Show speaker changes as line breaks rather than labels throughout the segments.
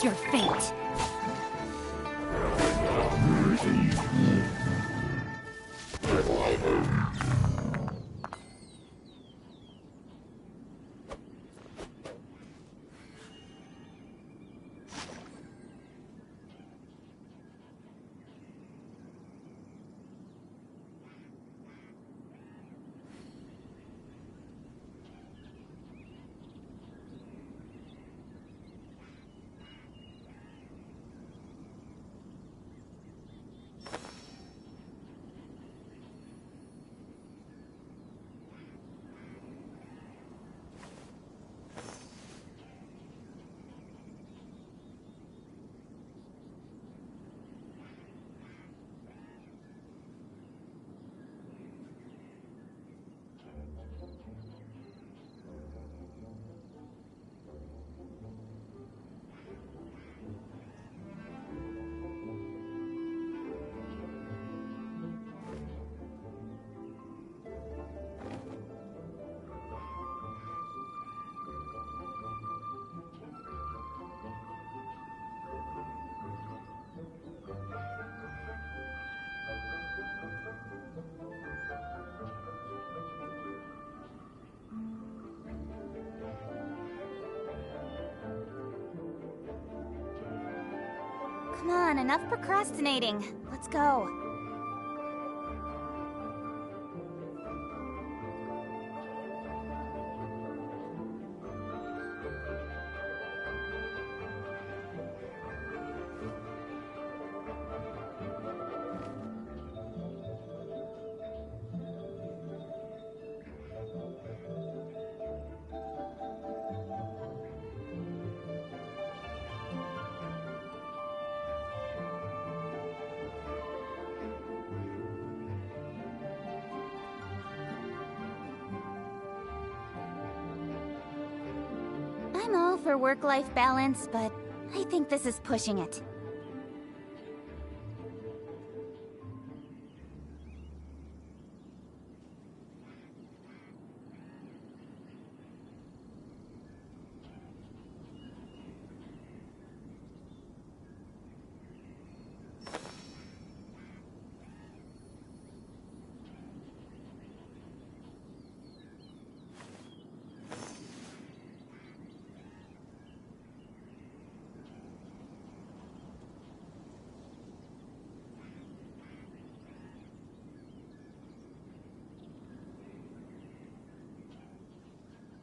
Your fate. Come on, enough procrastinating. Let's go. I'm all for work-life balance, but I think this is pushing it.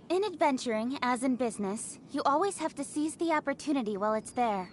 In adventuring, as in business, you always have to seize the opportunity while it's there.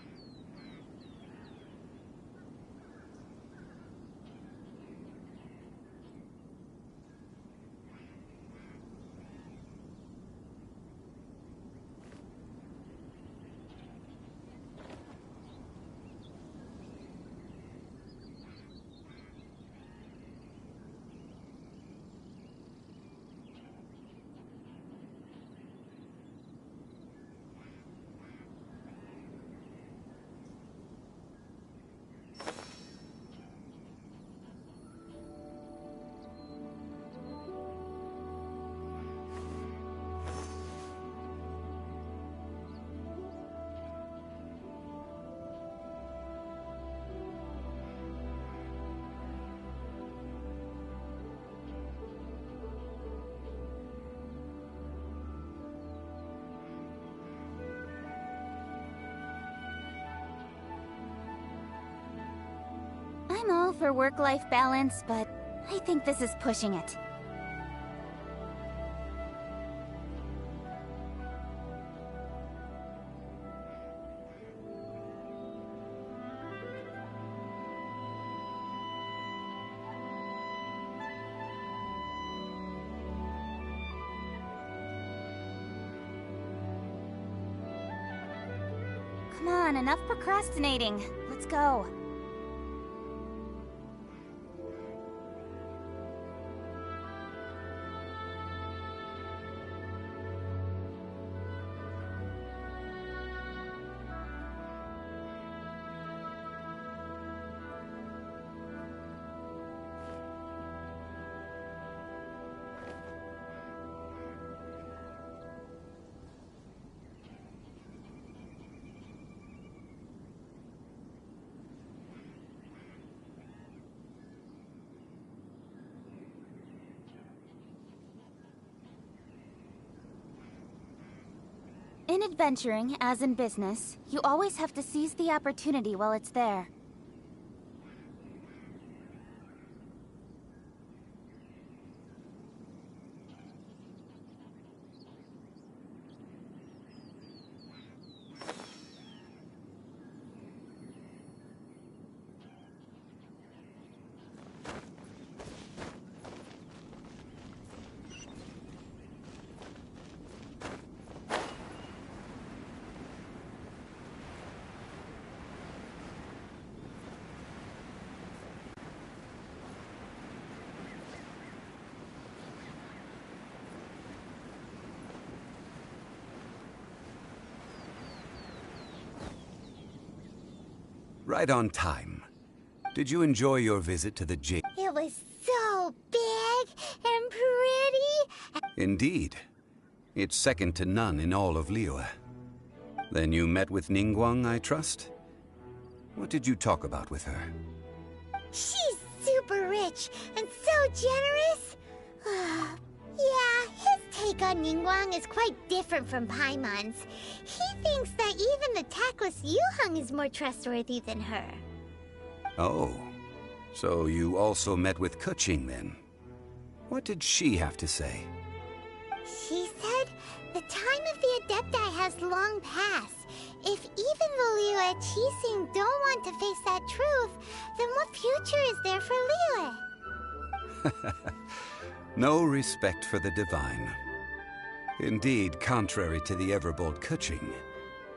all for work-life balance, but I think this is pushing it. Come on, enough procrastinating. Let's go. In adventuring, as in business, you always have to seize the opportunity while it's there.
Right on time. Did you enjoy your visit to the J?
It was so big and pretty.
Indeed. It's second to none in all of Liyue. Then you met with Ningguang, I trust? What did you talk about with her?
She's super rich and so generous. Yeah, his take on Ningguang is quite different from Paimon's. He thinks that even the tactless Yuheng is more trustworthy than her.
Oh, so you also met with Keqing then? What did she have to say?
She said the time of the Adepti has long passed. If even the Liyue Keqing don't want to face that truth, then what future is there for Liyue?
No respect for the divine. Indeed, contrary to the ever-bold Keqing,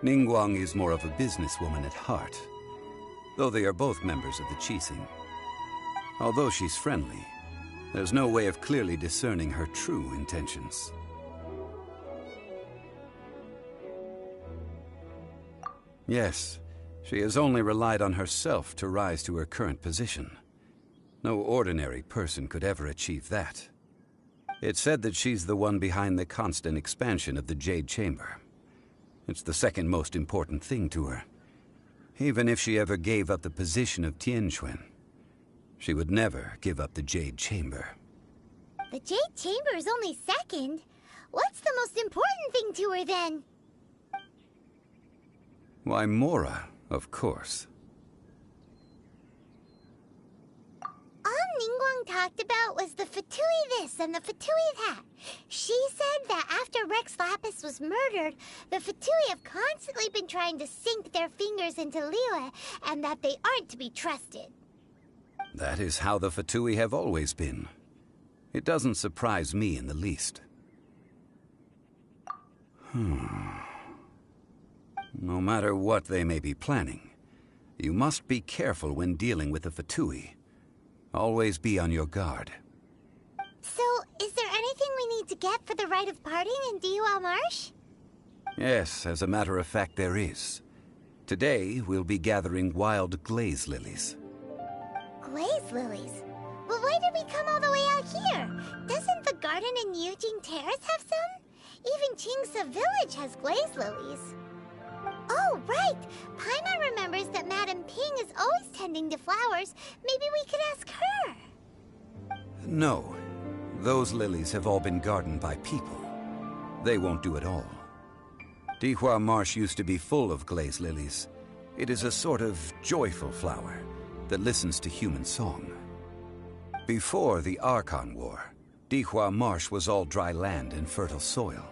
Ningguang is more of a businesswoman at heart, though they are both members of the Keqing. Although she's friendly, there's no way of clearly discerning her true intentions. Yes, she has only relied on herself to rise to her current position. No ordinary person could ever achieve that. It's said that she's the one behind the constant expansion of the Jade Chamber. It's the second most important thing to her. Even if she ever gave up the position of Tianquan, she would never give up the Jade Chamber.
The Jade Chamber is only second. What's the most important thing to her then?
Why, Mora, of course.
All Ningguang talked about was the Fatui this and the Fatui that. She said that after Rex Lapis was murdered, the Fatui have constantly been trying to sink their fingers into Liyue, and that they aren't to be trusted.
That is how the Fatui have always been. It doesn't surprise me in the least. No matter what they may be planning, you must be careful when dealing with the Fatui. Always be on your guard.
So, is there anything we need to get for the rite of parting in Dihua Marsh?
Yes, as a matter of fact, there is. Today, we'll be gathering wild glaze lilies.
Glaze lilies? Well, why did we come all the way out here? Doesn't the garden in Yujing Terrace have some? Even Qingce Village has glaze lilies. Oh, right! Paimon remembers that Madame Ping is always tending to flowers. Maybe we could ask her.
No. Those lilies have all been gardened by people. They won't do it all. Dihua Marsh used to be full of glaze lilies. It is a sort of joyful flower, that listens to human song. Before the Archon War, Dihua Marsh was all dry land and fertile soil.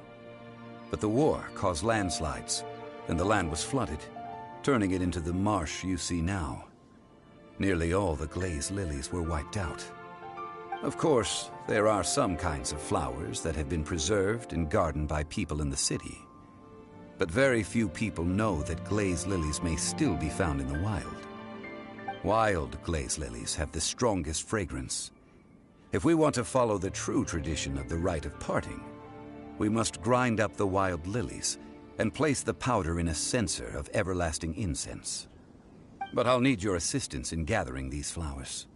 But the war caused landslides, and the land was flooded, turning it into the marsh you see now. Nearly all the glaze lilies were wiped out. Of course, there are some kinds of flowers that have been preserved and gardened by people in the city. But very few people know that glaze lilies may still be found in the wild. Wild glaze lilies have the strongest fragrance. If we want to follow the true tradition of the rite of parting, we must grind up the wild lilies and place the powder in a censer of everlasting incense. But I'll need your assistance in gathering these flowers.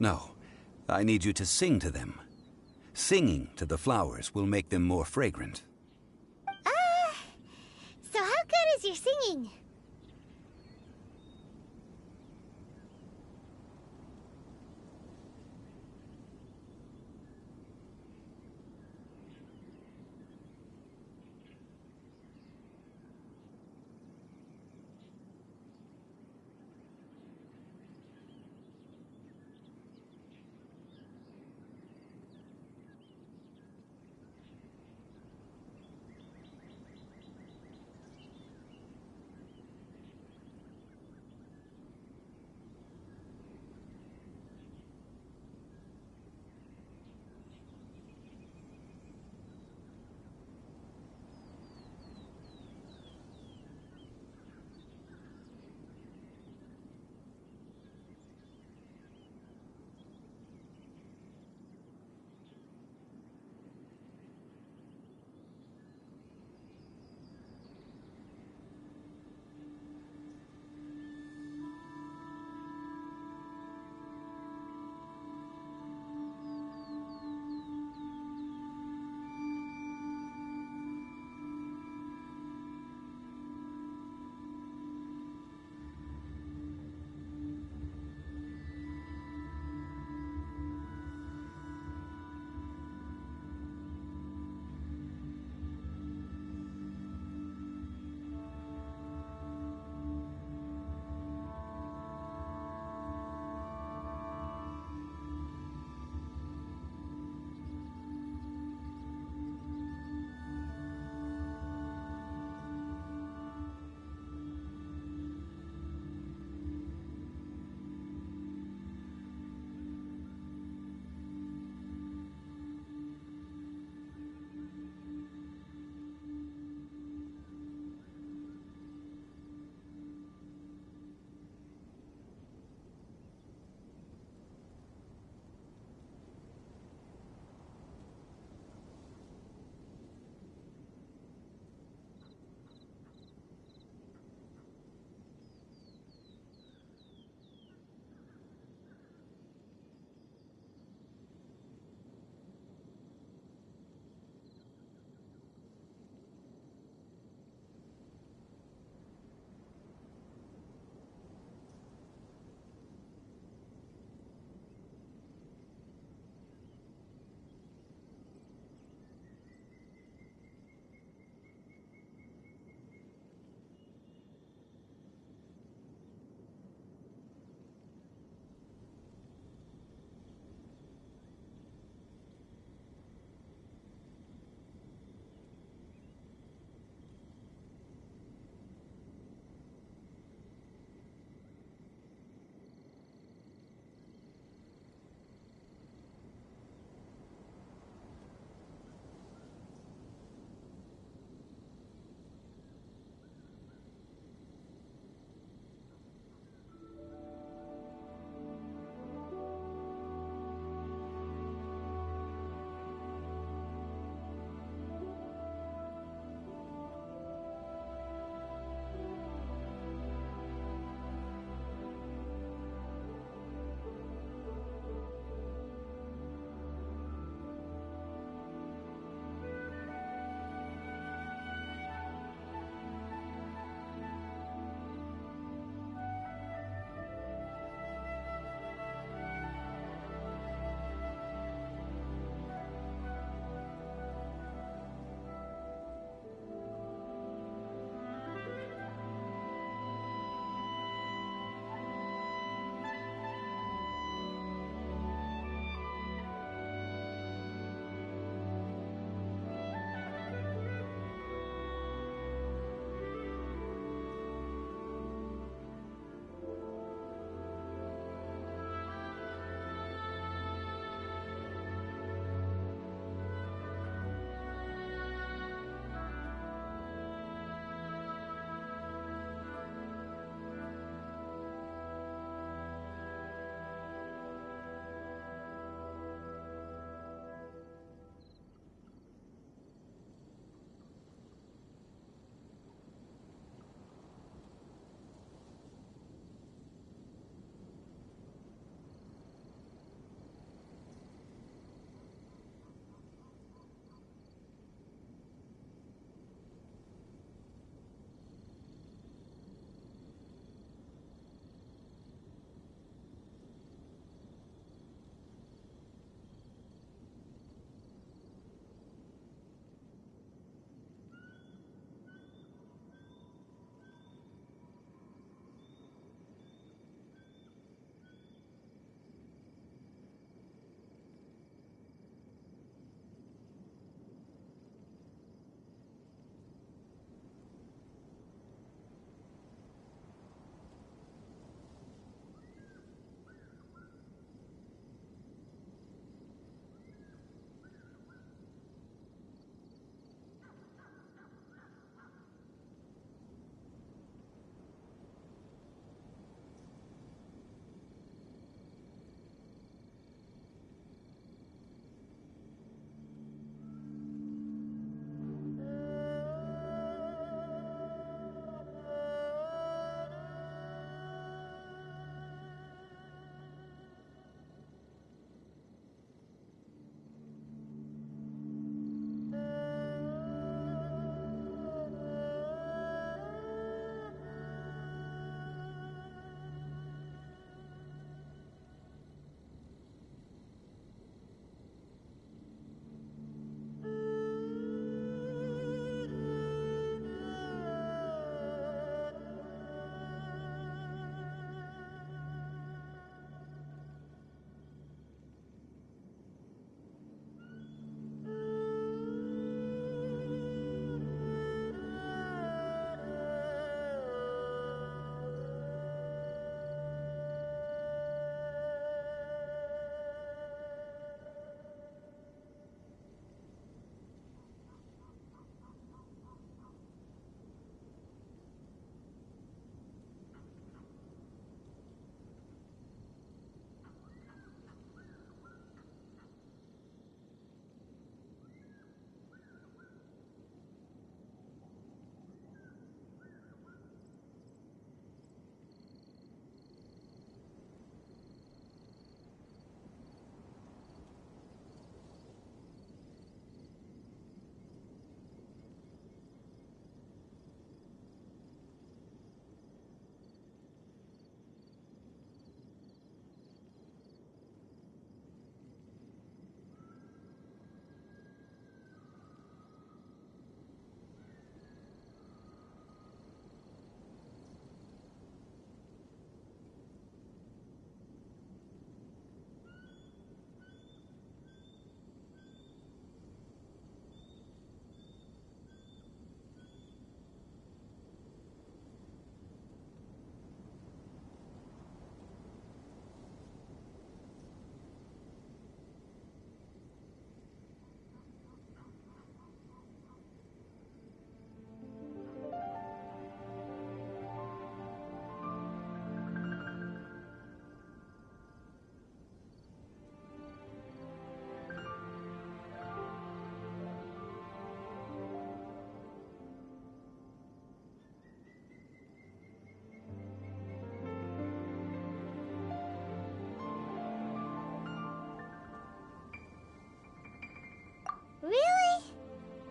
No, I need you to sing to them. Singing to the flowers will make them more fragrant.
So how good is your singing?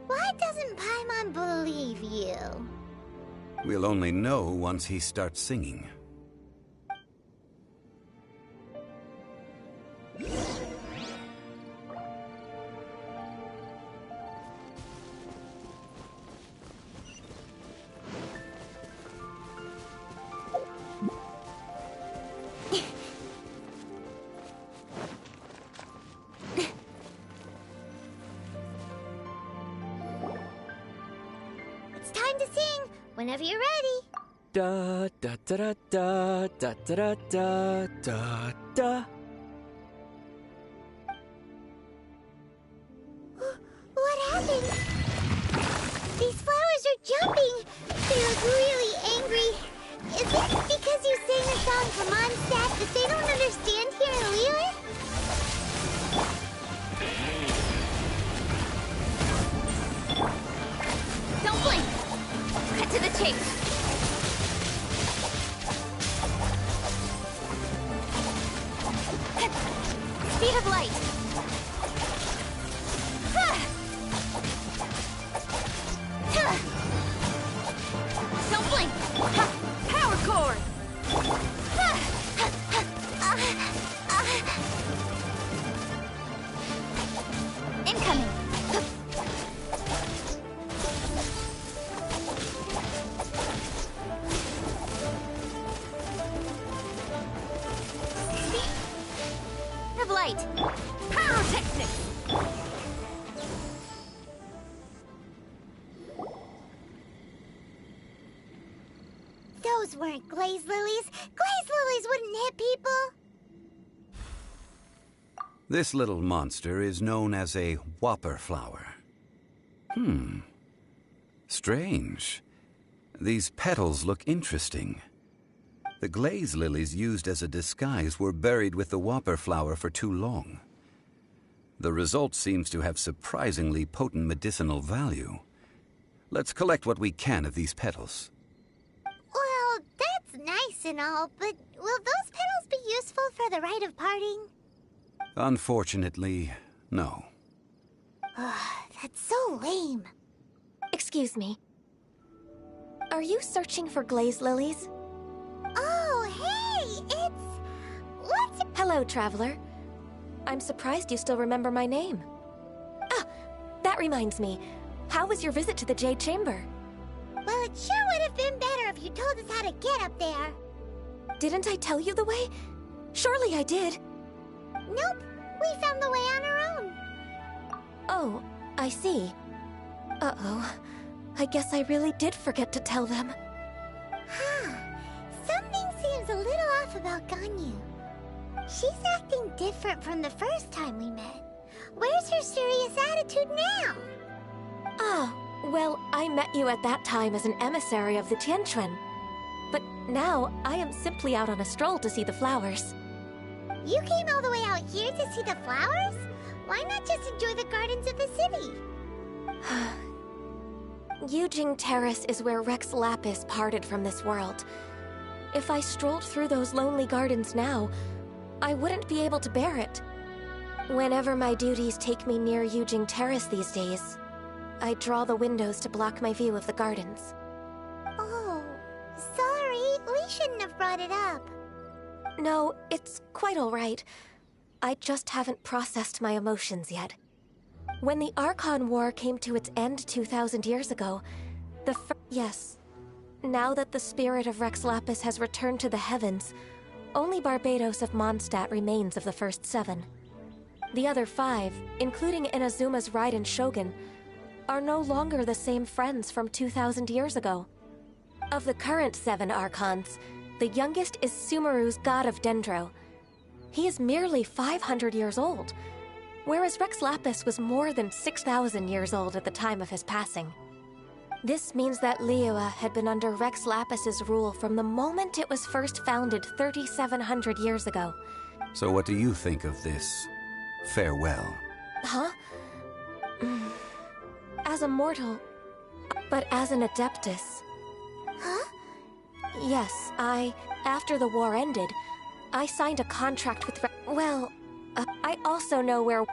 Why doesn't Paimon believe you?
We'll only know once he starts singing.
It's time to sing, whenever you're ready.
Da da da da da da da da da da.
What happened? These flowers are jumping. They look really angry. Is it because you sang a song from Mondstadt that they don't understand here in Liyue?
Don't blink! Cut to the chase! Speed of light! Don't blink! Power cord! Incoming! Of light! Pyrotechnics!
Those weren't glaze lilies. Glaze lilies wouldn't hit people.
This little monster is known as a whopper flower. Strange. These petals look interesting. The glaze lilies used as a disguise were buried with the whopper flower for too long. The result seems to have surprisingly potent medicinal value. Let's collect what we can of these petals.
Well, that's nice and all, but will those petals be useful for the rite of parting?
Unfortunately, no.
That's so lame.
Excuse me. Are you searching for glaze lilies?
Oh, hey! What's...
Hello, traveler. I'm surprised you still remember my name. Ah, that reminds me. How was your visit to the Jade Chamber?
Well, it sure would have been better if you told us how to get up there.
Didn't I tell you the way? Surely I did.
Nope, we found the way on our own.
Oh, I see. Uh-oh. I guess I really did forget to tell them.
Something seems a little off about Ganyu. She's acting different from the first time we met. Where's her serious attitude now?
Ah, well, I met you at that time as an emissary of the Tianquan. But now, I am simply out on a stroll to see the flowers.
You came all the way out here to see the flowers? Why not just enjoy the gardens of the city?
Yujing Terrace is where Rex Lapis parted from this world. If I strolled through those lonely gardens now, I wouldn't be able to bear it. Whenever my duties take me near Yujing Terrace these days, I draw the windows to block my view of the gardens.
Oh, sorry. We shouldn't have brought it up.
No, it's quite all right. I just haven't processed my emotions yet. When the Archon War came to its end 2,000 years ago, Yes. Now that the spirit of Rex Lapis has returned to the heavens, only Barbados of Mondstadt remains of the first 7. The other 5, including Inazuma's Raiden Shogun, are no longer the same friends from 2,000 years ago. Of the current 7 Archons, the youngest is Sumeru's god of Dendro. He is merely 500 years old, whereas Rex Lapis was more than 6,000 years old at the time of his passing. This means that Liyue had been under Rex Lapis's rule from the moment it was first founded 3,700 years ago.
So what do you think of this farewell?
Huh? As a mortal, but as an Adeptus.
Huh?
Yes, after the war ended, I signed a contract with I also know where...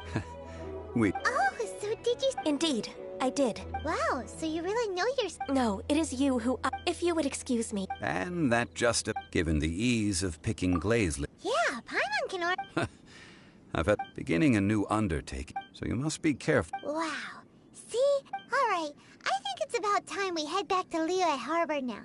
We...
Oh, so did you...
Indeed, I did.
Wow, so you really know your...
No, it is you who... if you would excuse me.
And that just given the ease of picking glaze.
Yeah, Paimon can order...
I've had beginning a new undertaking, so you must be careful.
Wow. See? Alright, I think it's about time we head back to Liyue Harbor now.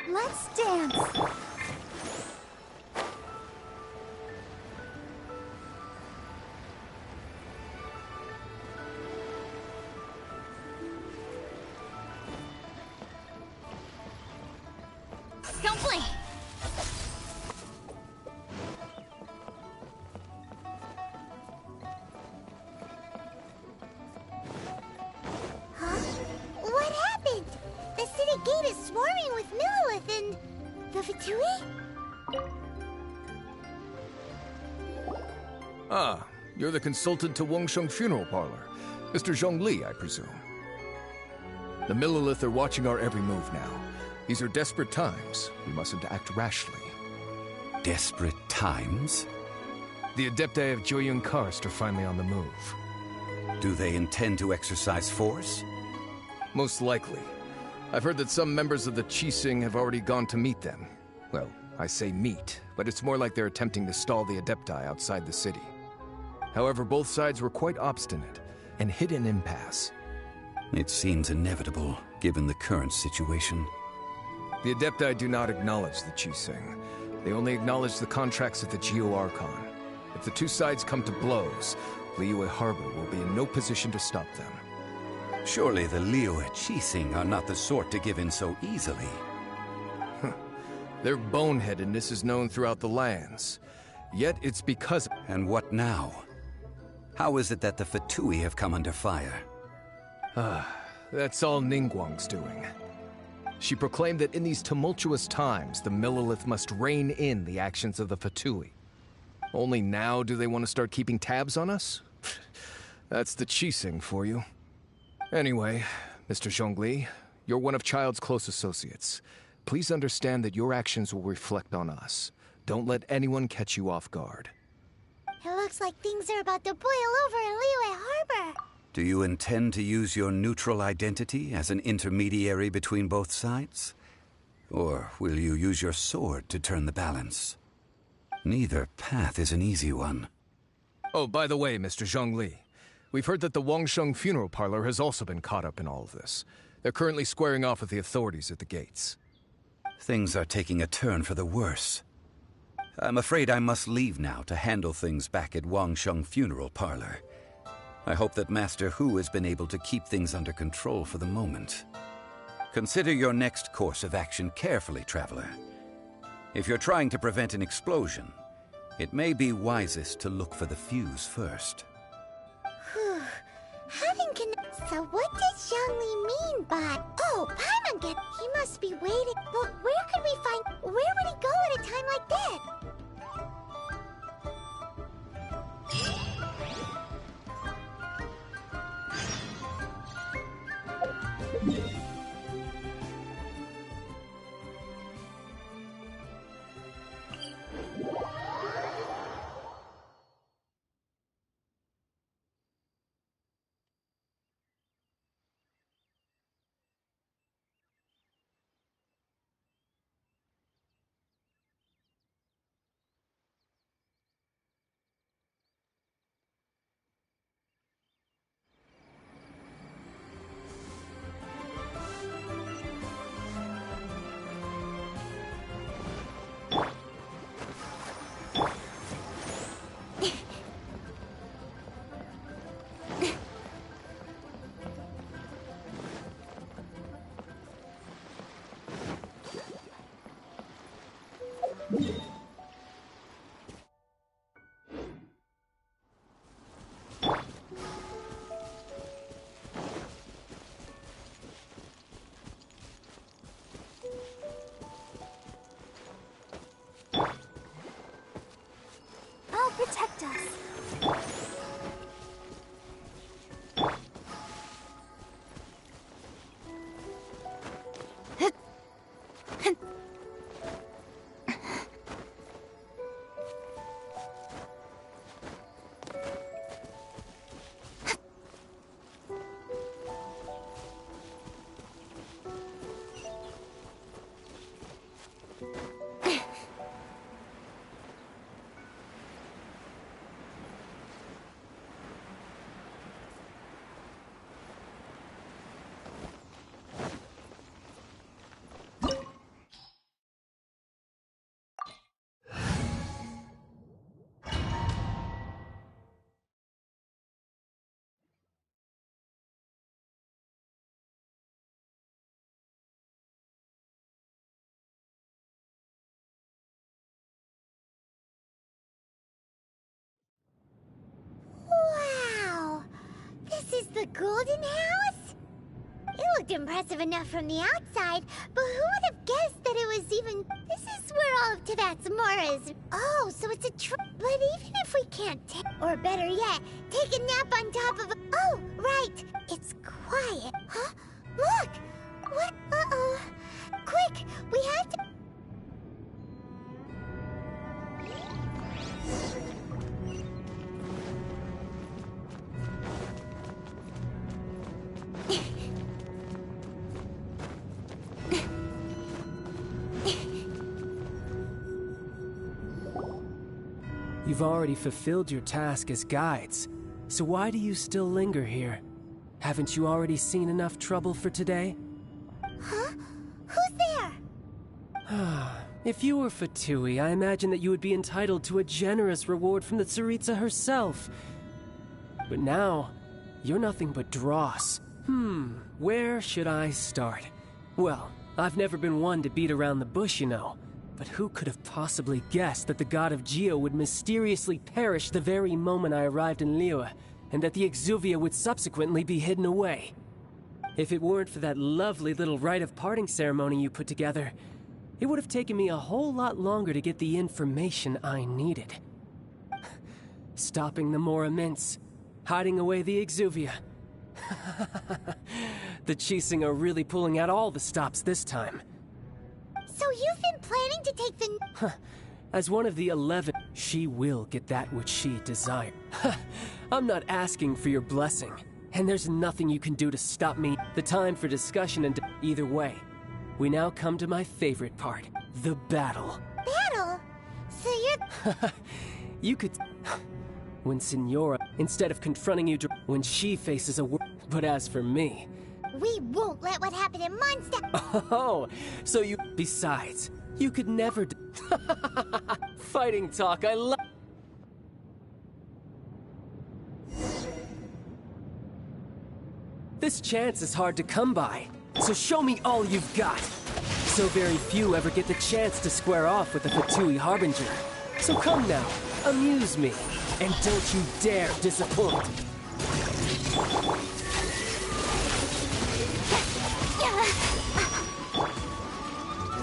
Let's dance!
Don't blink!
Huh? What happened? The city gate is swarming with Millilith and... the Fatui?
Ah, you're the consultant to Wangsheng Funeral Parlor. Mr. Zhongli, I presume. The Millilith are watching our every move now. These are desperate times. We mustn't act rashly.
Desperate times?
The Adepti of Joyun Karst are finally on the move.
Do they intend to exercise force?
Most likely. I've heard that some members of the Keqing have already gone to meet them. Well, I say meet, but it's more like they're attempting to stall the Adepti outside the city. However, both sides were quite obstinate and hit an impasse.
It seems inevitable, given the current situation.
The Adepti do not acknowledge the Keqing. They only acknowledge the contracts of the Geo-Archon. If the two sides come to blows, Liyue Harbor will be in no position to stop them.
Surely the Liyue Keqing are not the sort to give in so easily.
Their boneheadedness is known throughout the lands. Yet it's because...
And what now? How is it that the Fatui have come under fire?
That's all Ningguang's doing. She proclaimed that in these tumultuous times, the Millilith must rein in the actions of the Fatui. Only now do they want to start keeping tabs on us? That's the Keqing for you. Anyway, Mr. Zhongli, you're one of Child's close associates. Please understand that your actions will reflect on us. Don't let anyone catch you off guard.
It looks like things are about to boil over in Liyue Harbor.
Do you intend to use your neutral identity as an intermediary between both sides? Or will you use your sword to turn the balance? Neither path is an easy one.
Oh, by the way, Mr. Zhongli, we've heard that the Wangsheng Funeral Parlor has also been caught up in all of this. They're currently squaring off with the authorities at the gates.
Things are taking a turn for the worse. I'm afraid I must leave now to handle things back at Wangsheng Funeral Parlor. I hope that Master Hu has been able to keep things under control for the moment. Consider your next course of action carefully, Traveler. If you're trying to prevent an explosion, it may be wisest to look for the fuse first.
Whew. Having So what does Zhongli mean by... Oh, Paimon get... He must be waiting... But where could we find... Where would he go at a time like that? The Golden House? It looked impressive enough from the outside, but who would have guessed that it was even... This is where all of Tibet's Mora is... Oh, so it's a But even if we can't or better yet, take a nap on top of a... Oh, right! It's quiet. Huh? Look! What? Uh-oh. Quick! We have to...
You've already fulfilled your task as guides, so why do you still linger here? Haven't you already seen enough trouble for today?
Huh? Who's there?
If you were Fatui, I imagine that you would be entitled to a generous reward from the Tsaritsa herself. But now, you're nothing but dross. Where should I start? Well, I've never been one to beat around the bush, you know. But who could have possibly guessed that the god of Geo would mysteriously perish the very moment I arrived in Liyue, and that the Exuvia would subsequently be hidden away? If it weren't for that lovely little rite of parting ceremony you put together, it would have taken me a whole lot longer to get the information I needed. Stopping the Mora Mints, hiding away the Exuvia. The Keqing are really pulling out all the stops this time.
So you've been planning to take the...
As one of the 11, she will get that which she desires. I'm not asking for your blessing, and there's nothing you can do to stop me. The time for discussion and either way, we now come to my favorite part, the battle.
Battle? So you're...
You could... When Signora, instead of confronting you when she faces a war... But as for me...
We won't let what happened in Mondstadt...
Oh, so you... Besides, you could never... Fighting talk, I love... This chance is hard to come by, so show me all you've got. So very few ever get the chance to square off with the Fatui Harbinger. So come now, amuse me, and don't you dare disappoint.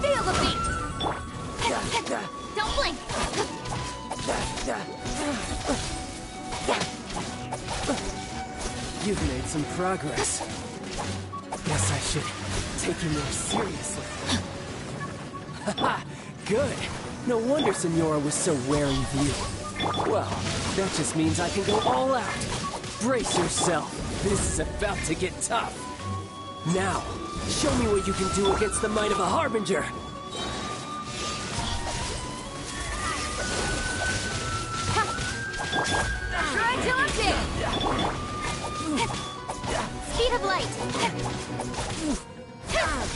Feel the beat! Don't blink!
You've made some progress. Guess I should take you more seriously. Haha, good. No wonder Signora was so wary of you. Well, that just means I can go all out. Brace yourself. This is about to get tough. Now, show me what you can do against the might of a Harbinger.
Try till I'm big! Speed of light!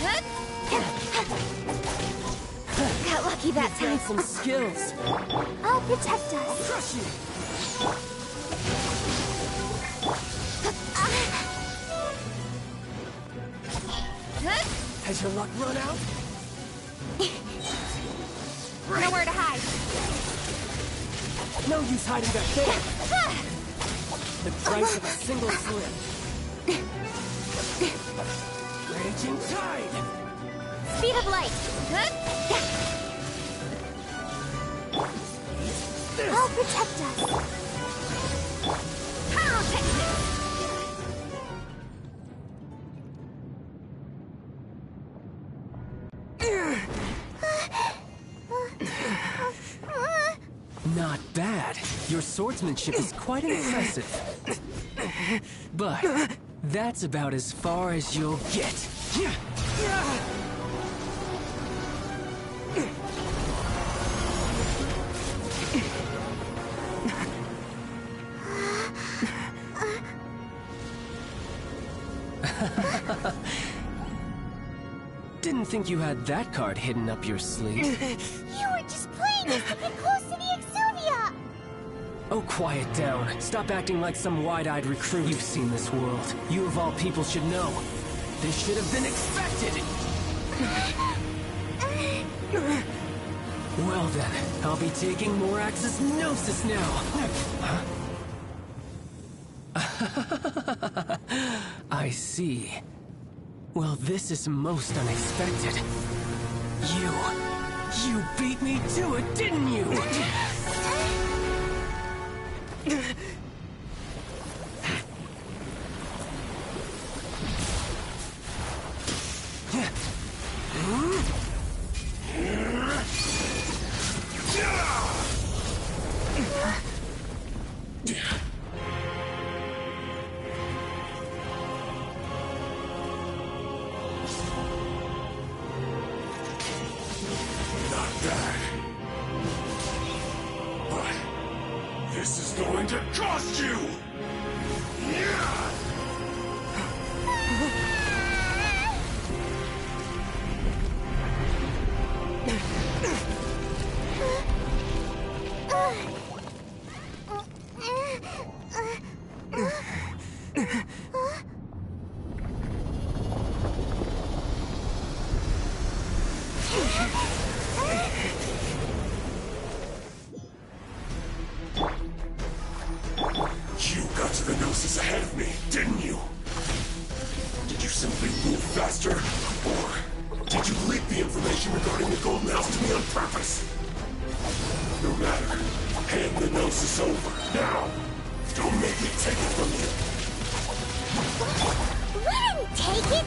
Good! Got lucky that
You've got
time.
some skills.
I'll protect us.
I'll crush you.
Good!
Has your luck run out?
Nowhere to hide.
No use hiding back there. The price of a single slip. Raging tide.
Speed of light! Good!
I'll protect us.
Pyrotechnics!
Not bad. Your swordsmanship is quite impressive. But that's about as far as you'll get. Didn't think you had that card hidden up your sleeve.
You were just playing us to get close to the Exuvia.
Oh, quiet down. Stop acting like some wide-eyed recruit. You've seen this world. You of all people should know. This should have been expected! Well then, I'll be taking more Axis Gnosis now! I see. Well, this is most unexpected. You beat me to it, didn't you?
This is going to cost you! You got to the Gnosis ahead of me, didn't you? Did you simply move faster? Or did you leak the information regarding the Golden House to me on purpose? No matter. Hand the Gnosis over, now! Don't make me take it from you!
We didn't take it!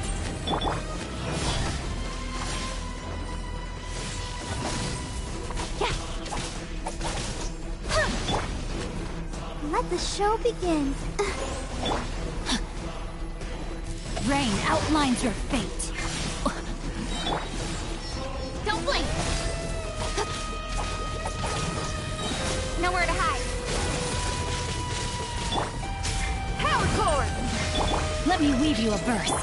Let the show begin.
Rain outlines your fate. Don't blink! Nowhere to hide. Power cord! Let me weave you a verse.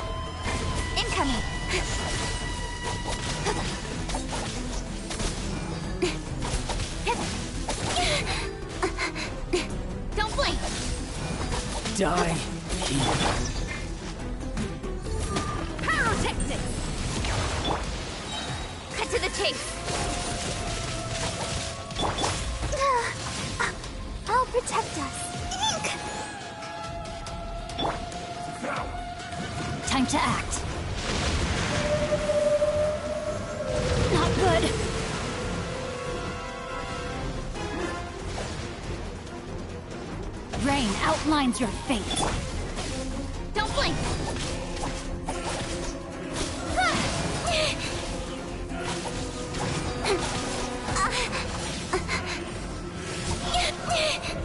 Incoming! Don't blink!
Die here.
Pyrotechnics! Cut to the chase!
I'll protect us.
Time to act. Not good. Rain outlines your fate. Don't blink!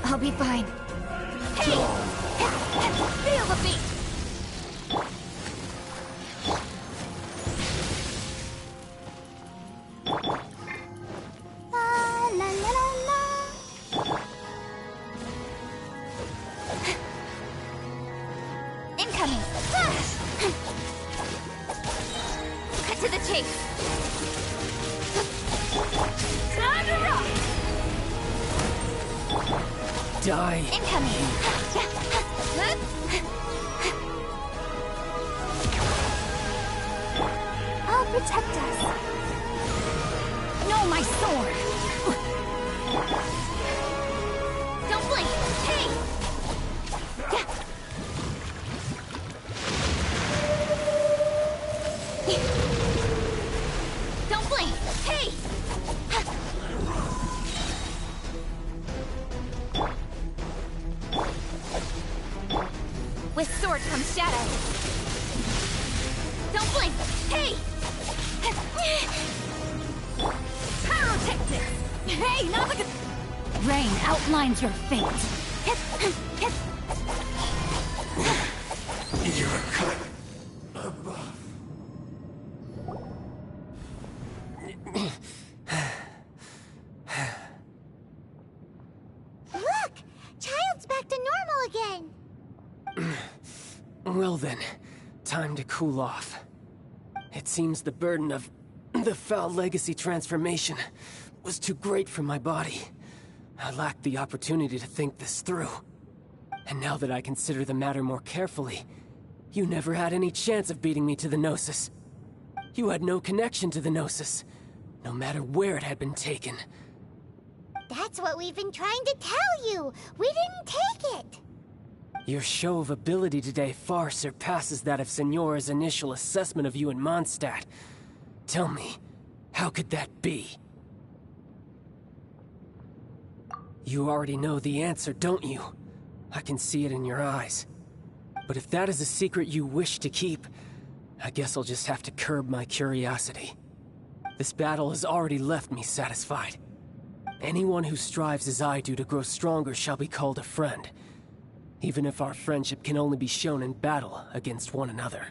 I'll be fine. Hey! Feel the beat!
La la la la la.
Incoming! Cut to the chase! Time to rock!
Die.
Incoming!
I'll protect us.
No, my sword! Don't blink! Hey! Don't blink! Hey! With sword comes shadow. Don't blink! Hey! Pyrotechnics! Hey, not like a... Rain outlines your fate.
You're a cut above.
Look! Child's back to normal again.
Well then, time to cool off. It seems the burden of the foul legacy transformation was too great for my body. I lacked the opportunity to think this through. And now that I consider the matter more carefully, you never had any chance of beating me to the Gnosis. You had no connection to the Gnosis, no matter where it had been taken.
That's what we've been trying to tell you. We didn't take it.
Your show of ability today far surpasses that of Signora's initial assessment of you in Mondstadt. Tell me, how could that be? You already know the answer, don't you? I can see it in your eyes. But if that is a secret you wish to keep, I guess I'll just have to curb my curiosity. This battle has already left me satisfied. Anyone who strives as I do to grow stronger shall be called a friend, even if our friendship can only be shown in battle against one another.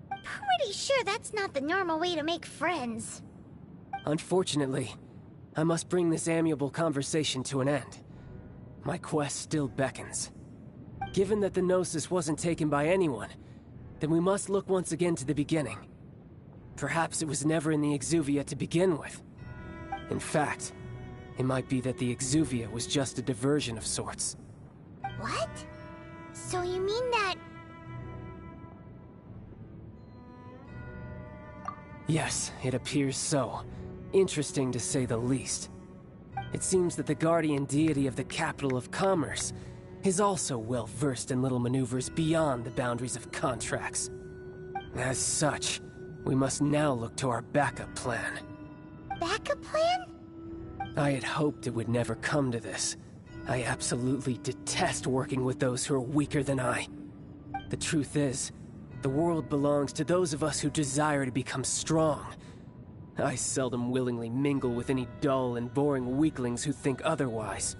Pretty sure that's not the normal way to make friends.
Unfortunately, I must bring this amiable conversation to an end. My quest still beckons. Given that the Gnosis wasn't taken by anyone, then we must look once again to the beginning. Perhaps it was never in the Exuvia to begin with. In fact, it might be that the Exuvia was just a diversion of sorts.
What? So you mean that...
Yes, it appears so. Interesting to say the least. It seems that the guardian deity of the capital of commerce is also well versed in little maneuvers beyond the boundaries of contracts. As such, we must now look to our backup plan.
Backup plan?
I had hoped it would never come to this. I absolutely detest working with those who are weaker than I. The truth is, the world belongs to those of us who desire to become strong. I seldom willingly mingle with any dull and boring weaklings who think otherwise.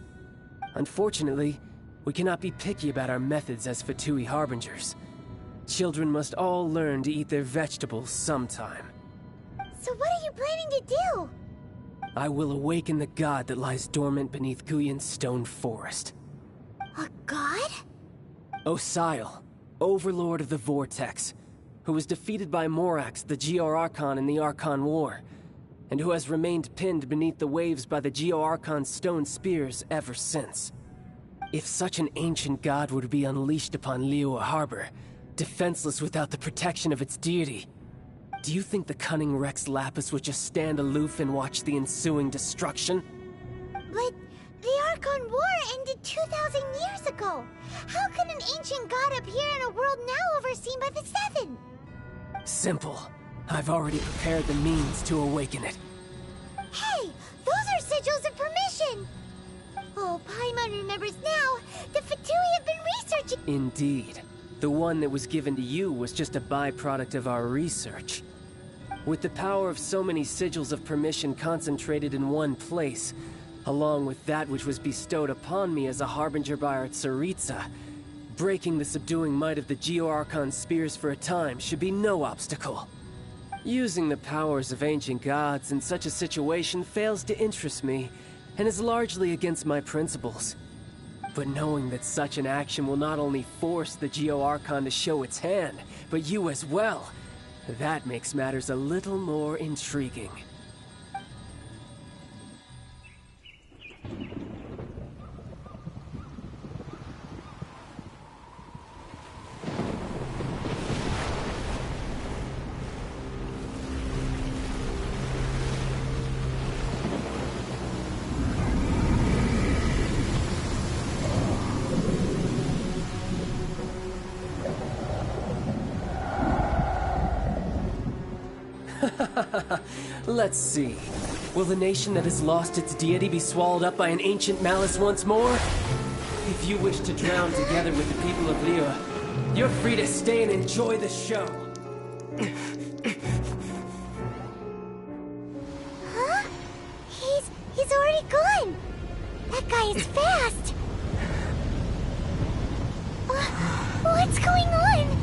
Unfortunately, we cannot be picky about our methods as Fatui Harbingers. Children must all learn to eat their vegetables sometime.
So what are you planning to do?
I will awaken the god that lies dormant beneath Guyon's stone forest.
A god?
Osial, overlord of the Vortex, who was defeated by Morax, the Geo-Archon in the Archon War, and who has remained pinned beneath the waves by the Geo-Archon's stone spears ever since. If such an ancient god were to be unleashed upon Liyue Harbor, defenseless without the protection of its deity, do you think the cunning Rex Lapis would just stand aloof and watch the ensuing destruction?
But the Archon War ended 2,000 years ago. How can an ancient god appear in a world now overseen by the Seven?
Simple. I've already prepared the means to awaken it.
Hey, those are sigils of permission! Oh, Paimon remembers now. The Fatui have been researching...
Indeed. The one that was given to you was just a byproduct of our research. With the power of so many sigils of permission concentrated in one place, along with that which was bestowed upon me as a harbinger by our Tsaritsa, breaking the subduing might of the Geo-Archon spears for a time should be no obstacle. Using the powers of ancient gods in such a situation fails to interest me, and is largely against my principles. But knowing that such an action will not only force the Geo-Archon to show its hand, but you as well, that makes matters a little more intriguing. Let's see. Will the nation that has lost its deity be swallowed up by an ancient malice once more? If you wish to drown together with the people of Liyue, you're free to stay and enjoy the show.
Huh? He's already gone. That guy is fast. What's going on?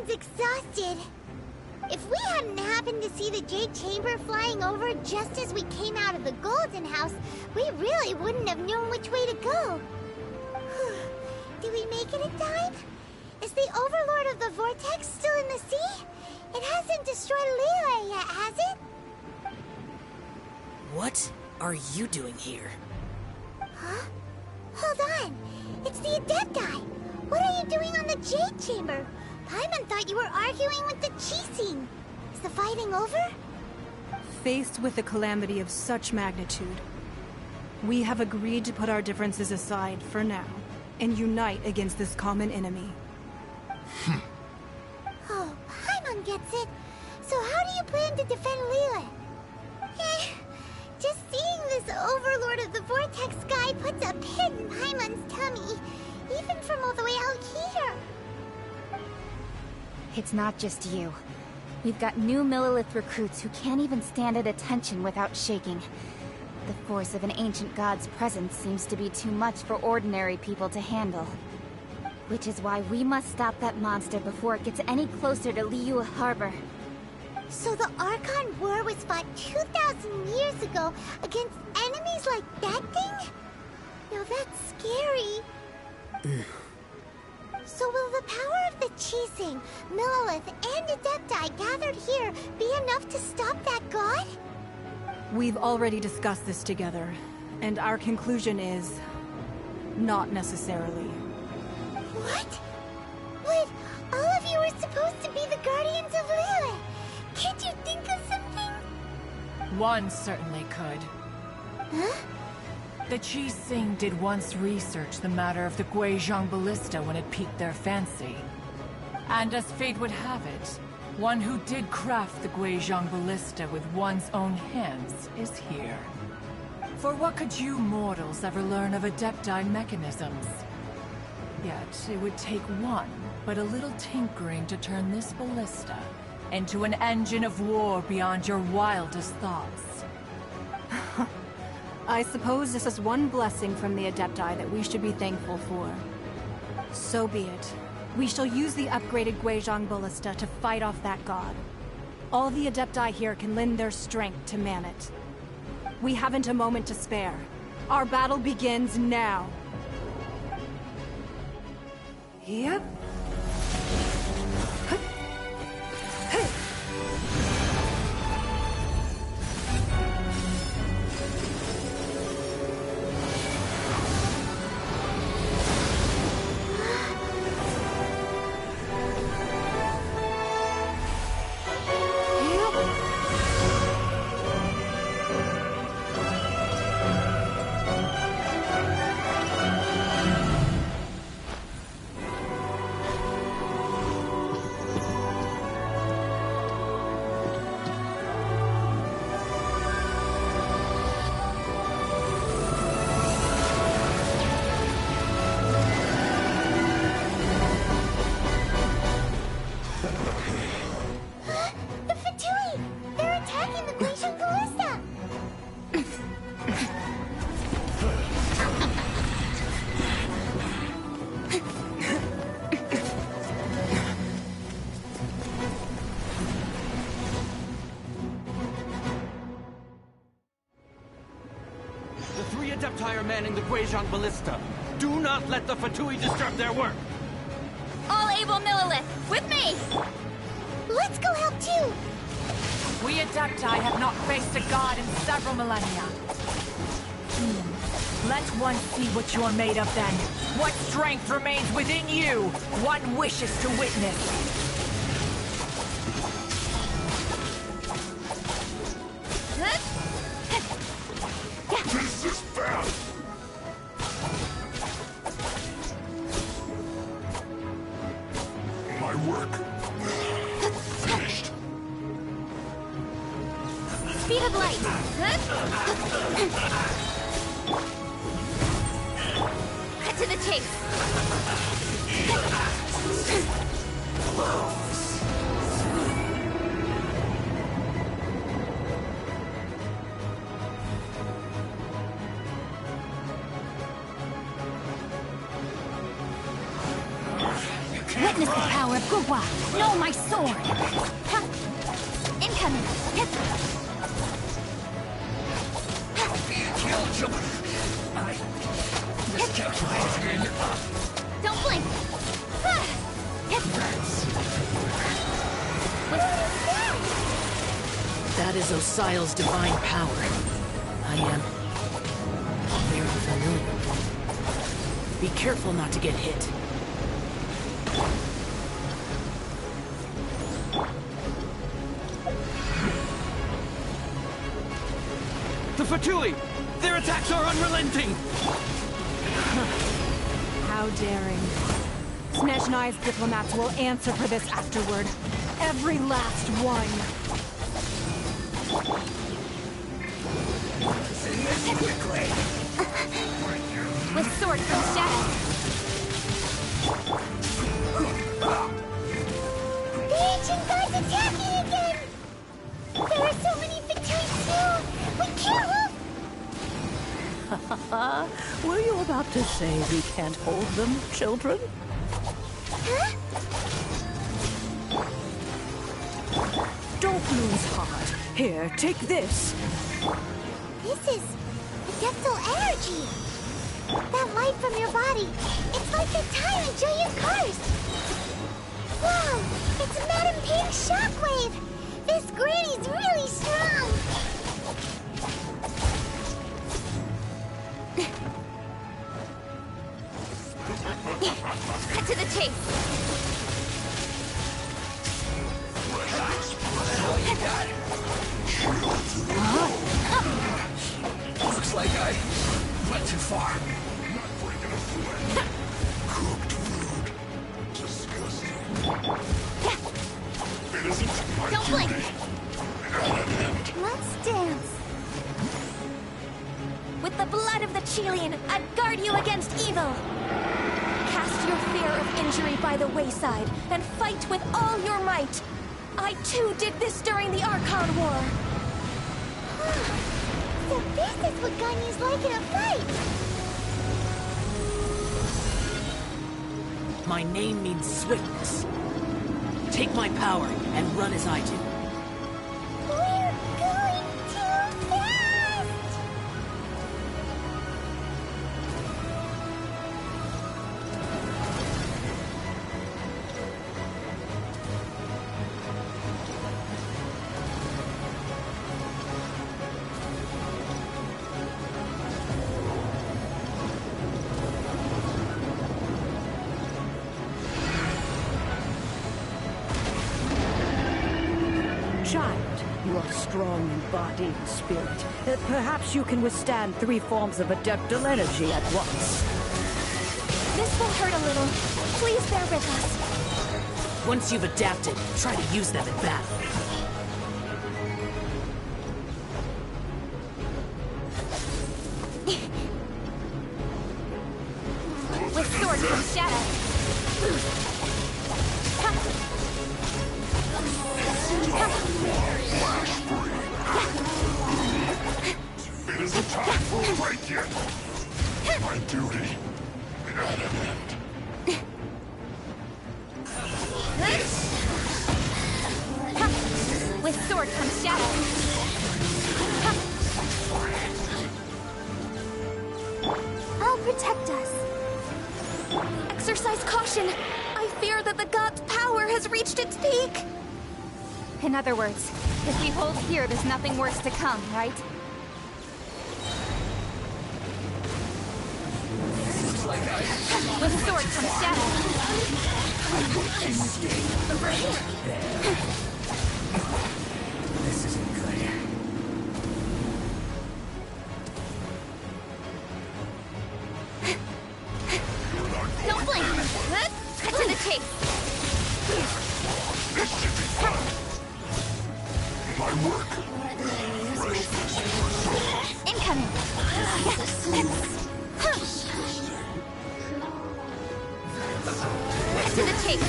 everyone's exhausted. If we hadn't happened to see the Jade Chamber flying over just as we came out of the Golden House, we really wouldn't have known which way to go. Did we make it in time? Is the Overlord of the Vortex still in the sea? It hasn't destroyed Liyue yet, has it?
What are you doing here?
Huh? Hold on. It's the Adepti. What are you doing on the Jade Chamber? Paimon thought you were arguing with the Keqing. Is the fighting over?
Faced with a calamity of such magnitude, we have agreed to put our differences aside for now and unite against this common enemy.
Oh, Paimon gets it. So how do you plan to defend Liyue? Just seeing this Overlord of the Vortex guy puts a pit in Paimon's tummy, even from all the way out here.
It's not just you. We've got new Millilith recruits who can't even stand at attention without shaking. The force of an ancient god's presence seems to be too much for ordinary people to handle. Which is why we must stop that monster before it gets any closer to Liyue Harbor.
So the Archon War was fought 2,000 years ago against enemies like that thing? Now that's scary. So will the power of the Keqing, Millilith, and Adepti gathered here be enough to stop that god?
We've already discussed this together, and our conclusion is... not necessarily.
What? But all of you were supposed to be the Guardians of Liyue. Can't you think of something?
One certainly could.
Huh?
The Keqing did once research the matter of the Guizhong Ballista when it piqued their fancy. And as fate would have it, one who did craft the Guizhong Ballista with one's own hands is here. For what could you mortals ever learn of Adepti mechanisms? Yet, it would take one, but a little tinkering to turn this ballista into an engine of war beyond your wildest thoughts.
I suppose this is one blessing from the Adepti that we should be thankful for. So be it. We shall use the upgraded Guizhong Ballista to fight off that god. All the Adepti here can lend their strength to man it. We haven't a moment to spare. Our battle begins now. Yep.
Adepti are manning the Guizhong Ballista. Do not let the Fatui disturb their work!
All able Millilith, with me!
Let's go help too!
We Adepti have not faced a god in several millennia. Let one see what you're made of then. What strength remains within you, one wishes to witness.
This is bad! My work... finished.
Speed of light! Cut to the chase!
Witness the power of Gugwa! Know my sword!
Ha! Incoming! Hit! Don't blink! Ha! Hit!
That is Osial's divine power. I am very familiar. Be careful not to get hit.
The Fatui! Their attacks are unrelenting!
How daring. Snezhnai's diplomats will answer for this afterward. Every last one.
With sword from shadow.
The ancient gods attacking again! There are so many Fatui too! We can't hold...
Were you about to say we can't hold them, children?
Huh?
Don't lose heart. Here, take this.
This is adeptal energy. That light from your body. It's like the tyrant giant curse. Wow, it's Madame Ping's shockwave. This granny's really strong.
Cut to the chase.
Looks like I went too far. Cooked food. Disgusting. It isn't my
Don't blink.
duty.
Let's dance. With the blood of the Chilean, I guard you against evil. Cast your fear of injury by the wayside and fight with all your might. I too did this during the Archon War.
So this is what Ganyu's like in a fight.
My name means swiftness. Take my power and run as I do.
We're going too fast!
Child, you are strong in body and spirit. Perhaps you can withstand 3 forms of adeptal energy at once.
This will hurt a little. Please bear with us.
Once you've adapted, try to use them in battle.
With sword from shadow.
It isn't time for a break yet. My duty at an end.
With sword from shadow.
I'll protect us. Exercise caution. I fear that the god's power has reached its peak.
In other words, if we hold here, there's nothing worse to come, right? With sword from shadow.
This isn't good.
Don't blink. Cut to the chase.
This should be fun. My work.
Incoming. Cut to the chase.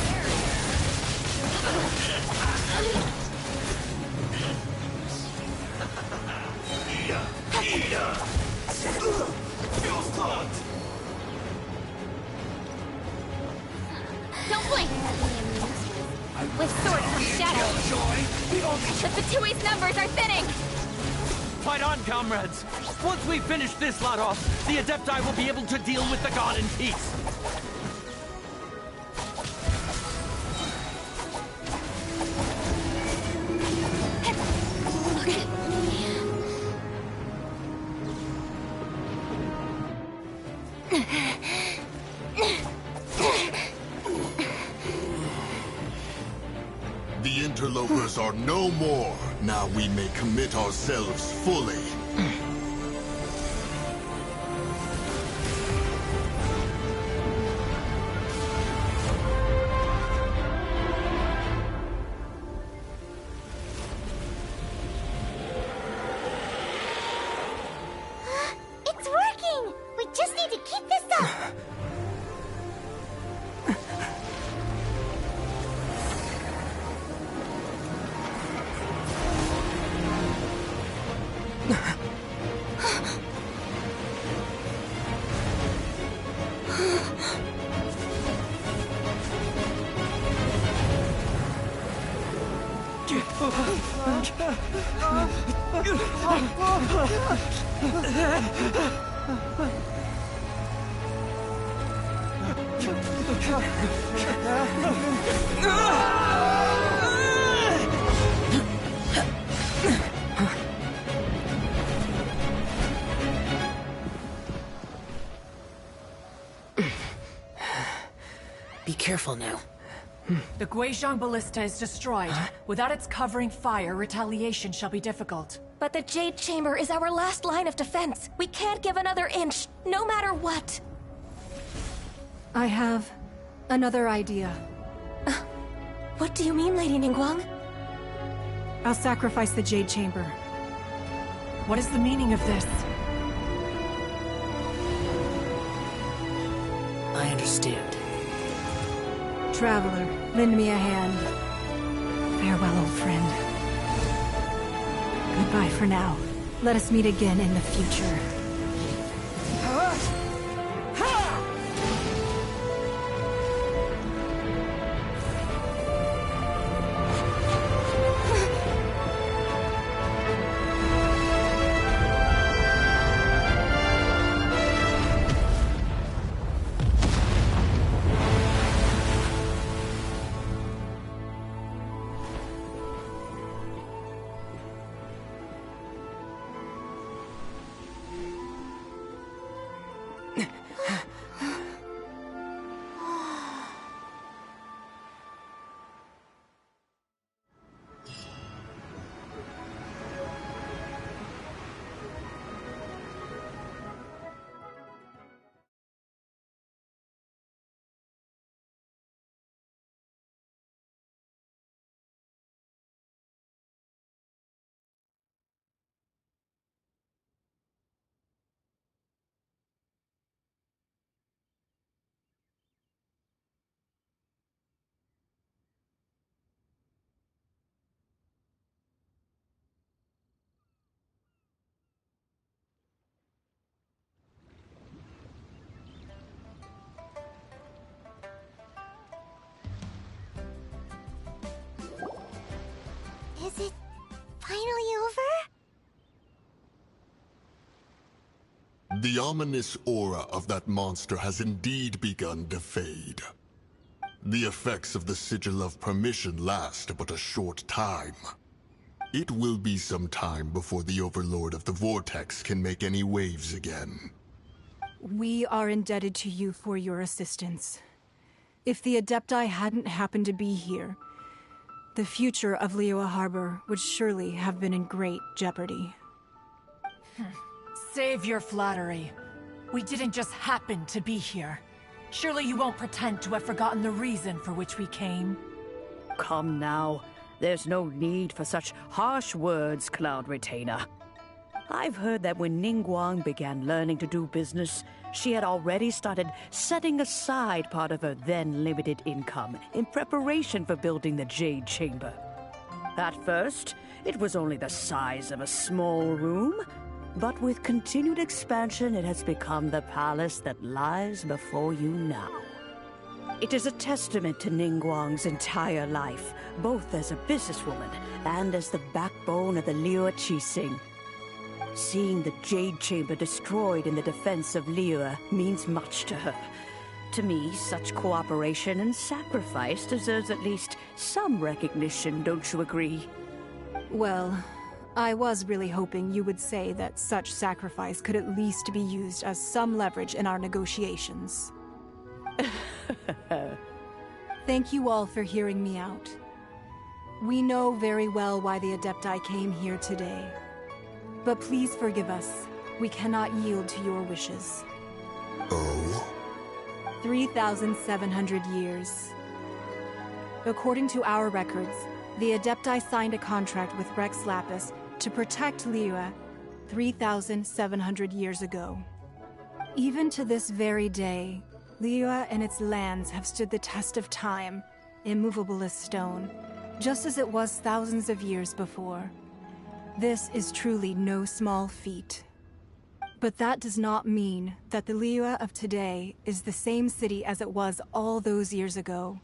Don't blink. with swords from shadow. The Fatui's numbers are thinning!
Fight on, comrades! Once we finish this lot off, the Adepti will be able to deal with the god in peace.
The interlopers are no more. Now we may commit ourselves fully.
It's working! We just need to keep this up!
Be careful now.
The Guizhong Ballista is destroyed. Without its covering fire, retaliation shall be difficult.
But the Jade Chamber is our last line of defense. We can't give another inch, no matter what.
I have another idea.
What do you mean, Lady Ningguang?
I'll sacrifice the Jade Chamber.
What is the meaning of this?
I understand.
Traveler, lend me a hand. Farewell, old friend. Goodbye for now. Let us meet again in the future.
Is it finally over?
The ominous aura of that monster has indeed begun to fade. The effects of the Sigil of Permission last but a short time. It will be some time before the Overlord of the Vortex can make any waves again.
We are indebted to you for your assistance. If the Adepti hadn't happened to be here, the future of Liyue Harbor would surely have been in great jeopardy.
Save your flattery. We didn't just happen to be here. Surely you won't pretend to have forgotten the reason for which we came.
Come now. There's no need for such harsh words, Cloud Retainer. I've heard that when Ningguang began learning to do business, she had already started setting aside part of her then limited income in preparation for building the Jade Chamber. At first, it was only the size of a small room, but with continued expansion, it has become the palace that lies before you now. It is a testament to Ningguang's entire life, both as a businesswoman and as the backbone of the Liyue Keqing. Seeing the Jade Chamber destroyed in the defense of Liyue means much to her. To me, such cooperation and sacrifice deserves at least some recognition, don't you agree?
Well, I was really hoping you would say that such sacrifice could at least be used as some leverage in our negotiations. Thank you all for hearing me out. We know very well why the Adepti came here today. But please forgive us. We cannot yield to your wishes.
Oh?
3,700 years. According to our records, the Adepti signed a contract with Rex Lapis to protect Liyue 3,700 years ago. Even to this very day, Liyue and its lands have stood the test of time, immovable as stone, just as it was thousands of years before. This is truly no small feat. But that does not mean that the Liyue of today is the same city as it was all those years ago.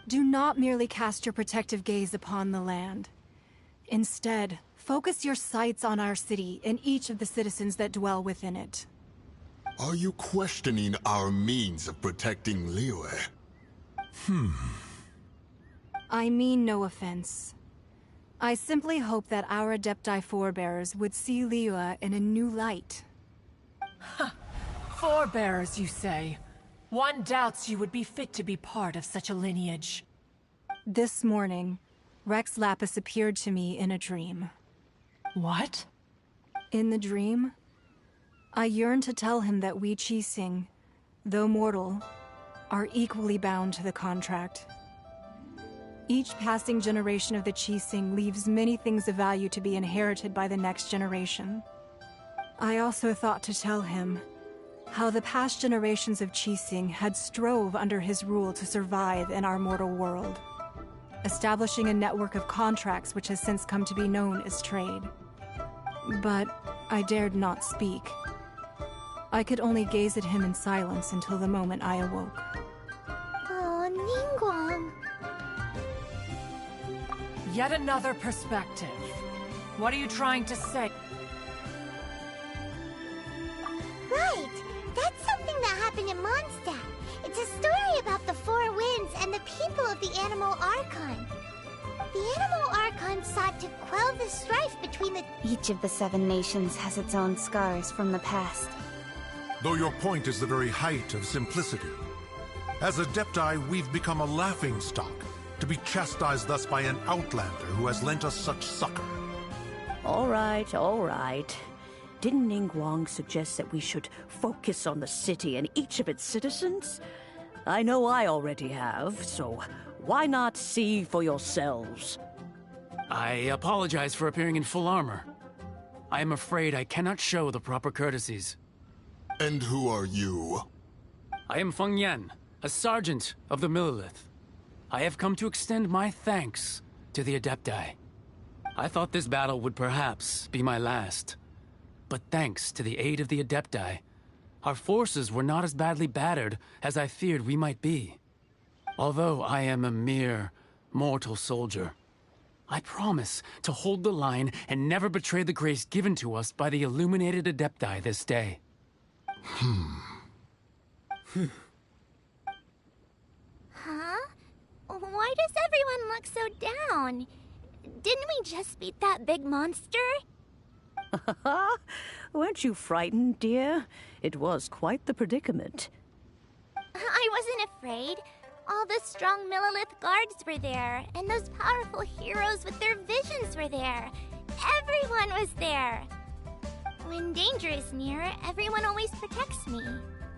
Do not merely cast your protective gaze upon the land. Instead, focus your sights on our city and each of the citizens that dwell within it.
Are you questioning our means of protecting Liyue?
I mean no offense. I simply hope that our Adepti forebears would see Liyue in a new light.
Forebearers, you say? One doubts you would be fit to be part of such a lineage.
This morning, Rex Lapis appeared to me in a dream.
What?
In the dream, I yearned to tell him that we Keqing, though mortal, are equally bound to the contract. Each passing generation of the Keqing leaves many things of value to be inherited by the next generation. I also thought to tell him how the past generations of Keqing had strove under his rule to survive in our mortal world, establishing a network of contracts which has since come to be known as trade. But I dared not speak. I could only gaze at him in silence until the moment I awoke.
Oh, Ningguang.
Yet another perspective. What are you trying to say?
Right! That's something that happened in Mondstadt. It's a story about the Four Winds and the people of the Animal Archon. The Animal Archon sought to quell the strife between the...
Each of the 7 nations has its own scars from the past.
Though your point is the very height of simplicity. As Adepti, we've become a laughingstock, to be chastised thus by an outlander who has lent us such succor.
All right, all right. Didn't Ningguang suggest that we should focus on the city and each of its citizens? I know I already have, so why not see for yourselves?
I apologize for appearing in full armor. I am afraid I cannot show the proper courtesies.
And who are you?
I am Feng Yan, a sergeant of the Millilith. I have come to extend my thanks to the Adepti. I thought this battle would perhaps be my last. But thanks to the aid of the Adepti, our forces were not as badly battered as I feared we might be. Although I am a mere mortal soldier, I promise to hold the line and never betray the grace given to us by the illuminated Adepti this day.
Huh? Why does everyone look so down? Didn't we just beat that big monster?
Weren't you frightened, dear? It was quite the predicament.
I wasn't afraid. All the strong Millilith guards were there, and those powerful heroes with their visions were there. Everyone was there. When danger is near, everyone always protects me.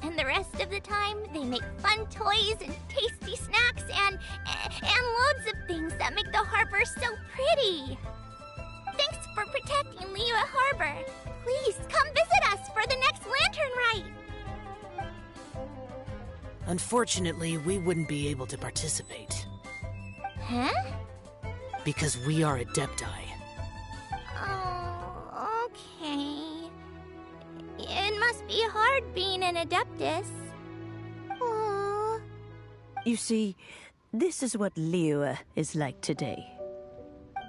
And the rest of the time, they make fun toys and tasty snacks and loads of things that make the harbor so pretty. Thanks for protecting Liyue Harbor. Please come visit us for the next lantern rite.
Unfortunately, we wouldn't be able to participate.
Huh?
Because we are Adepti.
Oh, okay. It must be hard being an Adeptus. Oh.
You see, this is what Liyue is like today.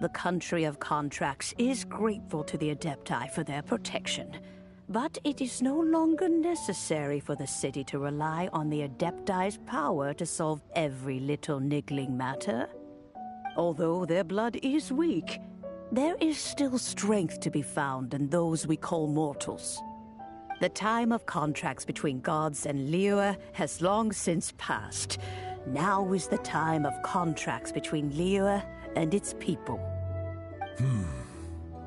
The country of contracts is grateful to the Adepti for their protection, but it is no longer necessary for the city to rely on the Adepti's power to solve every little niggling matter. Although their blood is weak, there is still strength to be found in those we call mortals. The time of contracts between gods and Liyue has long since passed. Now is the time of contracts between Liyue and its people.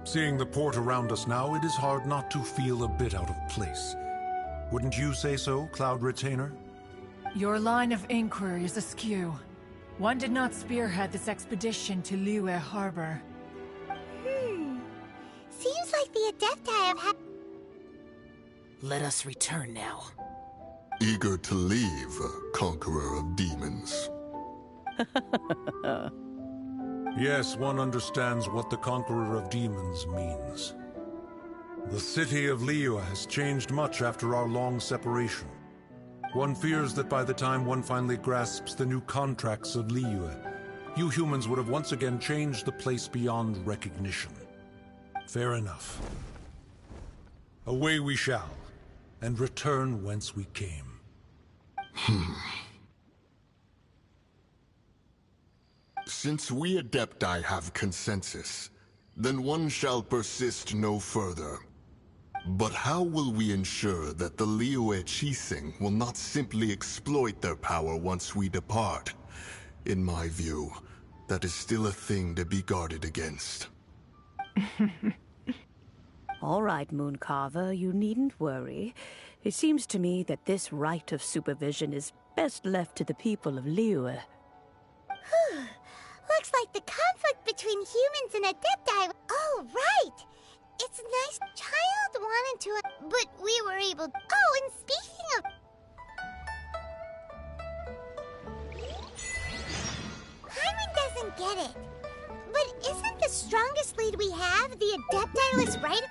Seeing the port around us now, it is hard not to feel a bit out of place. Wouldn't you say so, Cloud Retainer?
Your line of inquiry is askew. One did not spearhead this expedition to Liyue Harbor.
Seems like the Adepti have had...
Let us return now.
Eager to leave, Conqueror of Demons.
Yes, one understands what the Conqueror of Demons means. The city of Liyue has changed much after our long separation. One fears that by the time one finally grasps the new contracts of Liyue, you humans would have once again changed the place beyond recognition. Fair enough. Away we shall, and return whence we came.
Since we Adepti have consensus, then one shall persist no further. But how will we ensure that the Liyue Keqing will not simply exploit their power once we depart? In my view, that is still a thing to be guarded against.
All right, Mooncarver, you needn't worry. It seems to me that this right of supervision is best left to the people of Liyue.
Looks like the conflict between humans and Adepti... Oh, right! It's a nice child wanted to... But we were able... Oh, and speaking of... Paimon doesn't get it. But isn't the strongest lead we have the Adepti-less right...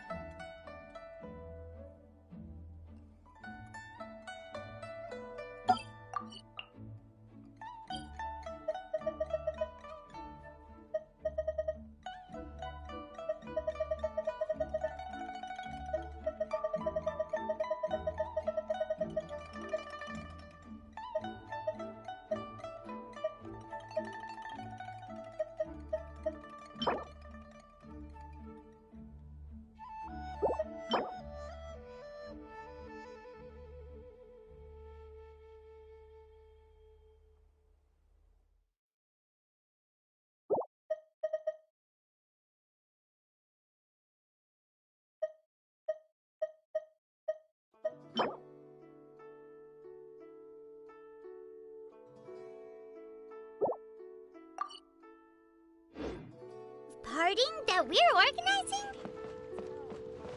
Party that we're organizing?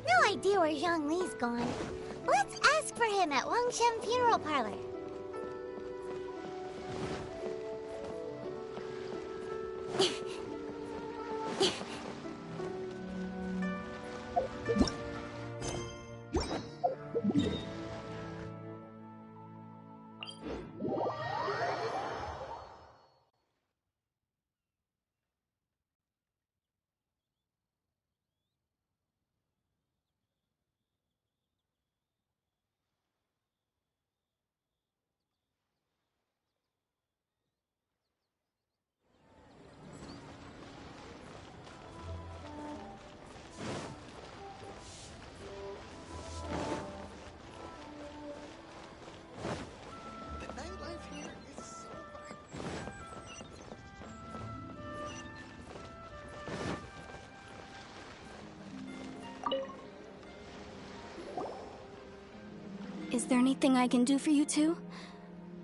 No idea where Zhongli's gone. Let's ask for him at Wangshan Funeral Parlor.
Is there anything I can do for you two?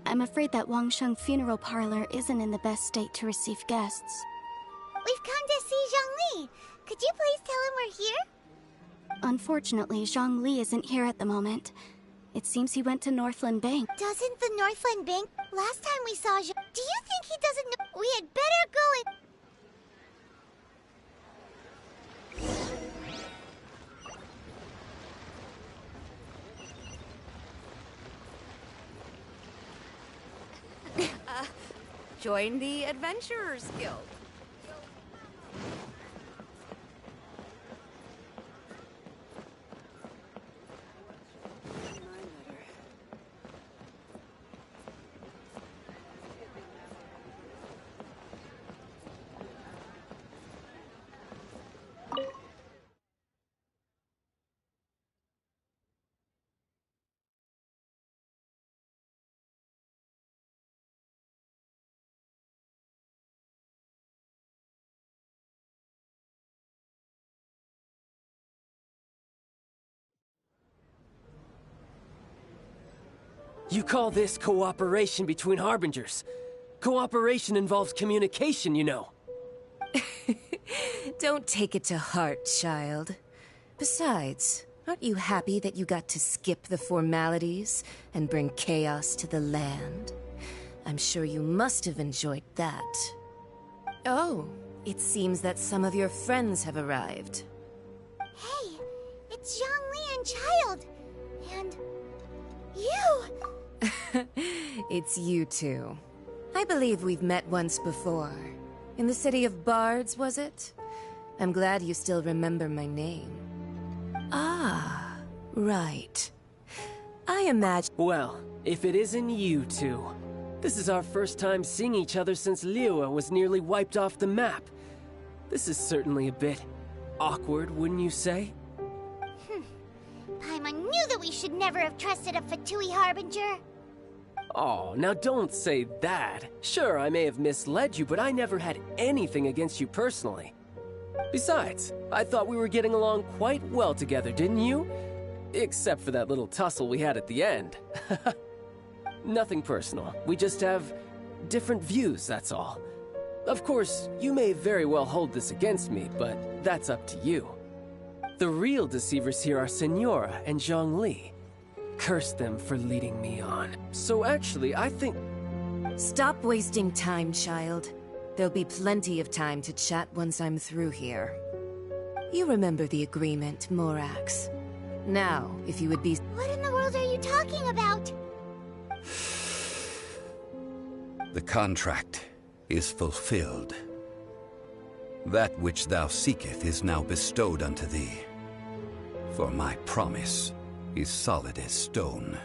I'm afraid that Wangshan Funeral Parlor isn't in the best state to receive guests.
We've come to see Zhongli. Could you please tell him we're here?
Unfortunately, Zhongli isn't here at the moment. It seems he went to Northland Bank.
Doesn't the Northland Bank... Last time we saw Zhong... Do you think he doesn't know... We had better go and...
Join the Adventurers Guild.
You call this cooperation between Harbingers? Cooperation involves communication, you know.
Don't take it to heart, child. Besides, aren't you happy that you got to skip the formalities and bring chaos to the land? I'm sure you must have enjoyed that. Oh, it seems that some of your friends have arrived.
Hey, it's Zhongli and Child. And... you!
It's you two. I believe we've met once before. In the City of Bards, was it? I'm glad you still remember my name. Ah, right. I imagine...
Well, if it isn't you two. This is our first time seeing each other since Liyue was nearly wiped off the map. This is certainly a bit awkward, wouldn't you say?
Paimon knew that we should never have trusted a Fatui Harbinger.
Oh, now don't say that. Sure, I may have misled you, but I never had anything against you personally. Besides, I thought we were getting along quite well together, didn't you? Except for that little tussle we had at the end. Nothing personal. We just have different views, that's all. Of course, you may very well hold this against me, but that's up to you. The real deceivers here are Senora and Zhongli. Curse them for leading me on. So actually, I think...
Stop wasting time, child. There'll be plenty of time to chat once I'm through here. You remember the agreement, Morax. Now, if you would be...
What in the world are you talking about?
The contract is fulfilled. That which thou seeketh is now bestowed unto thee. For my promise is solid as stone.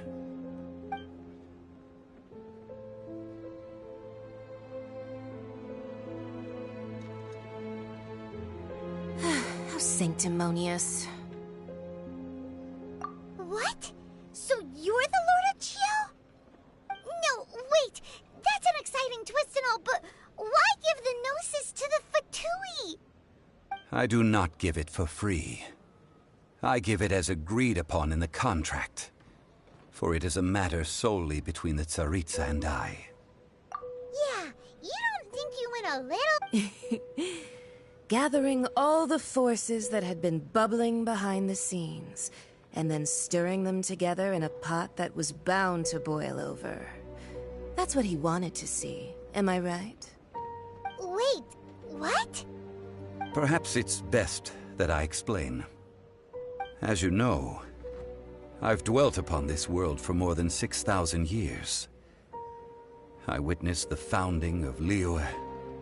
How sanctimonious.
What? So you're the Lord of Chiao? No, wait! That's an exciting twist and all, but why give the Gnosis to the Fatui?
I do not give it for free. I give it as agreed upon in the contract. For it is a matter solely between the Tsaritsa and I.
Yeah, you don't think you went a little...
Gathering all the forces that had been bubbling behind the scenes, and then stirring them together in a pot that was bound to boil over. That's what he wanted to see, am I right?
Wait, what?
Perhaps it's best that I explain. As you know, I've dwelt upon this world for more than 6,000 years. I witnessed the founding of Liyue,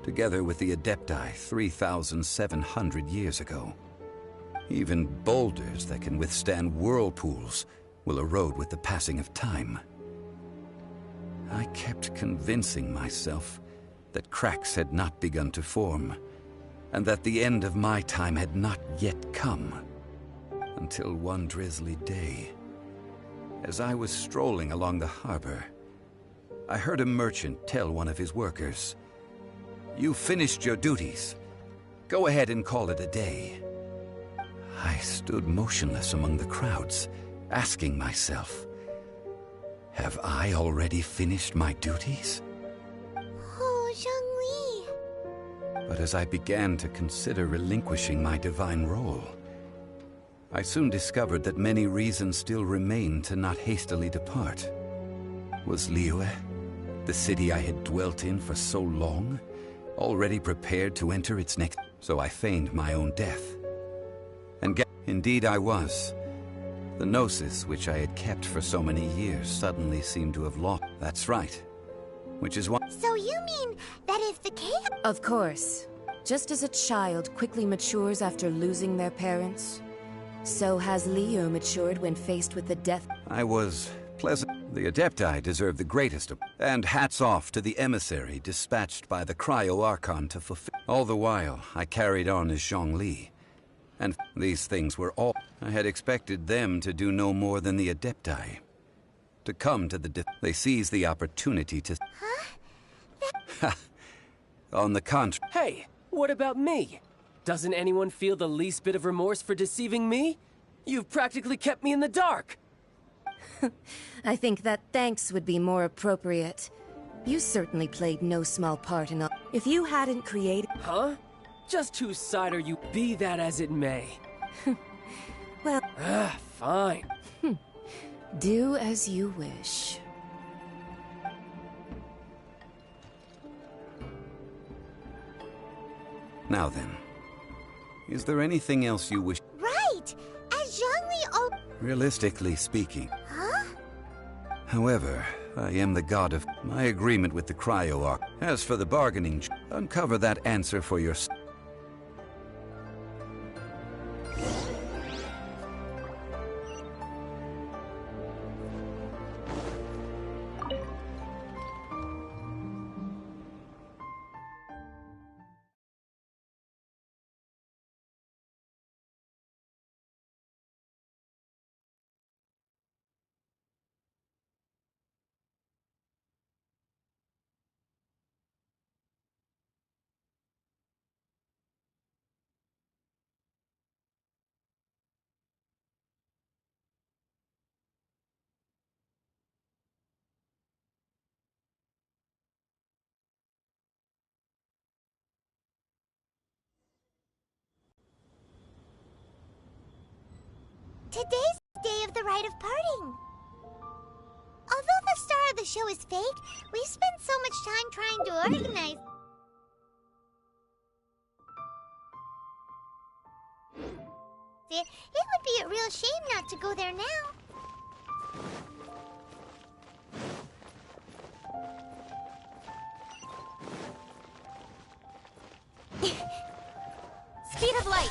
together with the Adepti 3,700 years ago. Even boulders that can withstand whirlpools will erode with the passing of time. I kept convincing myself that cracks had not begun to form, and that the end of my time had not yet come. Until one drizzly day, as I was strolling along the harbor, I heard a merchant tell one of his workers, "You finished your duties. Go ahead and call it a day." I stood motionless among the crowds, asking myself, have I already finished my duties?
Oh, Zhongli.
But as I began to consider relinquishing my divine role, I soon discovered that many reasons still remained to not hastily depart. Was Liyue, the city I had dwelt in for so long, already prepared to enter its next... So I feigned my own death. And indeed I was. The Gnosis, which I had kept for so many years, suddenly seemed to have lost... That's right. which is why...
So you mean that if the chaos...
Of course. Just as a child quickly matures after losing their parents, so has Leo matured when faced with the death...
I was pleasant. The Adepti deserve the greatest of... And hats off to the emissary dispatched by the Cryo-Archon to fulfill... All the while, I carried on as Zhongli. And these things were all... I had expected them to do no more than the Adepti. To come to the... They seized the opportunity to... Huh? On the contrary...
Hey, what about me? Doesn't anyone feel the least bit of remorse for deceiving me? You've practically kept me in the dark!
I think that thanks would be more appropriate. You certainly played no small part in all... If you hadn't created...
Huh? Just whose side are you? Be that as it may.
Well...
Fine.
Do as you wish.
Now then, is there anything else you wish...
Right! As Zhongli
Realistically speaking.
Huh?
However, I am the god of... My agreement with the Cryo-Arch. As for the bargaining... Uncover that answer for yourself.
Today's the day of the rite of parting. Although the star of the show is fake, we spent so much time trying to organize... It would be a real shame not to go there now.
Speed of light!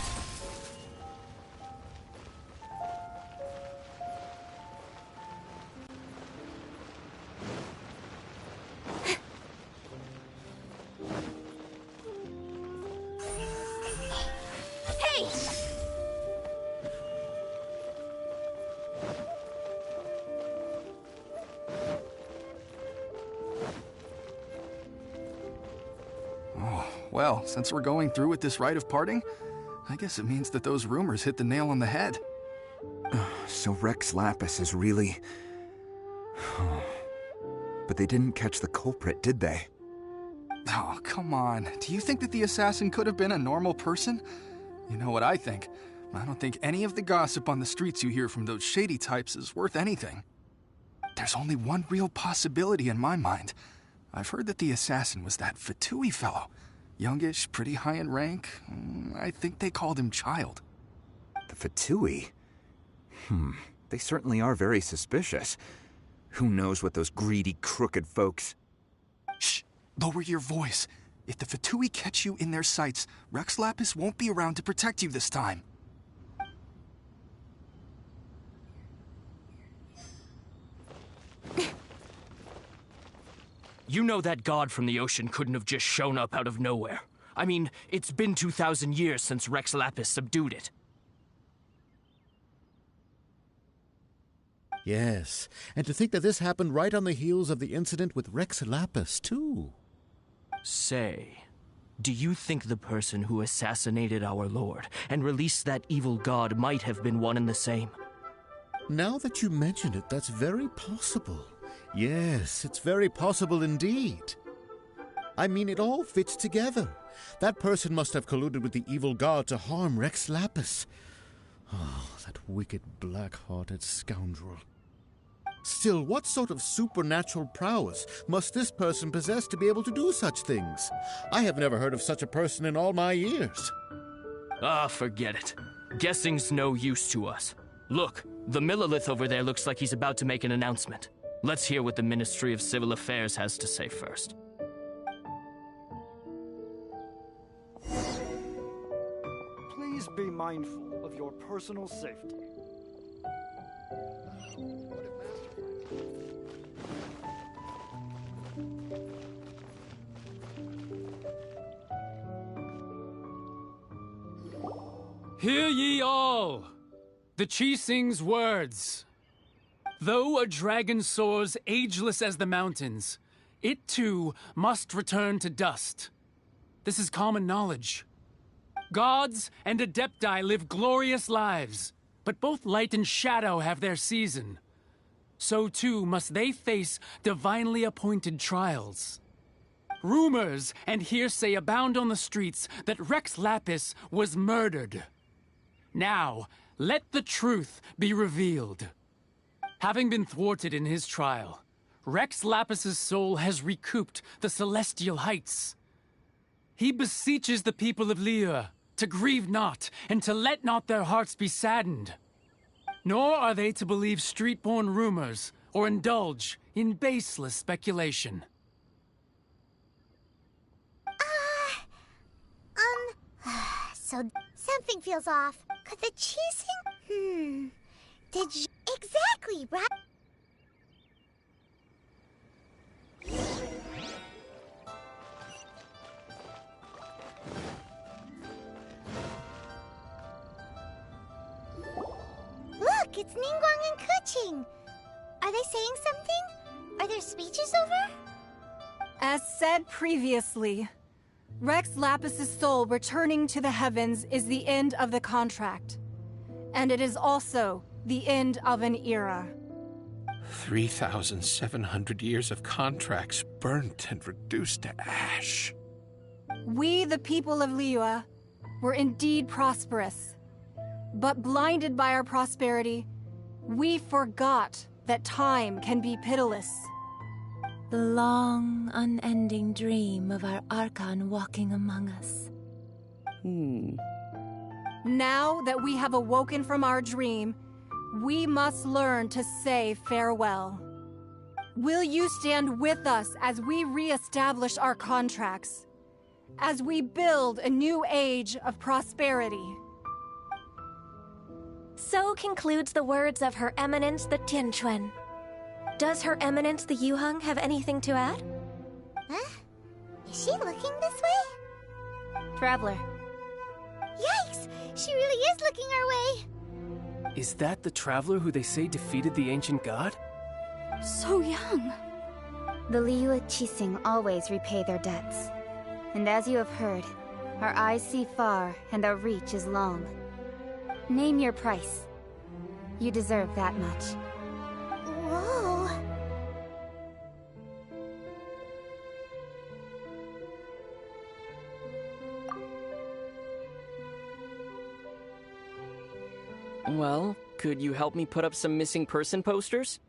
Well, since we're going through with this rite of parting, I guess it means that those rumors hit the nail on the head.
So Rex Lapis is really... But they didn't catch the culprit, did they?
Oh, come on. Do you think that the assassin could have been a normal person? You know what I think. I don't think any of the gossip on the streets you hear from those shady types is worth anything. There's only one real possibility in my mind. I've heard that the assassin was that Fatui fellow. Youngish, pretty high in rank. I think they called him Child.
The Fatui? They certainly are very suspicious. Who knows what those greedy, crooked folks...
Shh! Lower your voice. If the Fatui catch you in their sights, Rex Lapis won't be around to protect you this time.
You know that god from the ocean couldn't have just shown up out of nowhere. I mean, it's been 2,000 years since Rex Lapis subdued it.
Yes, and to think that this happened right on the heels of the incident with Rex Lapis, too.
Say, do you think the person who assassinated our lord and released that evil god might have been one and the same?
Now that you mention it, that's very possible. Yes, it's very possible indeed. I mean, it all fits together. That person must have colluded with the evil god to harm Rex Lapis. Oh, that wicked, black-hearted scoundrel. Still, what sort of supernatural prowess must this person possess to be able to do such things? I have never heard of such a person in all my years.
Ah, forget it. Guessing's no use to us. Look, the Millilith over there looks like he's about to make an announcement. Let's hear what the Ministry of Civil Affairs has to say first.
Please be mindful of your personal safety.
Hear ye all! The Keqing's words. Though a dragon soars ageless as the mountains, it too must return to dust. This is common knowledge. Gods and Adepti live glorious lives, but both light and shadow have their season. So too must they face divinely appointed trials. Rumors and hearsay abound on the streets that Rex Lapis was murdered. Now, let the truth be revealed. Having been thwarted in his trial, Rex Lapis's soul has recouped the celestial heights. He beseeches the people of Liyue to grieve not and to let not their hearts be saddened. Nor are they to believe street-born rumors or indulge in baseless speculation.
So something feels off. Could the Keqing? Did you... Exactly, right? Look, it's Ningguang and Keqing. Are they saying something? Are their speeches over?
As said previously, Rex Lapis's soul returning to the heavens is the end of the contract. And it is also the end of an era.
3,700 years of contracts burnt and reduced to ash.
We, the people of Liyue, were indeed prosperous. But blinded by our prosperity, we forgot that time can be pitiless.
The long, unending dream of our Archon walking among us.
Now that we have awoken from our dream, we must learn to say farewell. Will you stand with us as we re-establish our contracts? As we build a new age of prosperity?
So concludes the words of Her Eminence the Tianquan. Does Her Eminence the Yuheng have anything to add?
Huh? Is she looking this way?
Traveler.
Yikes! She really is looking our way!
Is that the traveler who they say defeated the ancient god?
So young. The Liyue Keqing always repay their debts. And as you have heard, our eyes see far and our reach is long. Name your price. You deserve that much.
Whoa!
Well, could you help me put up some missing person posters?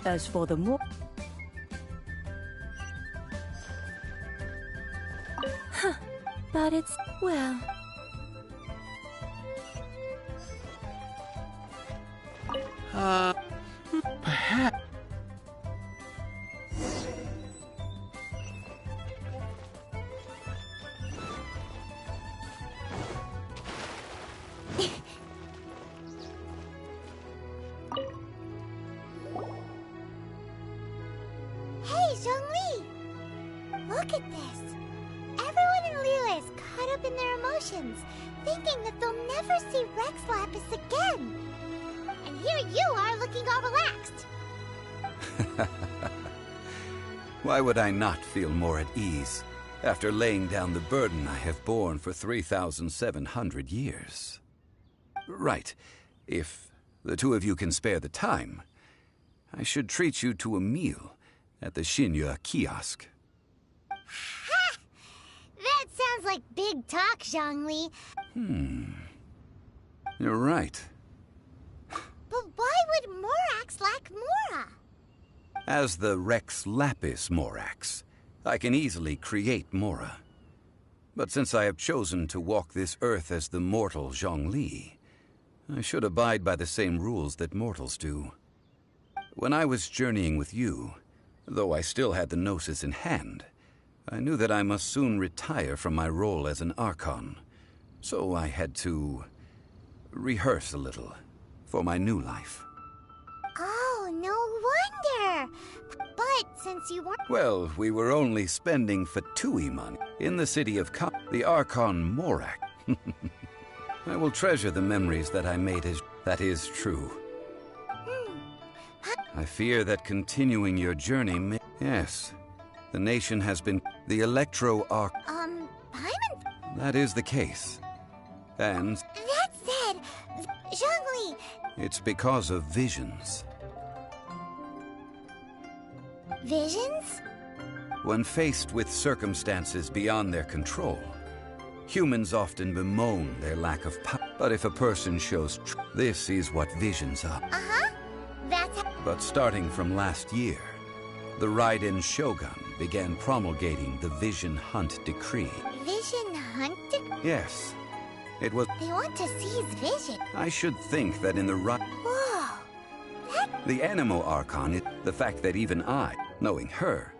As for the more...
Huh. But it's... well...
Perhaps...
Hey, Zhongli! Look at this! Everyone in Liyue is caught up in their emotions, thinking that they'll never see Rex Lapis again. And here you are looking all relaxed.
Why would I not feel more at ease after laying down the burden I have borne for 3,700 years? Right. If the two of you can spare the time, I should treat you to a meal at the Xingqiu kiosk.
Ha! That sounds like big talk, Zhongli.
You're right.
But why would Morax lack
As the Rex Lapis Morax, I can easily create Mora. But since I have chosen to walk this earth as the mortal Zhongli, I should abide by the same rules that mortals do. When I was journeying with you, though I still had the Gnosis in hand, I knew that I must soon retire from my role as an Archon, so I had to rehearse a little for my new life.
Oh, no wonder! But since you weren't...
Well, we were only spending Fatui money in the city of the Archon Morak. I will treasure the memories that I made as... That is true. I fear that continuing your journey may... Yes, the nation has been... The Electro-Arch...
Paimon...
That is the case. And...
That said, Zhongli...
It's because of visions.
Visions?
When faced with circumstances beyond their control, humans often bemoan their lack of power. But if a person shows this is what visions are.
Uh-huh. That's...
But starting from last year, the Raiden Shogun began promulgating the Vision Hunt Decree.
Vision Hunt Decree?
Yes. It was...
They want to seize vision.
I should think that in the
Whoa.
The Animo Archon, the fact that even I, knowing her,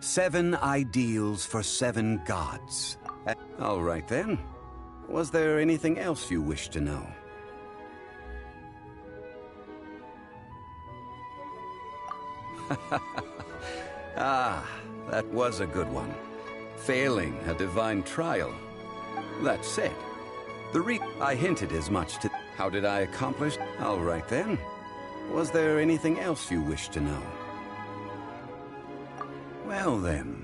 7 ideals for 7 gods. All right then. Was there anything else you wish to know? Ah, that was a good one. Failing a divine trial. That said, I hinted as much to... How did I accomplish? All right then. Was there anything else you wish to know? Well then.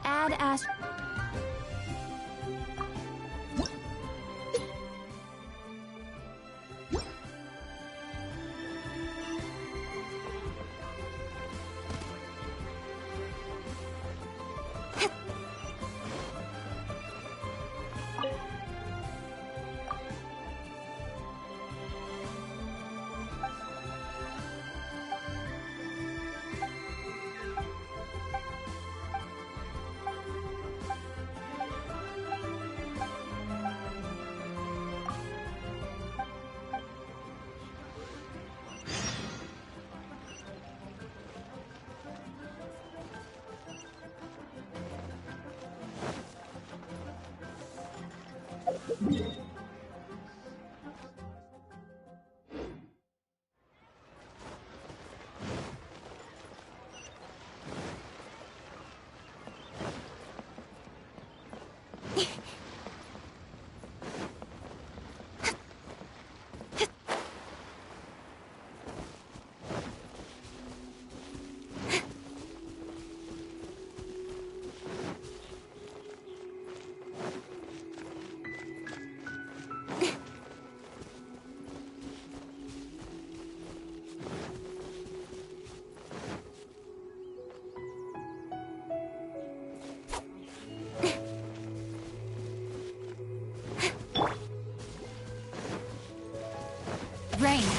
Add Ash...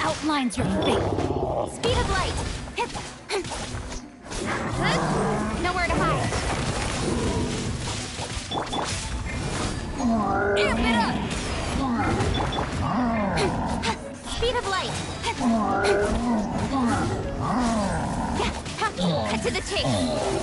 outlines your fate.
Speed of light! Nowhere to hide. Amp it up! Speed of light! Cut to the chase!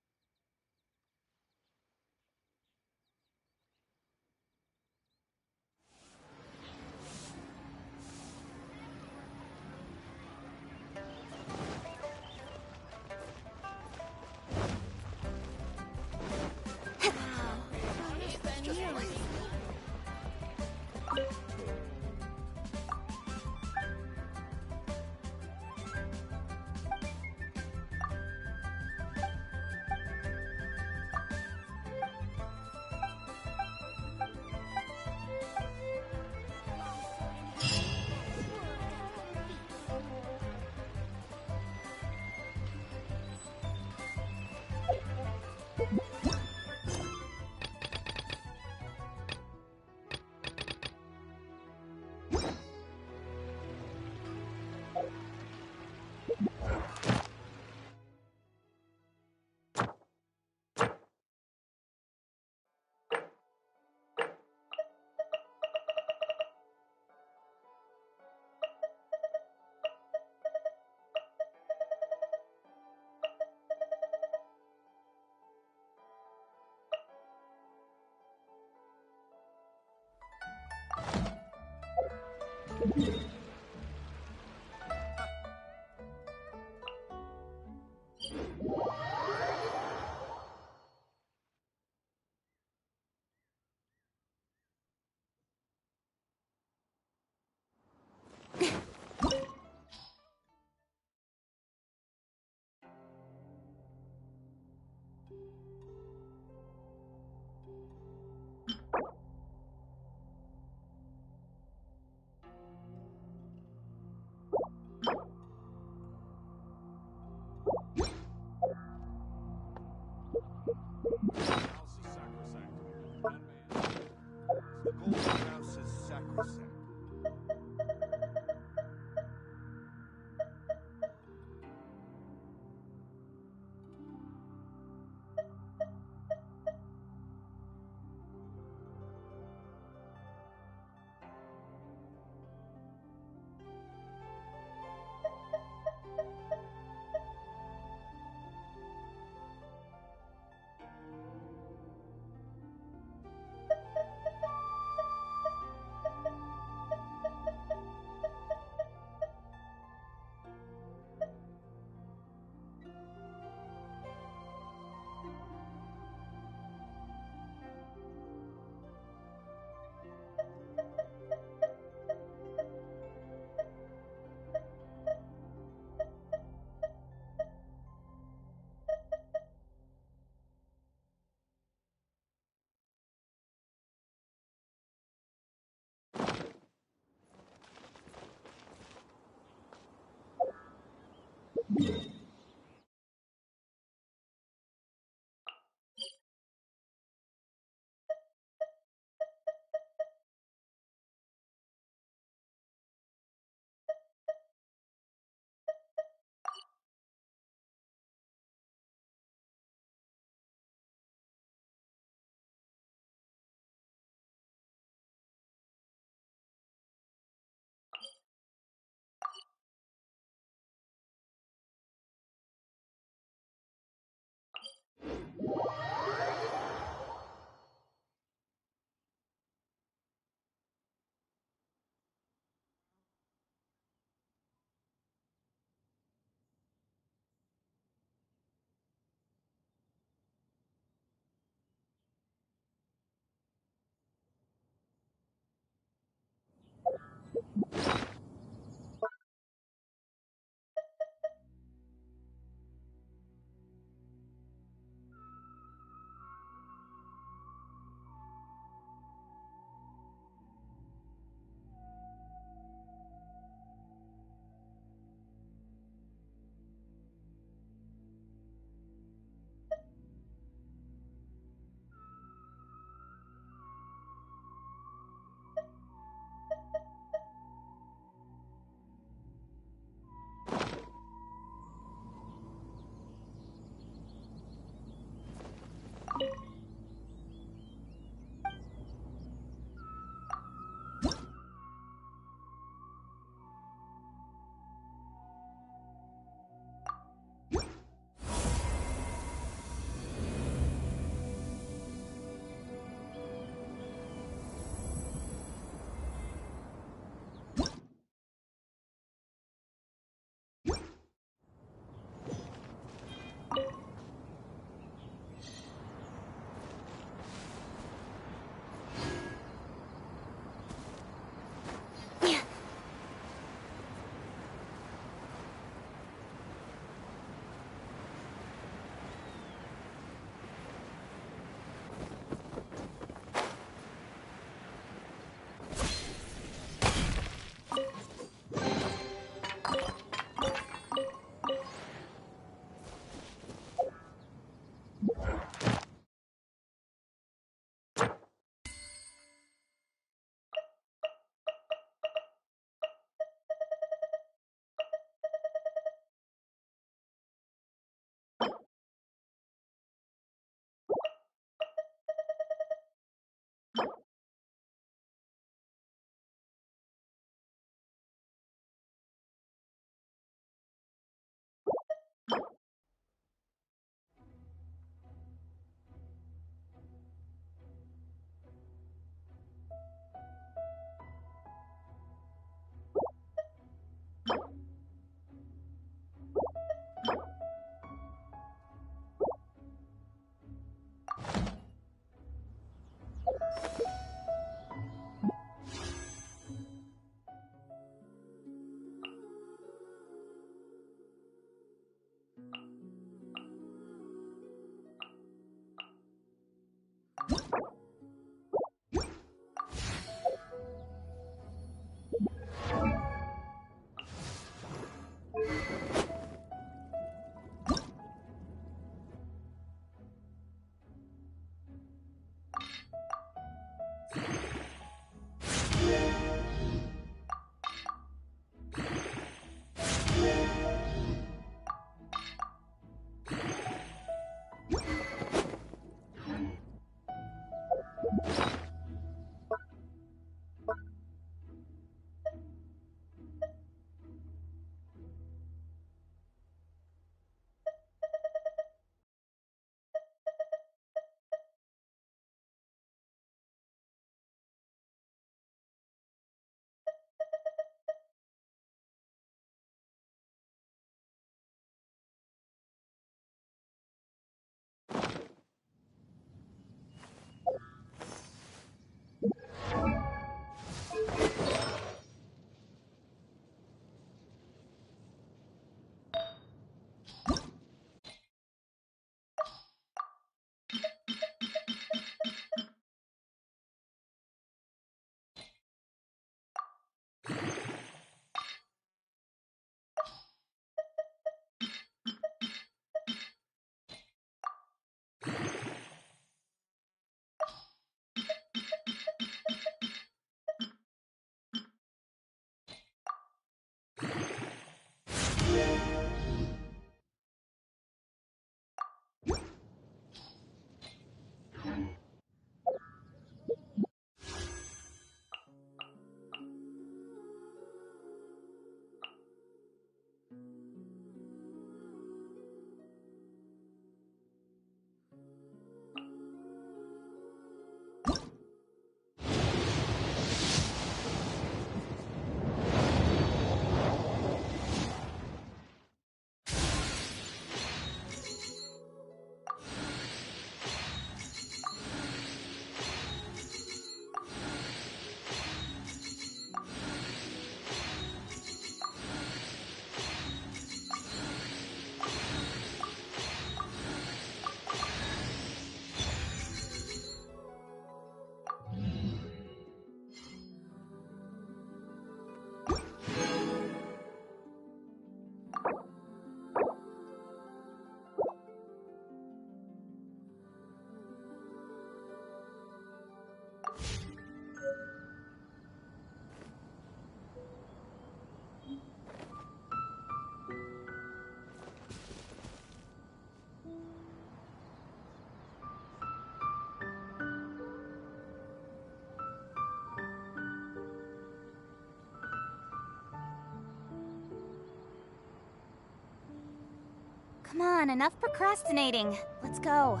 Come on, enough procrastinating. Let's go.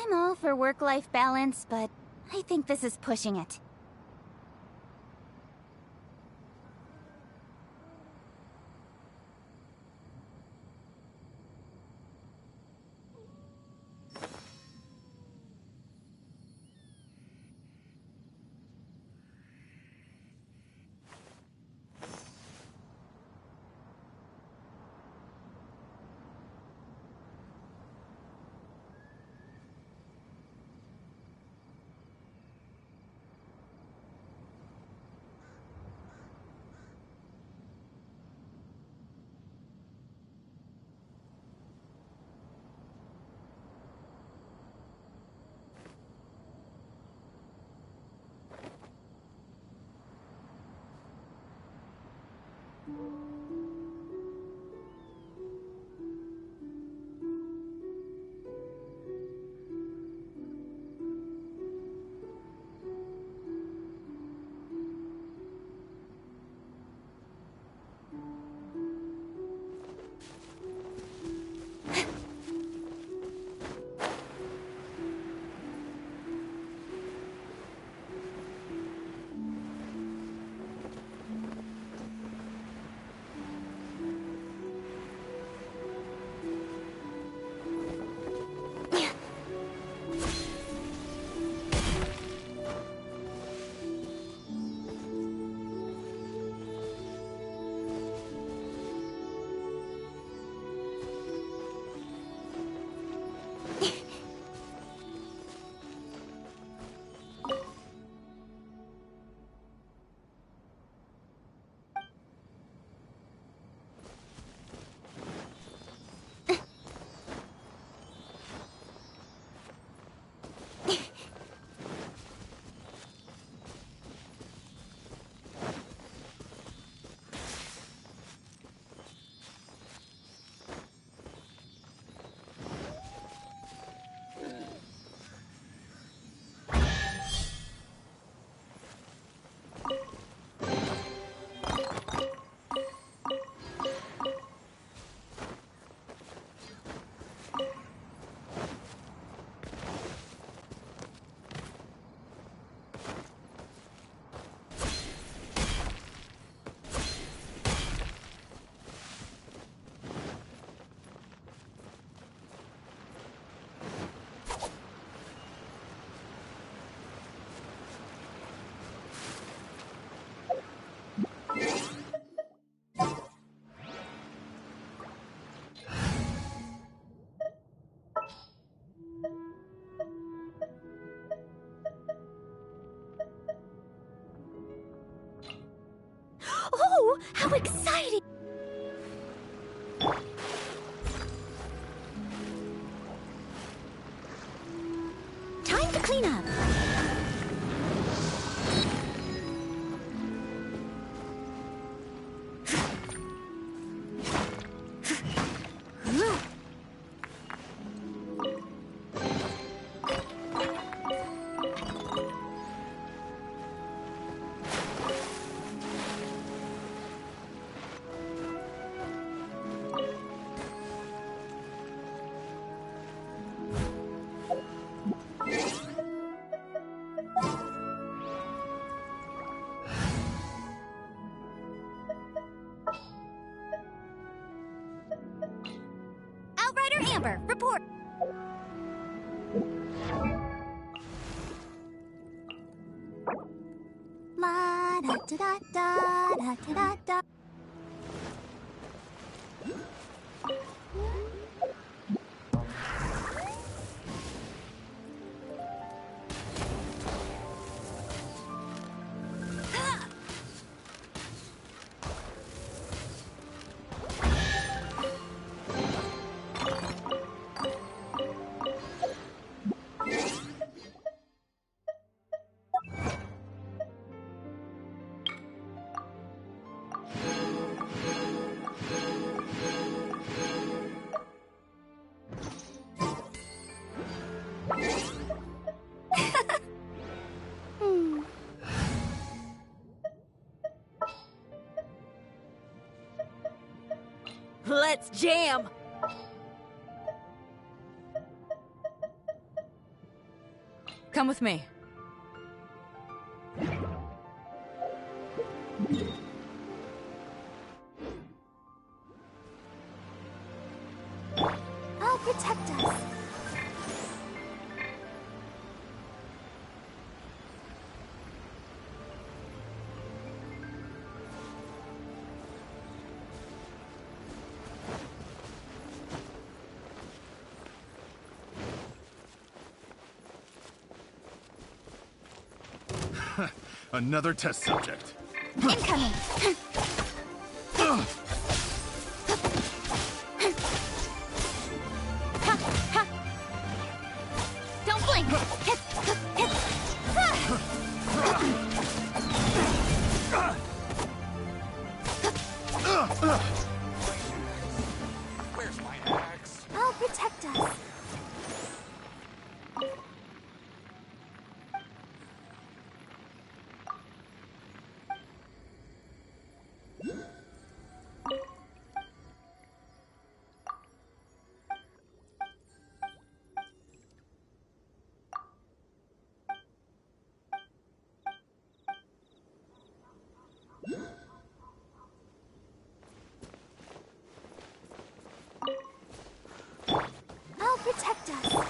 I'm all for work-life balance, but I think this is pushing it.
How exciting! Time to clean up. Outrider Amber, report. La da da da da da da da.
Let's jam!
Come with me.
I'll protect us.
Another test subject.
Incoming! Don't blink! Hit! Hit!
Where's my axe?
I'll protect us. I'll protect us.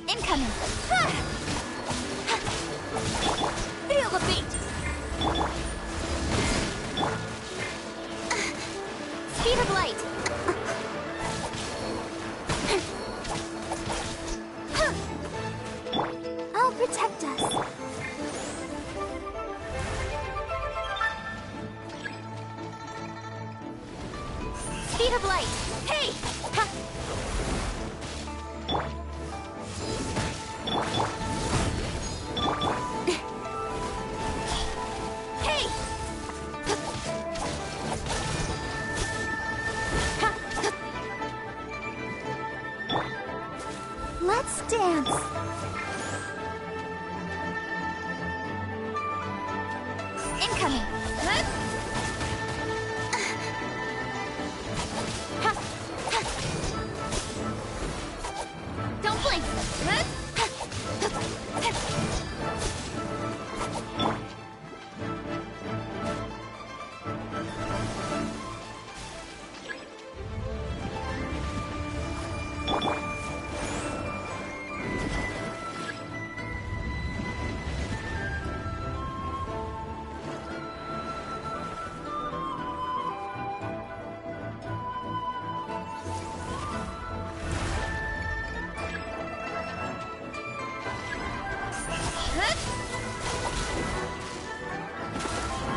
Incoming! Ah!
Speed of light!
I'll protect us.
Speed of light! Hey! Ha! Hey!
Let's dance.
Incoming! Huh? Ha! Ha! Don't blink! Huh?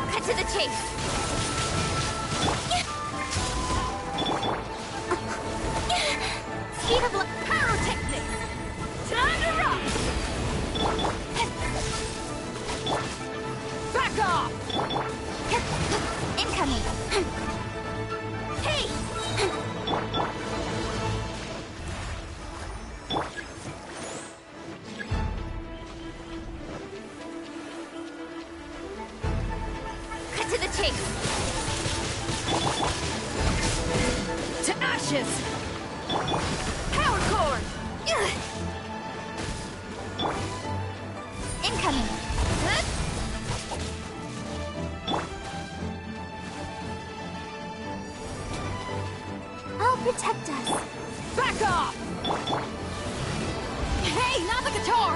Cut to the chase! Speed of light! Pyrotechnics! Time to rock! Back off! Incoming! Hey! Cut to the chase! To ashes! Power cord! Incoming! Huh?
I'll protect us.
Back off! Hey, not the guitar!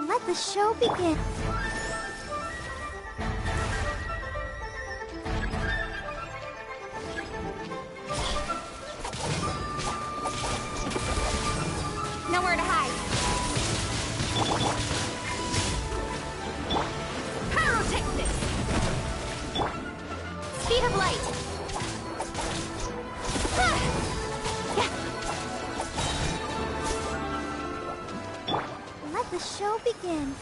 Let the show begin.
Nowhere to hide! Pyrotechnics! Speed of light!
Let the show begin.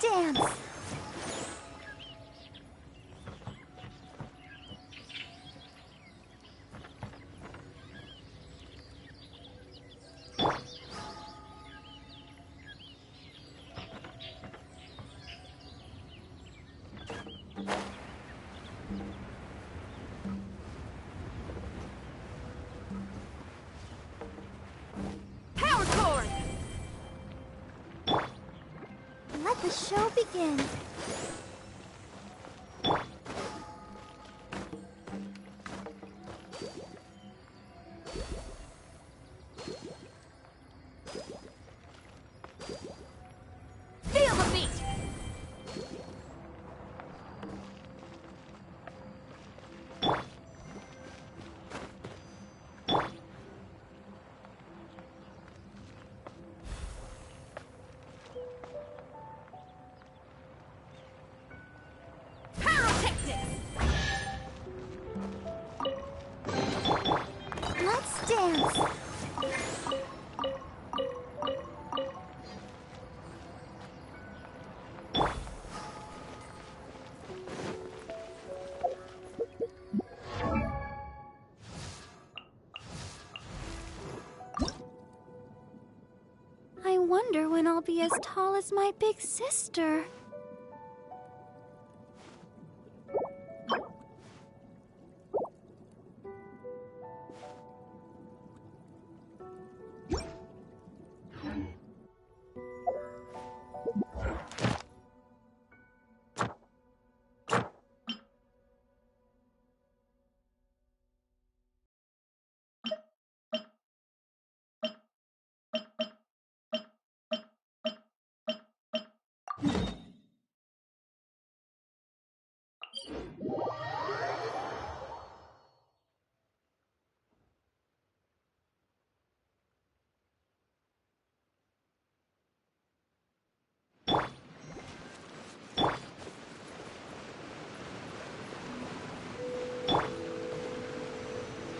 dance!
Power chord!
Let the show begin.
Feel the beat!
Let's dance.
I wonder when I'll be as tall as my big sister.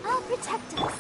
I'll protect us.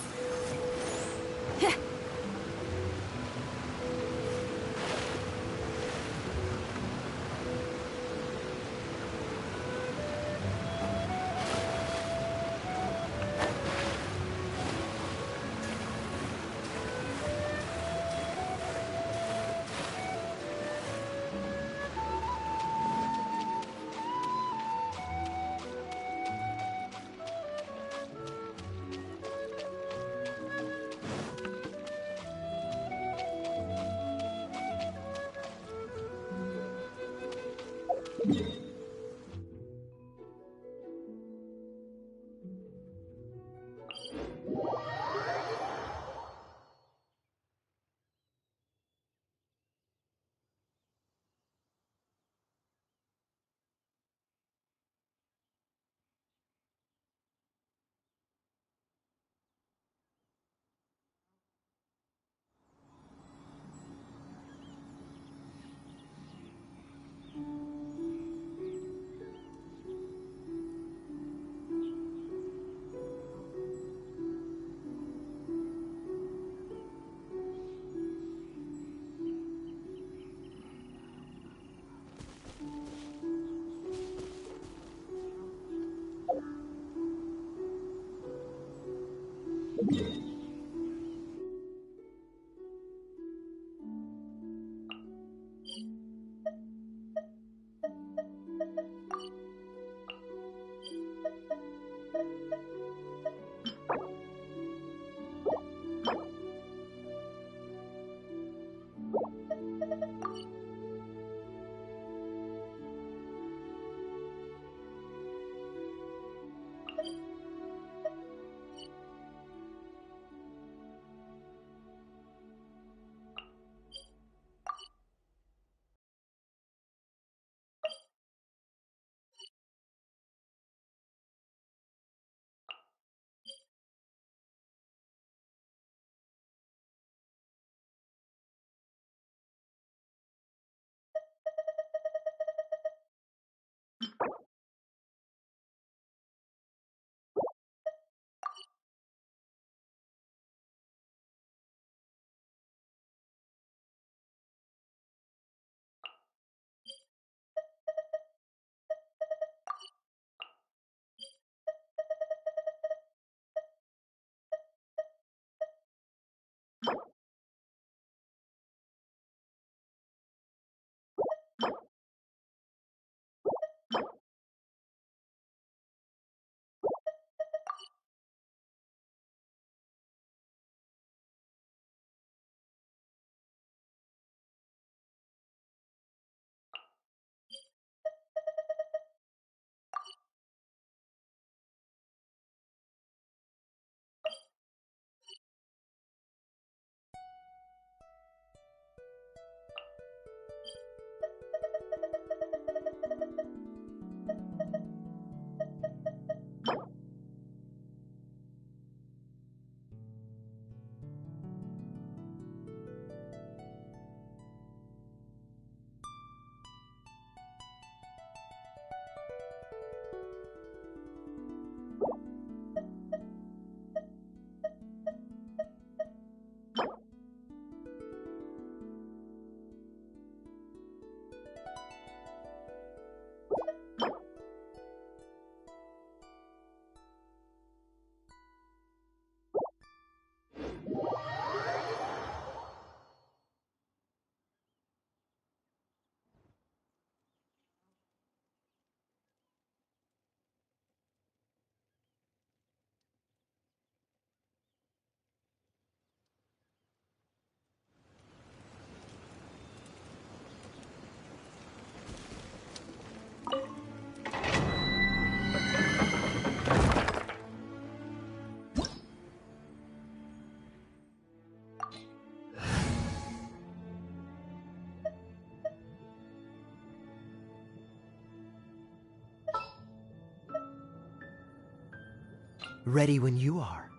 Ready when you are.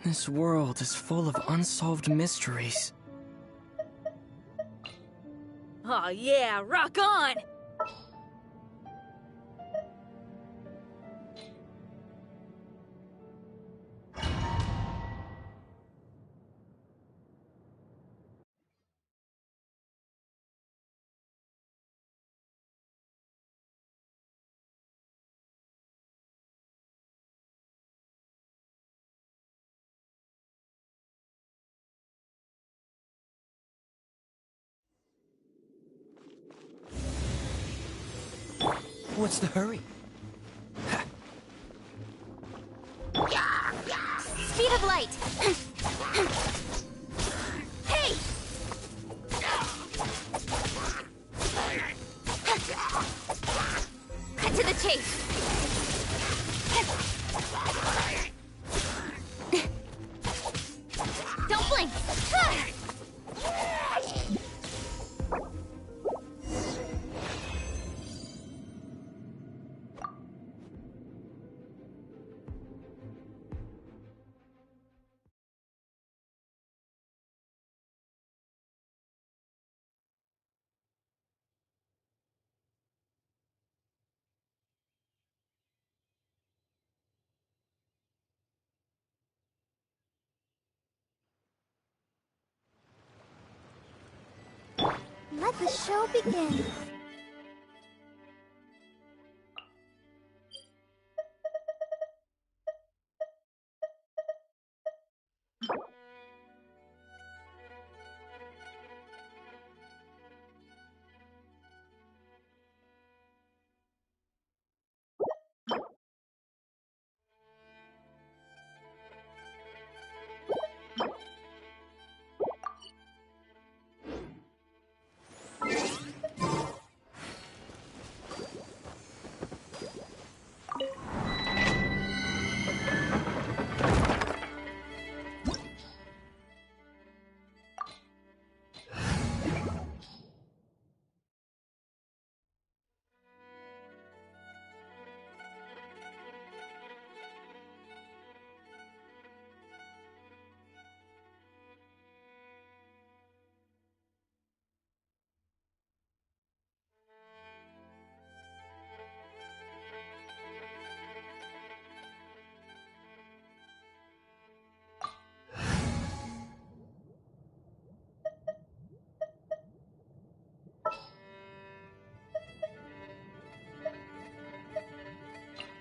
This world is full of unsolved mysteries.
Oh yeah, rock on!
What's the hurry?
Speed of light! Hey! Cut to the chase! Don't blink!
Let the show begin.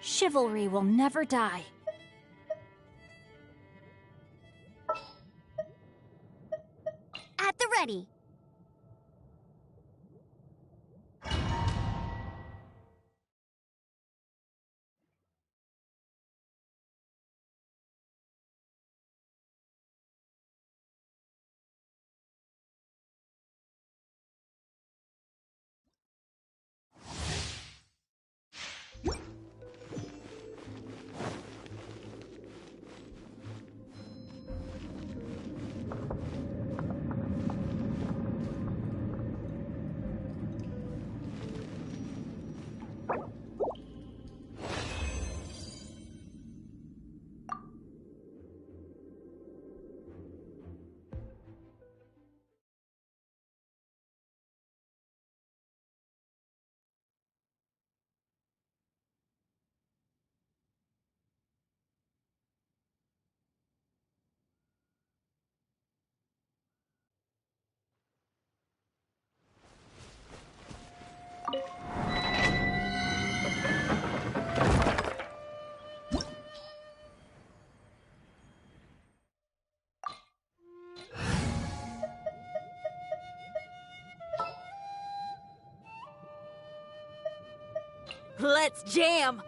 Chivalry will never die.
At the ready.
Let's jam!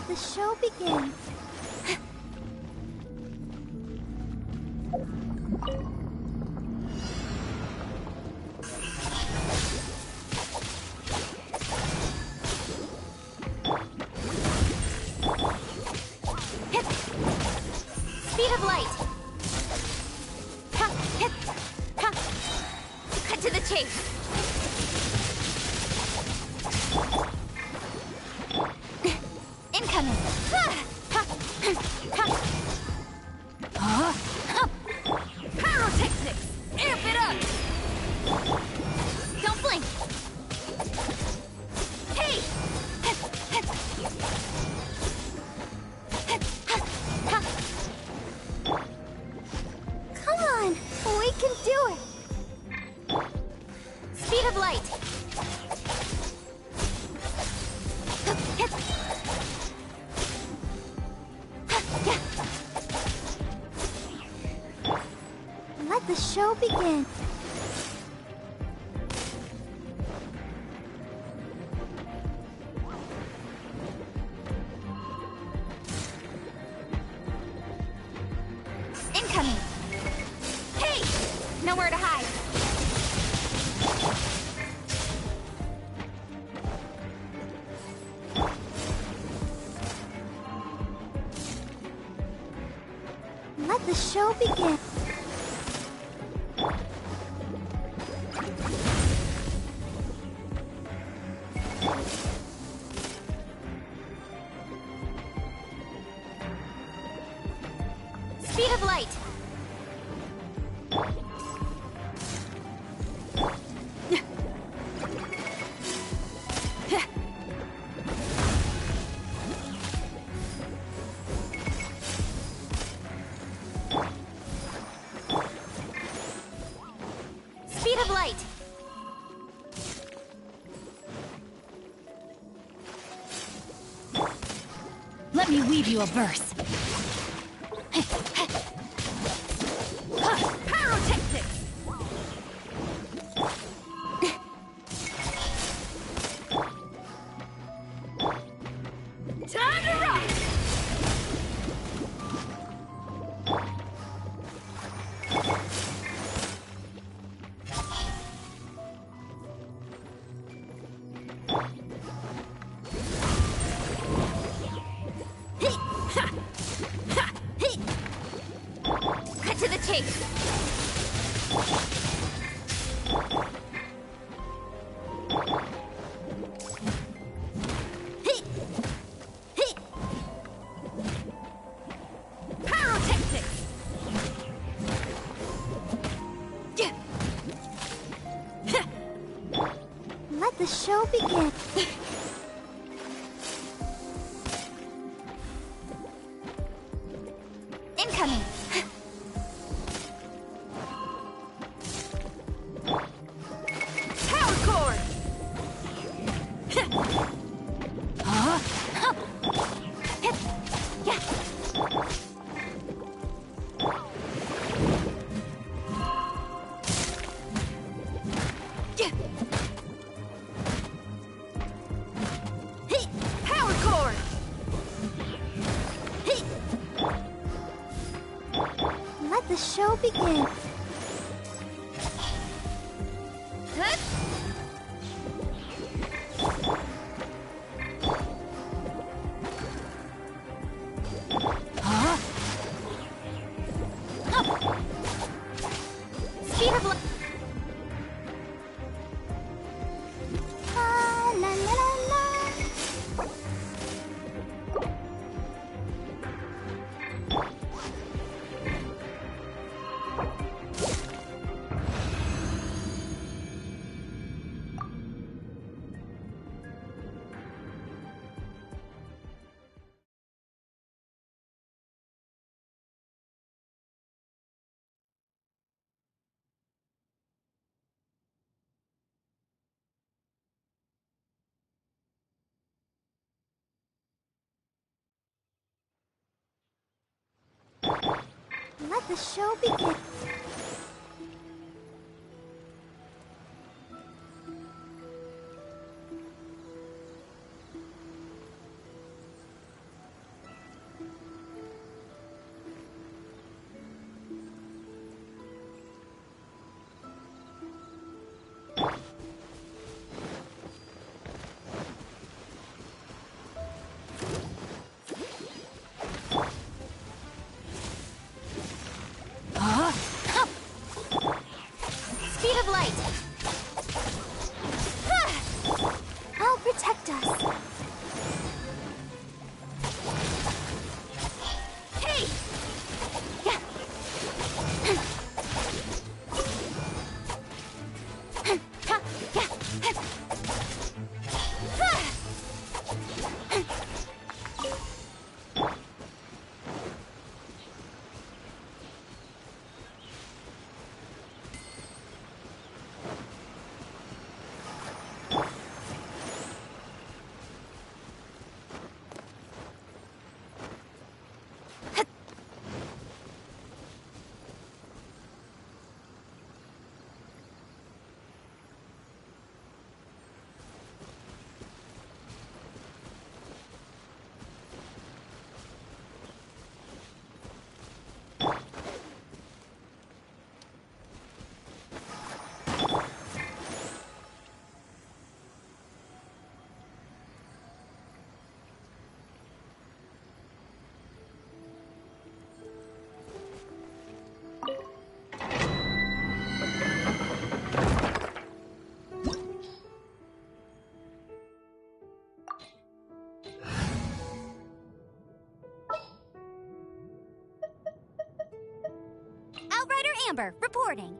Let the show begin.
Speed of light. Ha, hit, ha. Cut to the chase. Incoming. Ha, ha, ha. Huh?
Pyrotechnics! Amp it up!
Don't blink. Hey.
Come on, we can do it.
Speed of light.
Let the show begin.
Incoming. Hey! Nowhere to hide.
Let the show begin.
Speed of light. Speed of light.
Let me weave you a verse.
Pyrotechnics! Time to rock!
Cut to the chase.
Pyrotechnics!
Let the show begin.
Incoming.
Power cord! Power cord!
Let the show begin.
Speed of light.
La la la la. Let the show begin.
of light!
I'll protect us.
Hey!
Amber, reporting.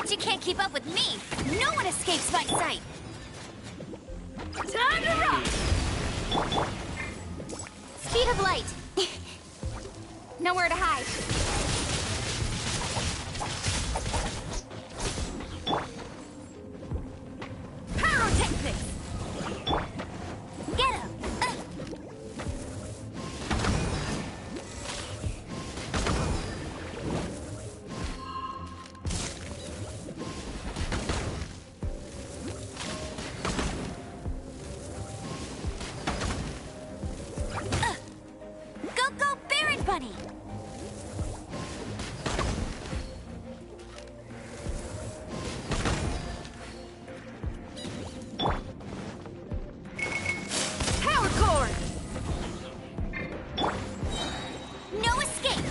You can't keep up with me. No one escapes my sight.
Time to rock!
Speed of light. Nowhere to hide.
Pyrotechnics!
Get him! Bunny.
Power cord.
No escape.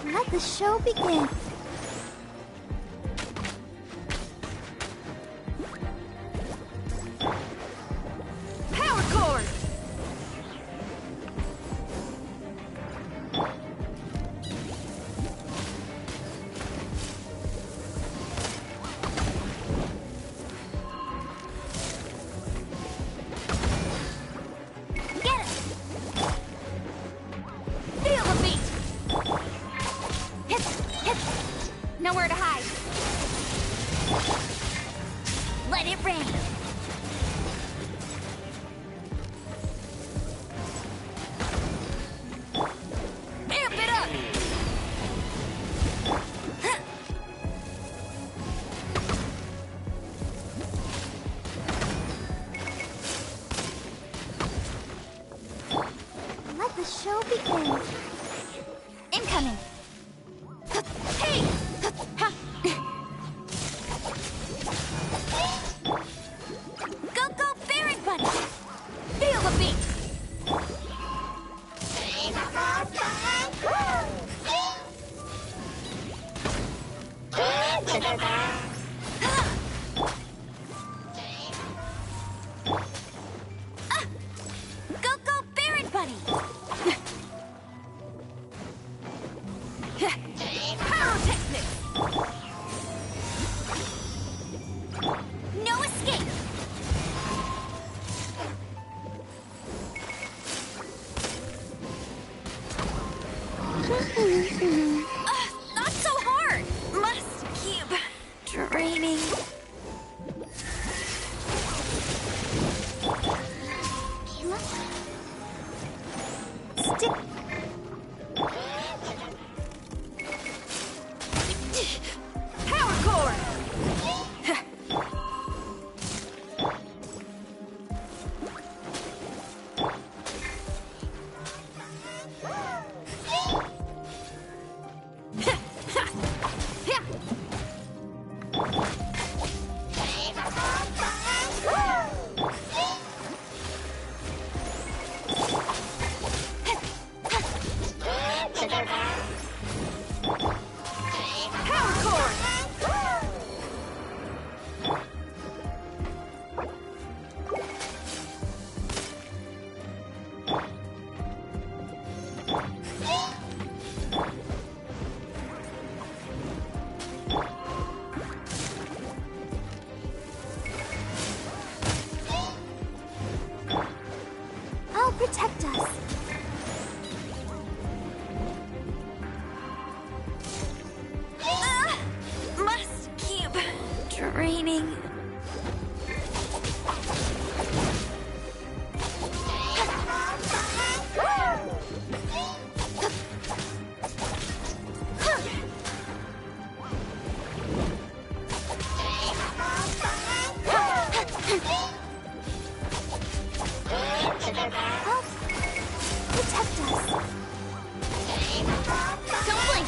Let the show begin.
Nowhere to hide. Let it rain.
Amp it up!
Let the show begin.
Incoming.
Hey!
Go, Baron Bunny! Feel the beat! Go, Baron Bunny!
Pyrotechnics!
No escape!
Not so hard!
My
Draining.
Stick.
Power core!
I'll protect us.
Must keep draining.
Protect us. Don't blink.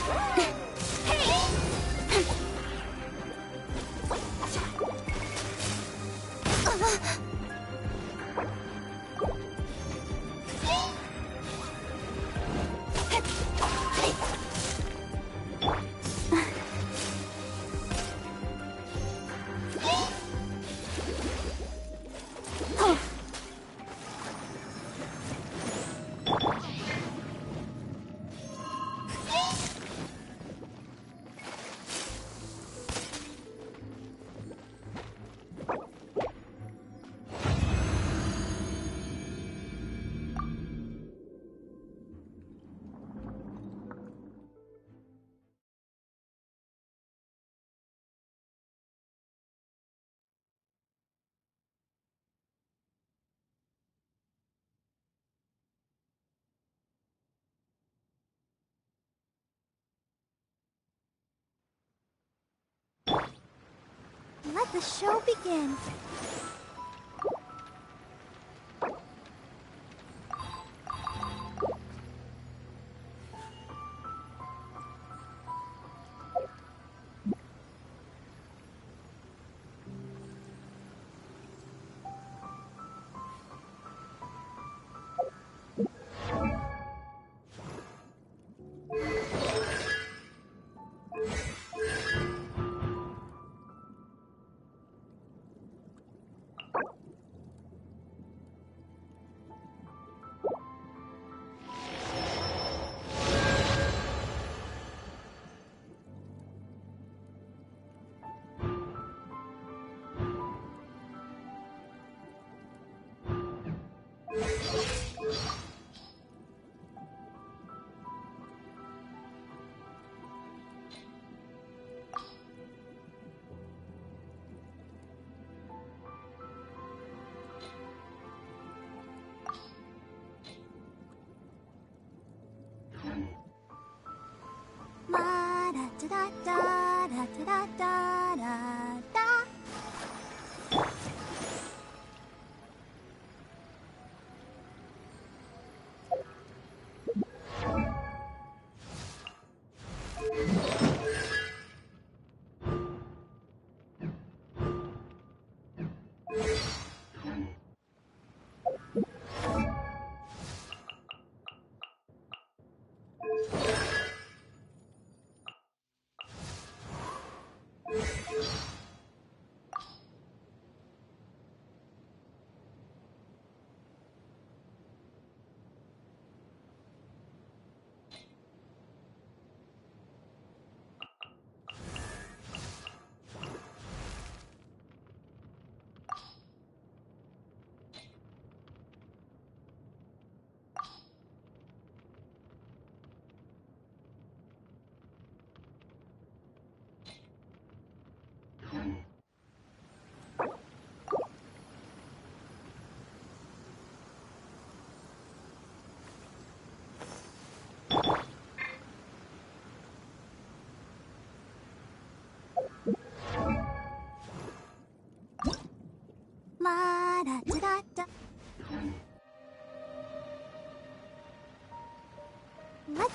Let the show begin.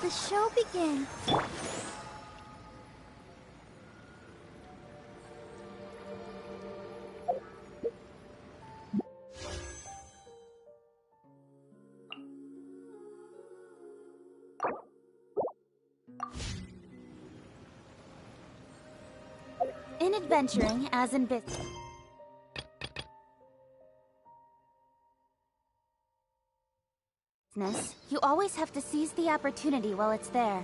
Let the show begin.
In adventuring, as in business, you always have to seize the opportunity while it's there.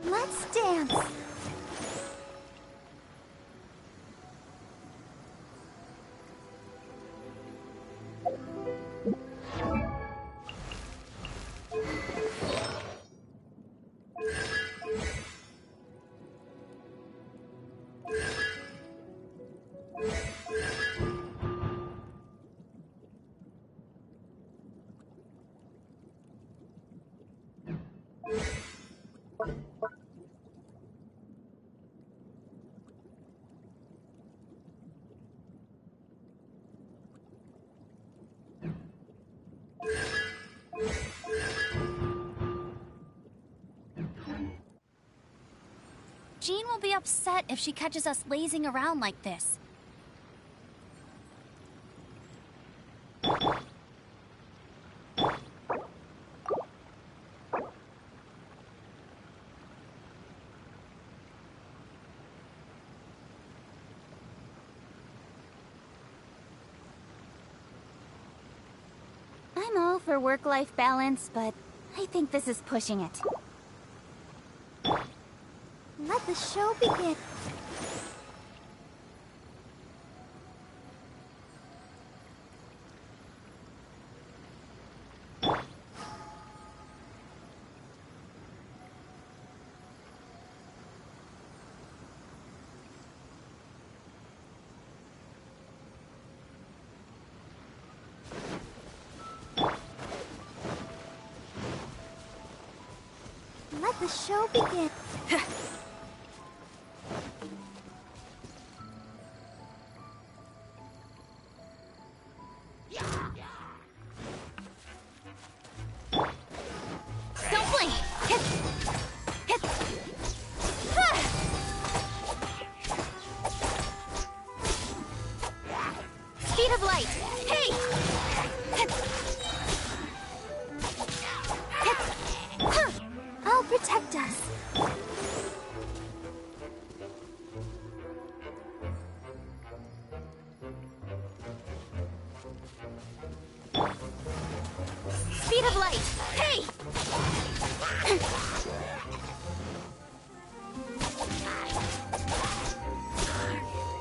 Let's dance.
Jean will be upset if she catches us lazing around like this. I'm all for work-life balance, but I think this is pushing it.
Let the show begin. Let the show begin.
Don't blink! Hit! Hit! Ah! Speed of light! Hey! Hit! Hit! Huh!
I'll protect us.
Speed of light! Hey!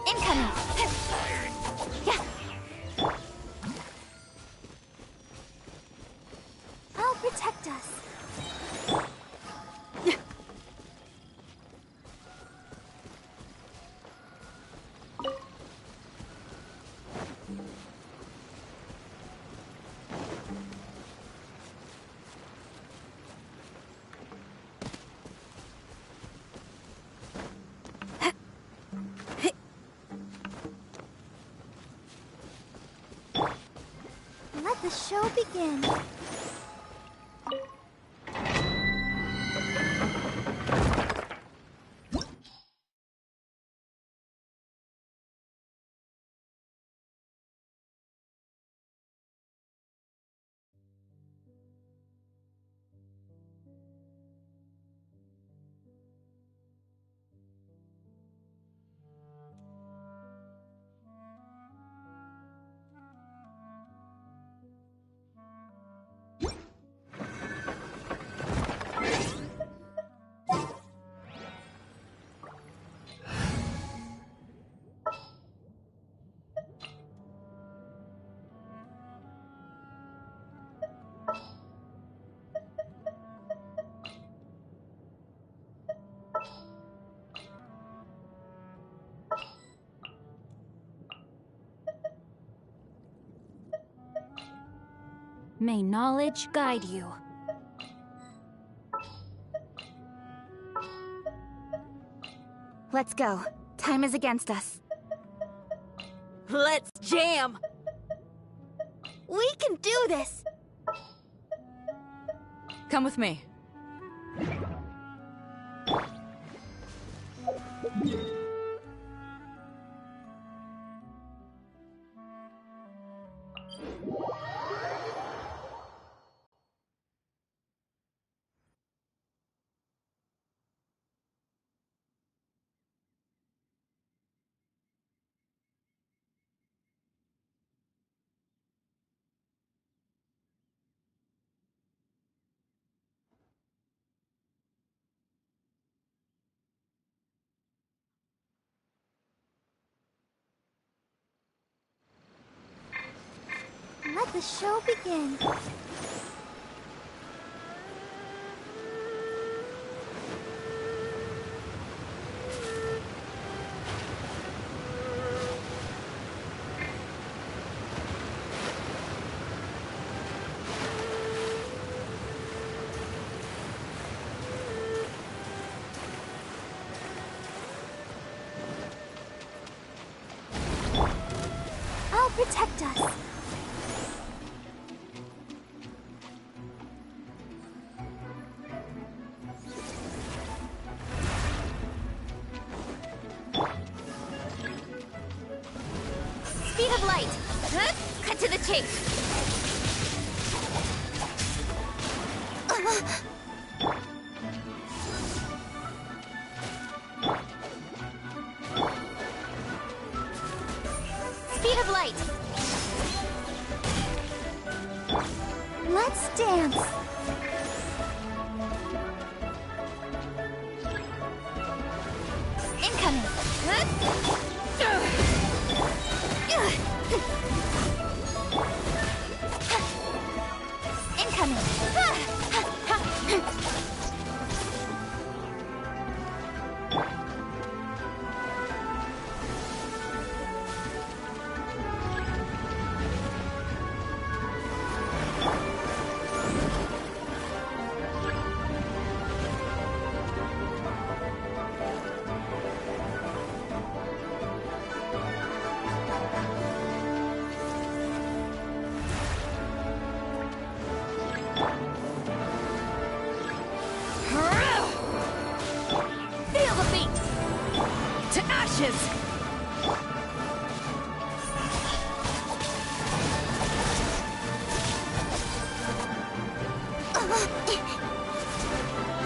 Incoming! Yeah!
I'll protect us. Let the show begin.
May knowledge guide you.
Let's go. Time is against us.
Let's jam!
We can do this!
Come with me.
Let the show begin. I'll protect us.
Speed of light! Huh? Cut to the chase! Speed of light!
Let's dance.
Incoming! Huh? Incoming!
Feel the beat! To ashes!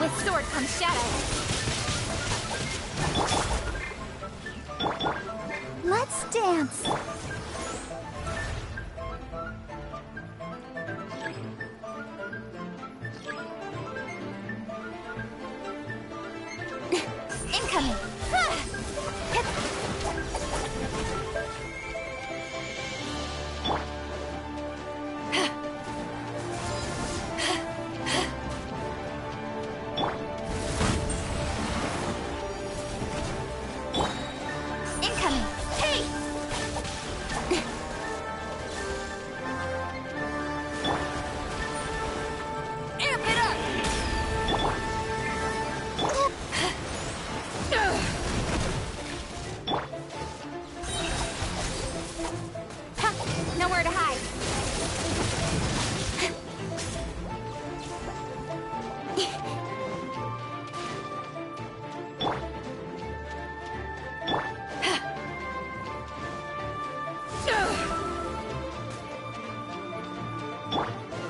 With sword comes shadow.
Let's dance.
Incoming! Incoming! Hey!
Amp it up!
Ha! Nowhere to hide.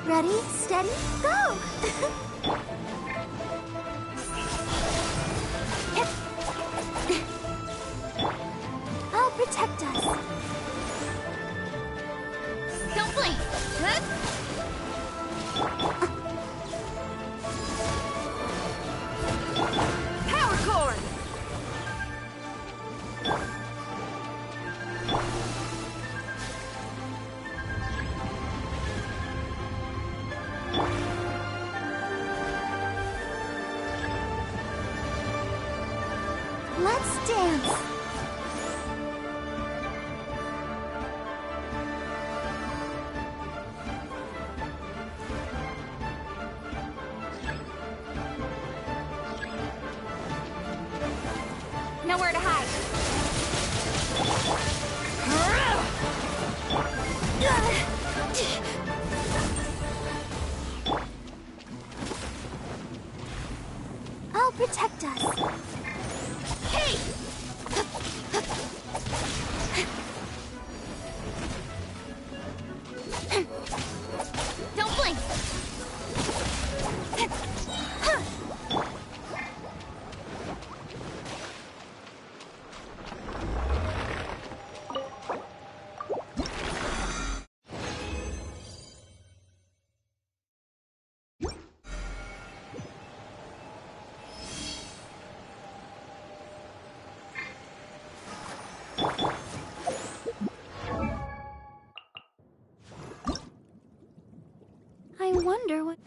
Ready, steady, go! I'll protect us.
Don't blink! Huh?
Power chord!
Let's dance.
Nowhere to hide.
I'll protect us.
Hey! Don't blink!
I wonder what...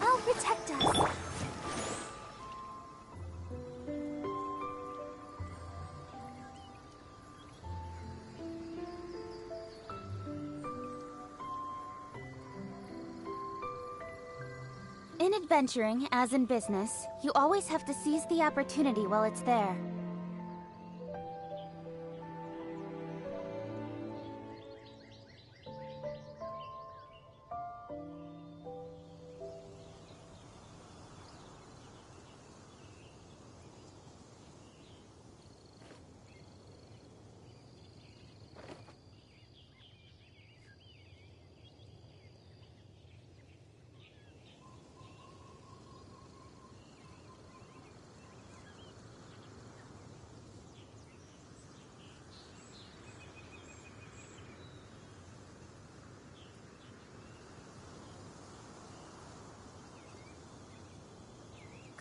I'll protect us.
In adventuring, as in business, you always have to seize the opportunity while it's there.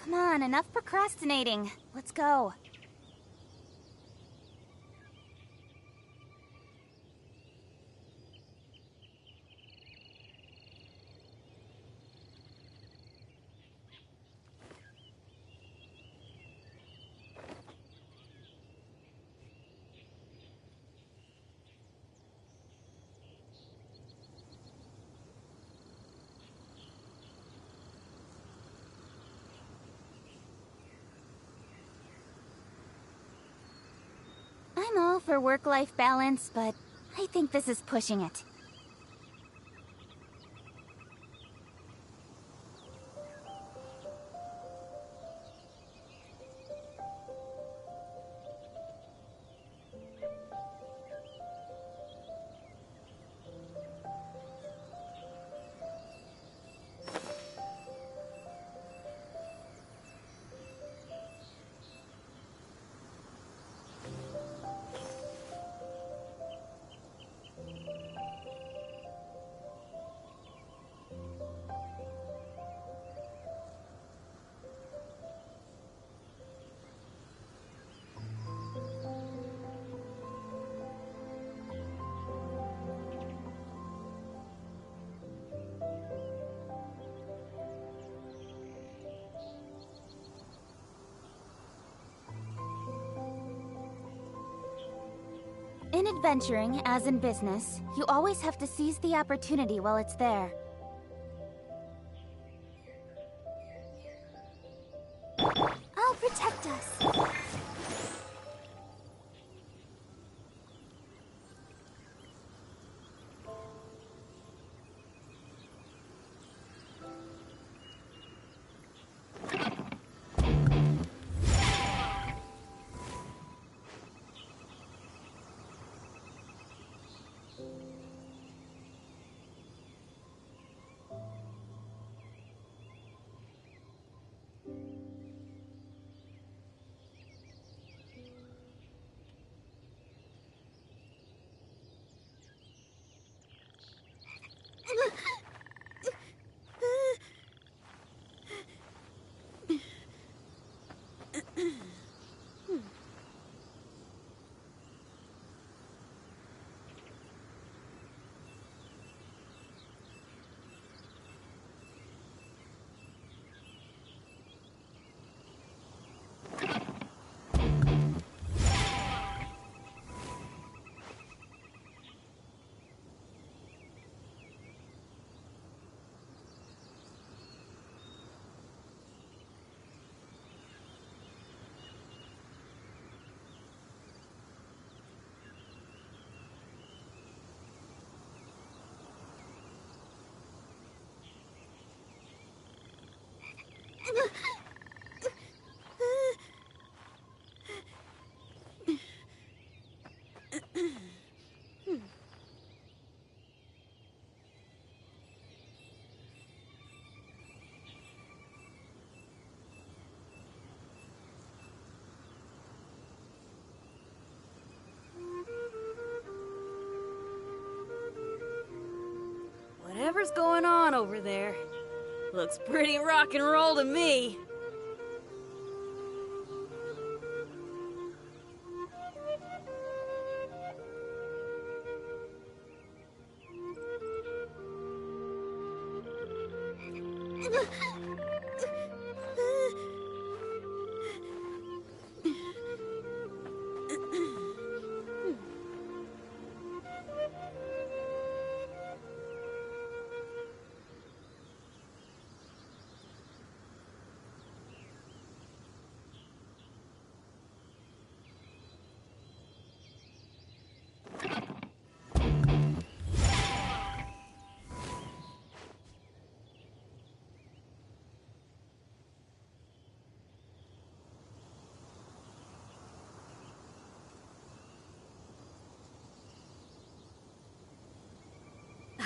Come on, enough procrastinating. Let's go. for work-life balance, but I think this is pushing it. In adventuring, as in business, you always have to seize the opportunity while it's there.
I'll protect us.
Whatever's going on over there, looks pretty rock and roll to me.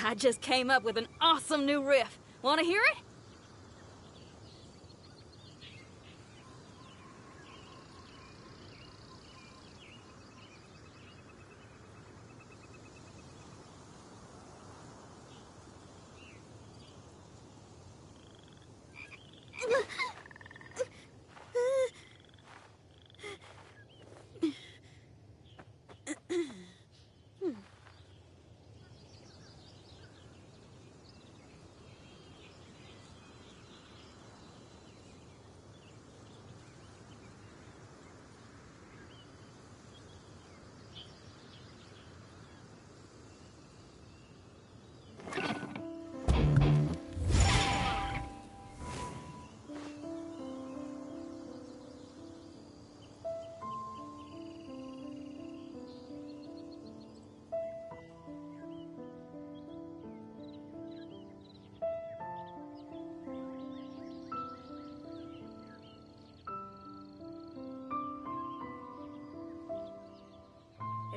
I just came up with an awesome new riff. Want to hear it?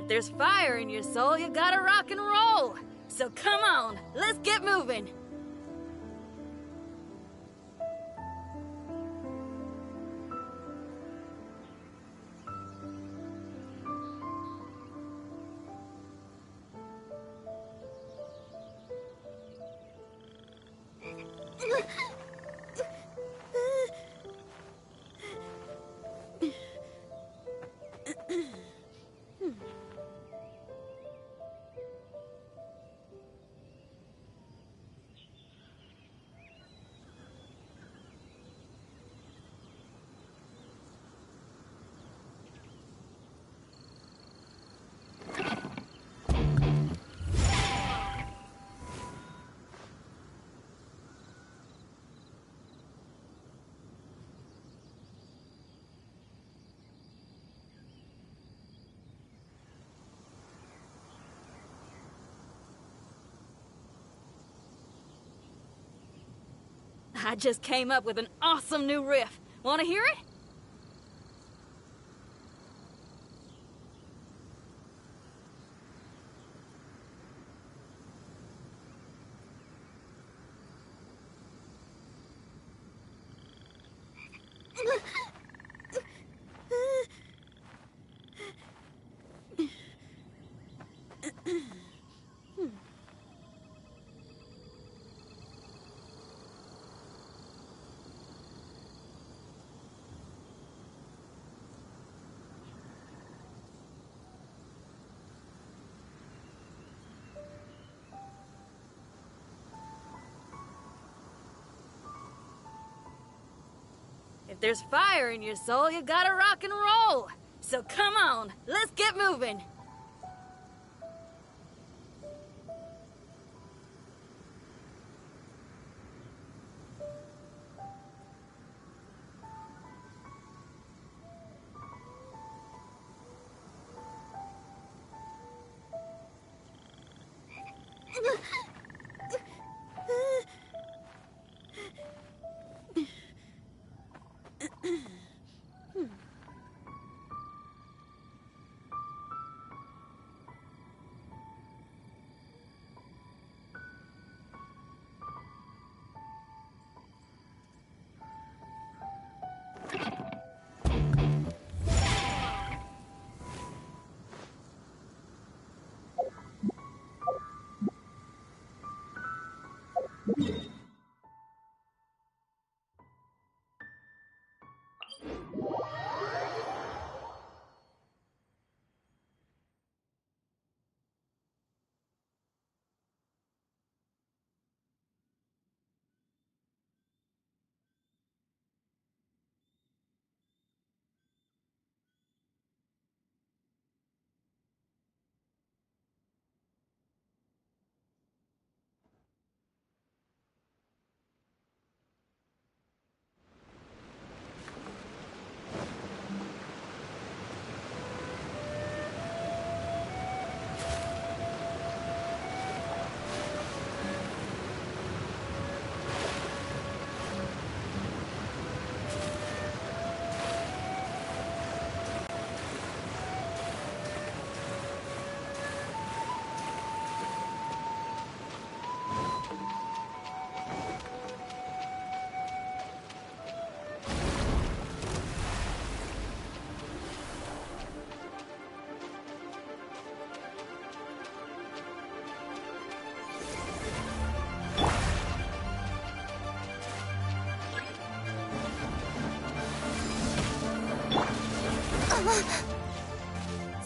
there's fire in your soul, you gotta rock and roll. So come on, let's get moving. I just came up with an awesome new riff. Want to hear it? If there's fire in your soul, you gotta rock and roll. So come on, let's get moving.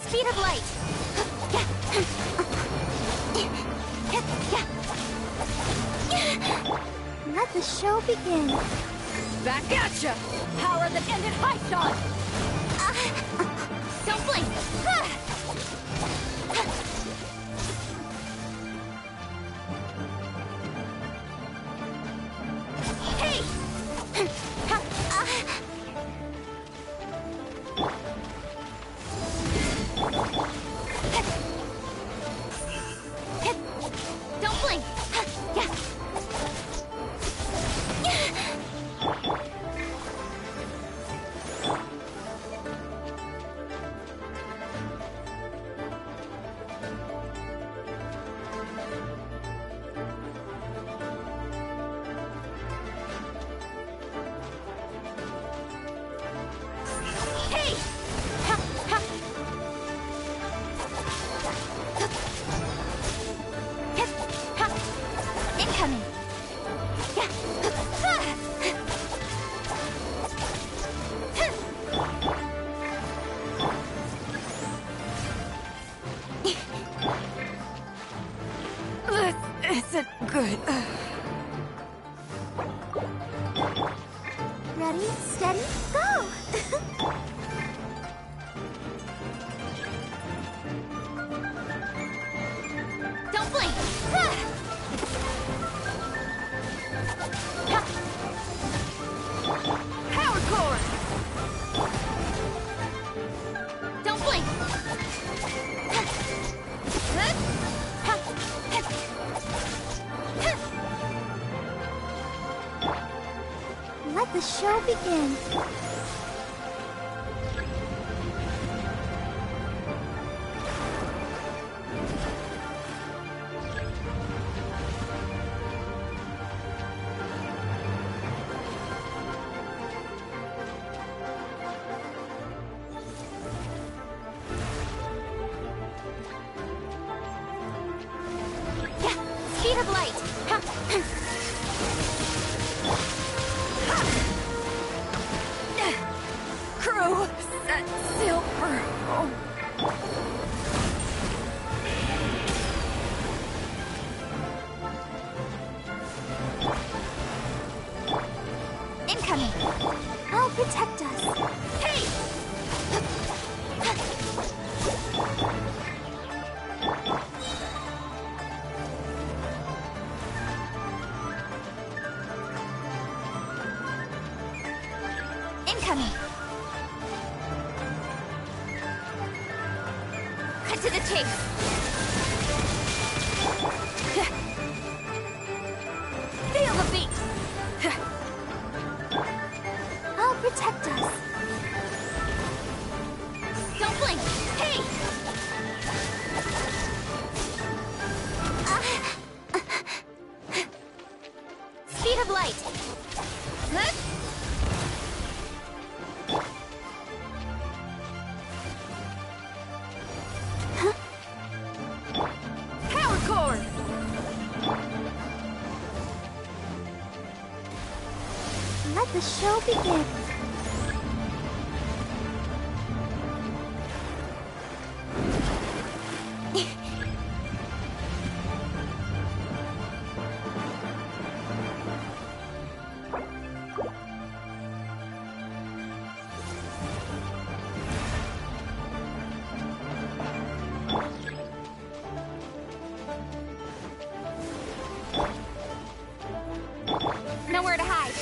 Speed of light! Let the show begin.
Back at ya! Power that ended high shot!
Don't blink! Hey! Don't blink!
Steady, go!
Don't blink!
Power core!
Don't blink!
Let the show begin.
Speed of light!
Crew, set sail for home.
Incoming!
I'll protect us.
Hey! Incoming! Cut to the chase! Feel the beat!
I'll protect us.
Don't blink! Hey! Speed of light!
Power core!
Let the show begin.
Nowhere to hide.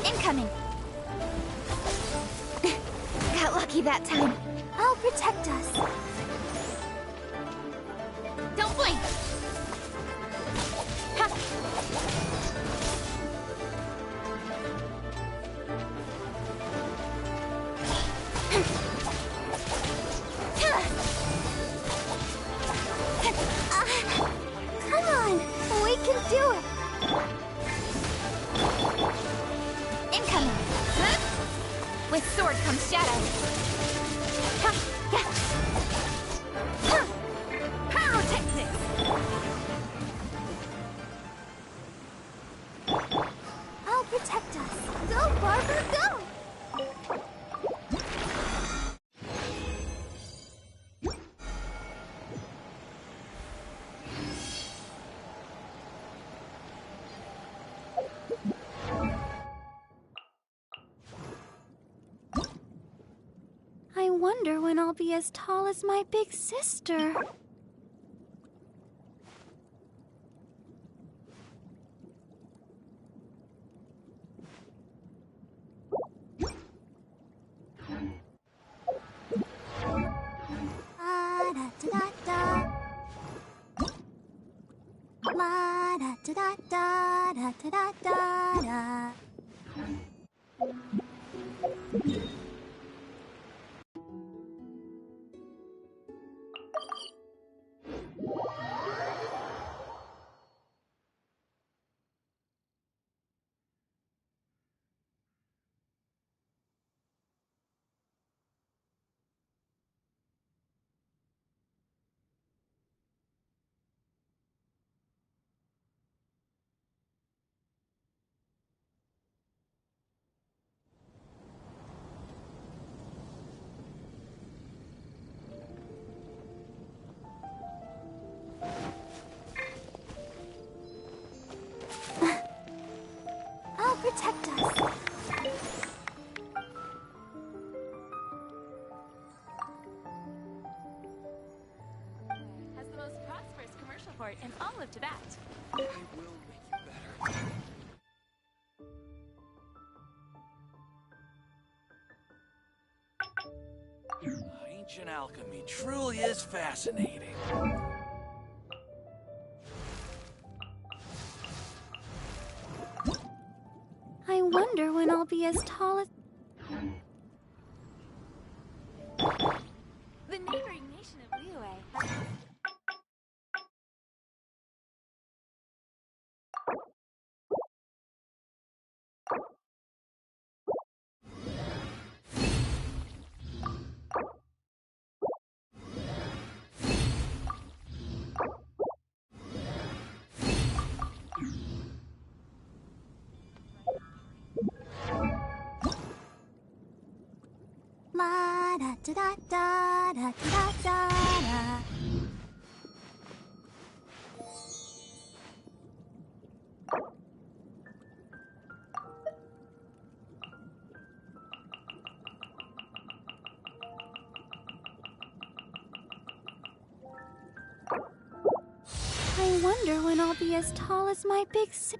Incoming. Got lucky that time.
I'll protect us.
Don't blink.
Come on, we can do it.
Incoming. With sword comes shadow.
Pyrotechnics!
I'll protect us. Go, Barbara, go! I wonder when I'll be as tall as my big sister. La-da-da-da-da. La-da-da-da-da-da-da-da-da.
protect us.
Has the most prosperous commercial port in all of Tibet.
I will make you better.
Ancient alchemy truly is fascinating.
I wonder when I'll be as tall as...
The neighboring nation of Liyue has...
La da da da da da da da da. I wonder when I'll be as tall as my big sister.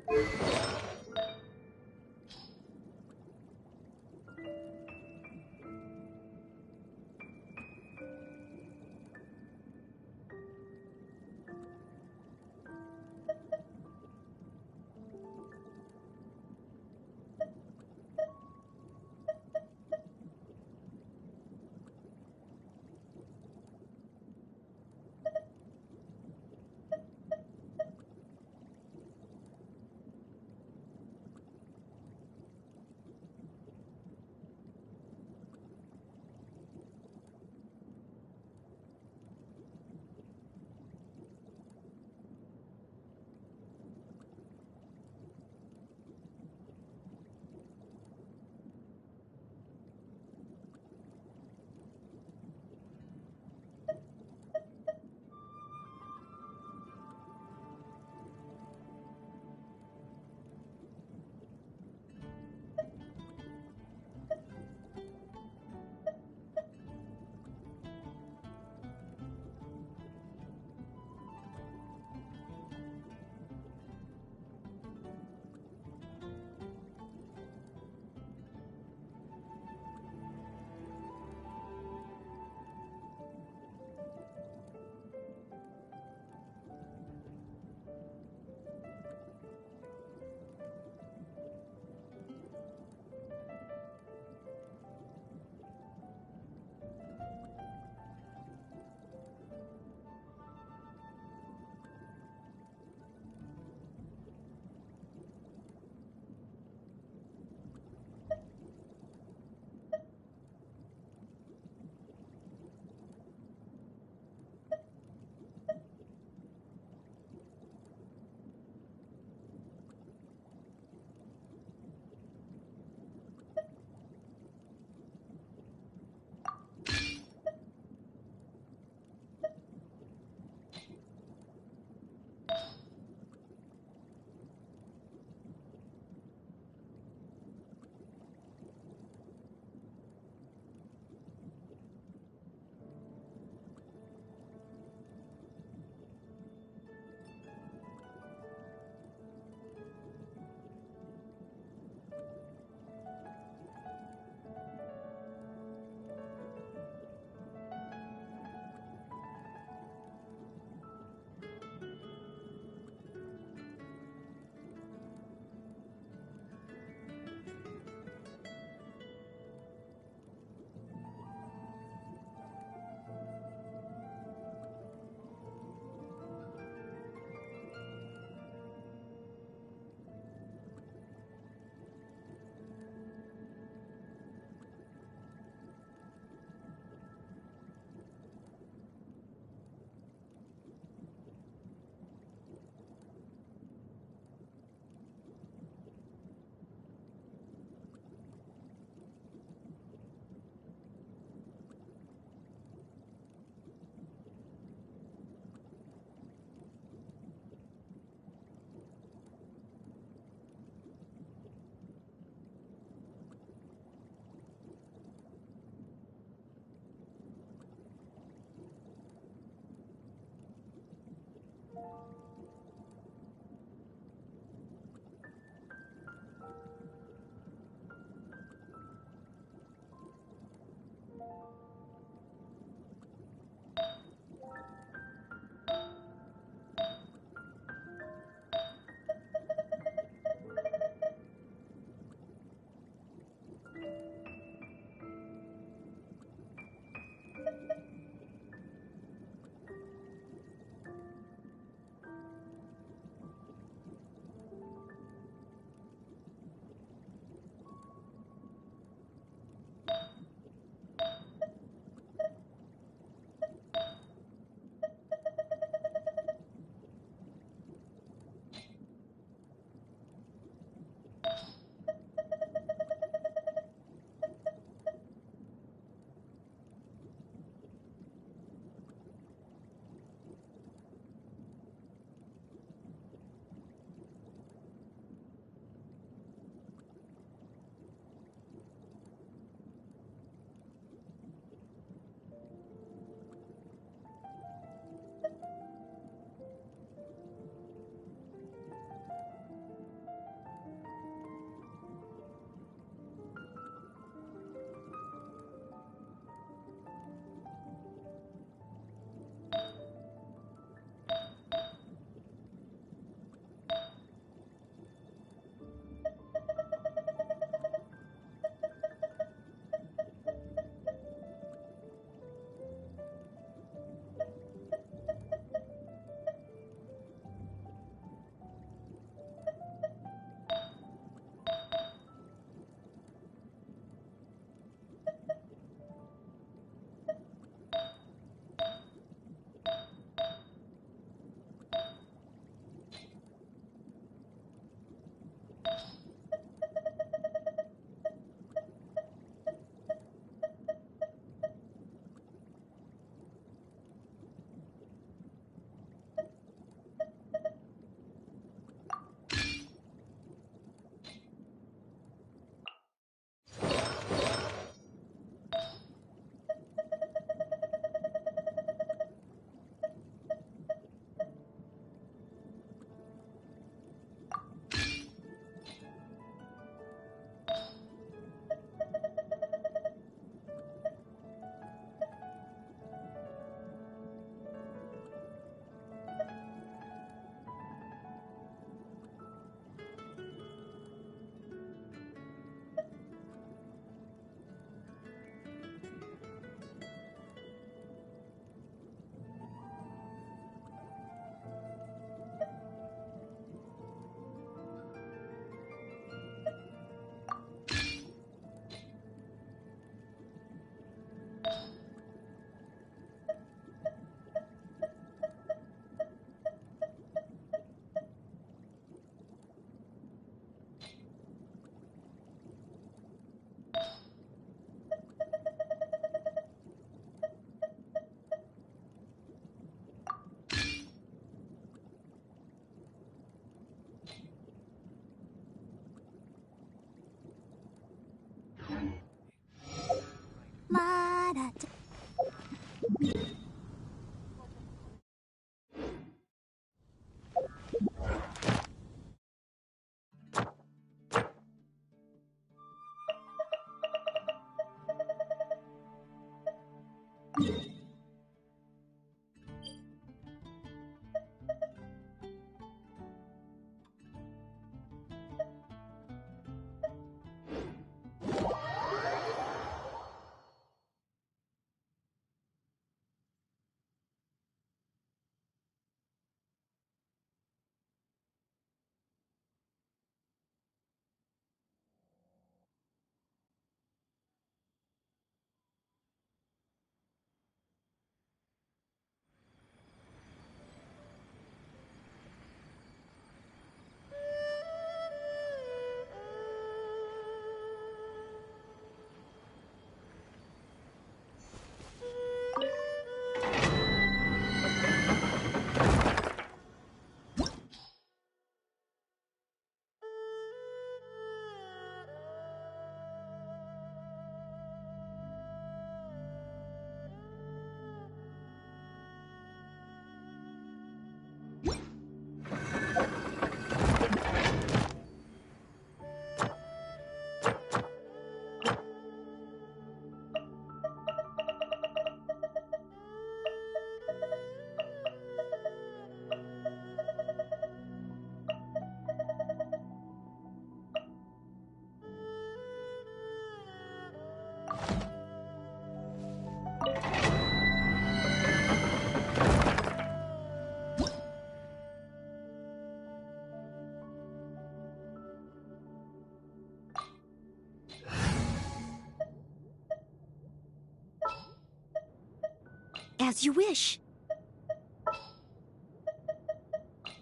As you wish.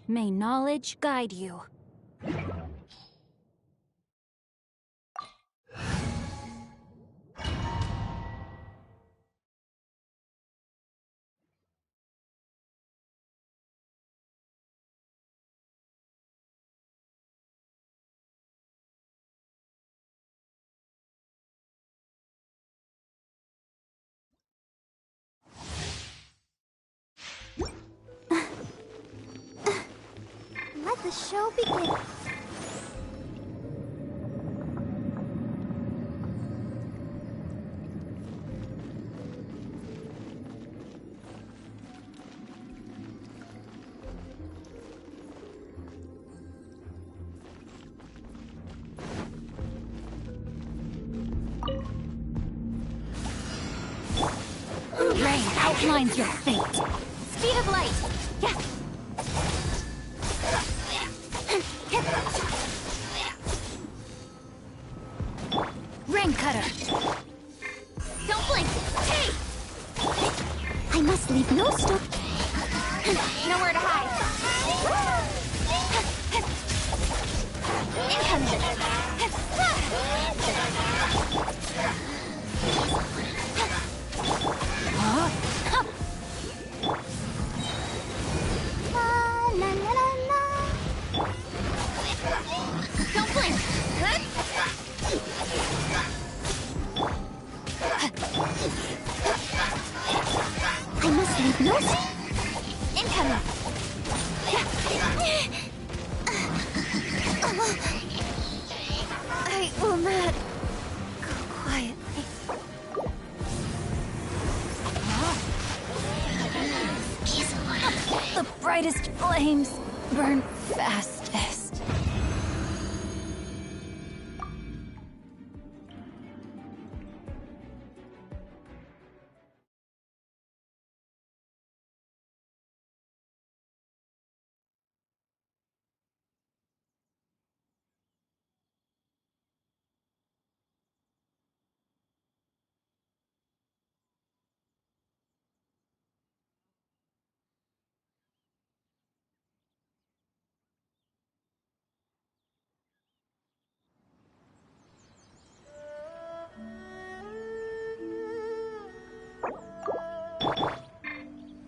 May knowledge guide you.
Let the show begin.
Rain outlines your fate. Speed of light. Yeah. Ring cutter. Don't blink. Hey! I must leave no stone. Nowhere to hide.
La la la la.
Don't blink. I must leave no incoming. I will not go quietly. The brightest flames burn fastest.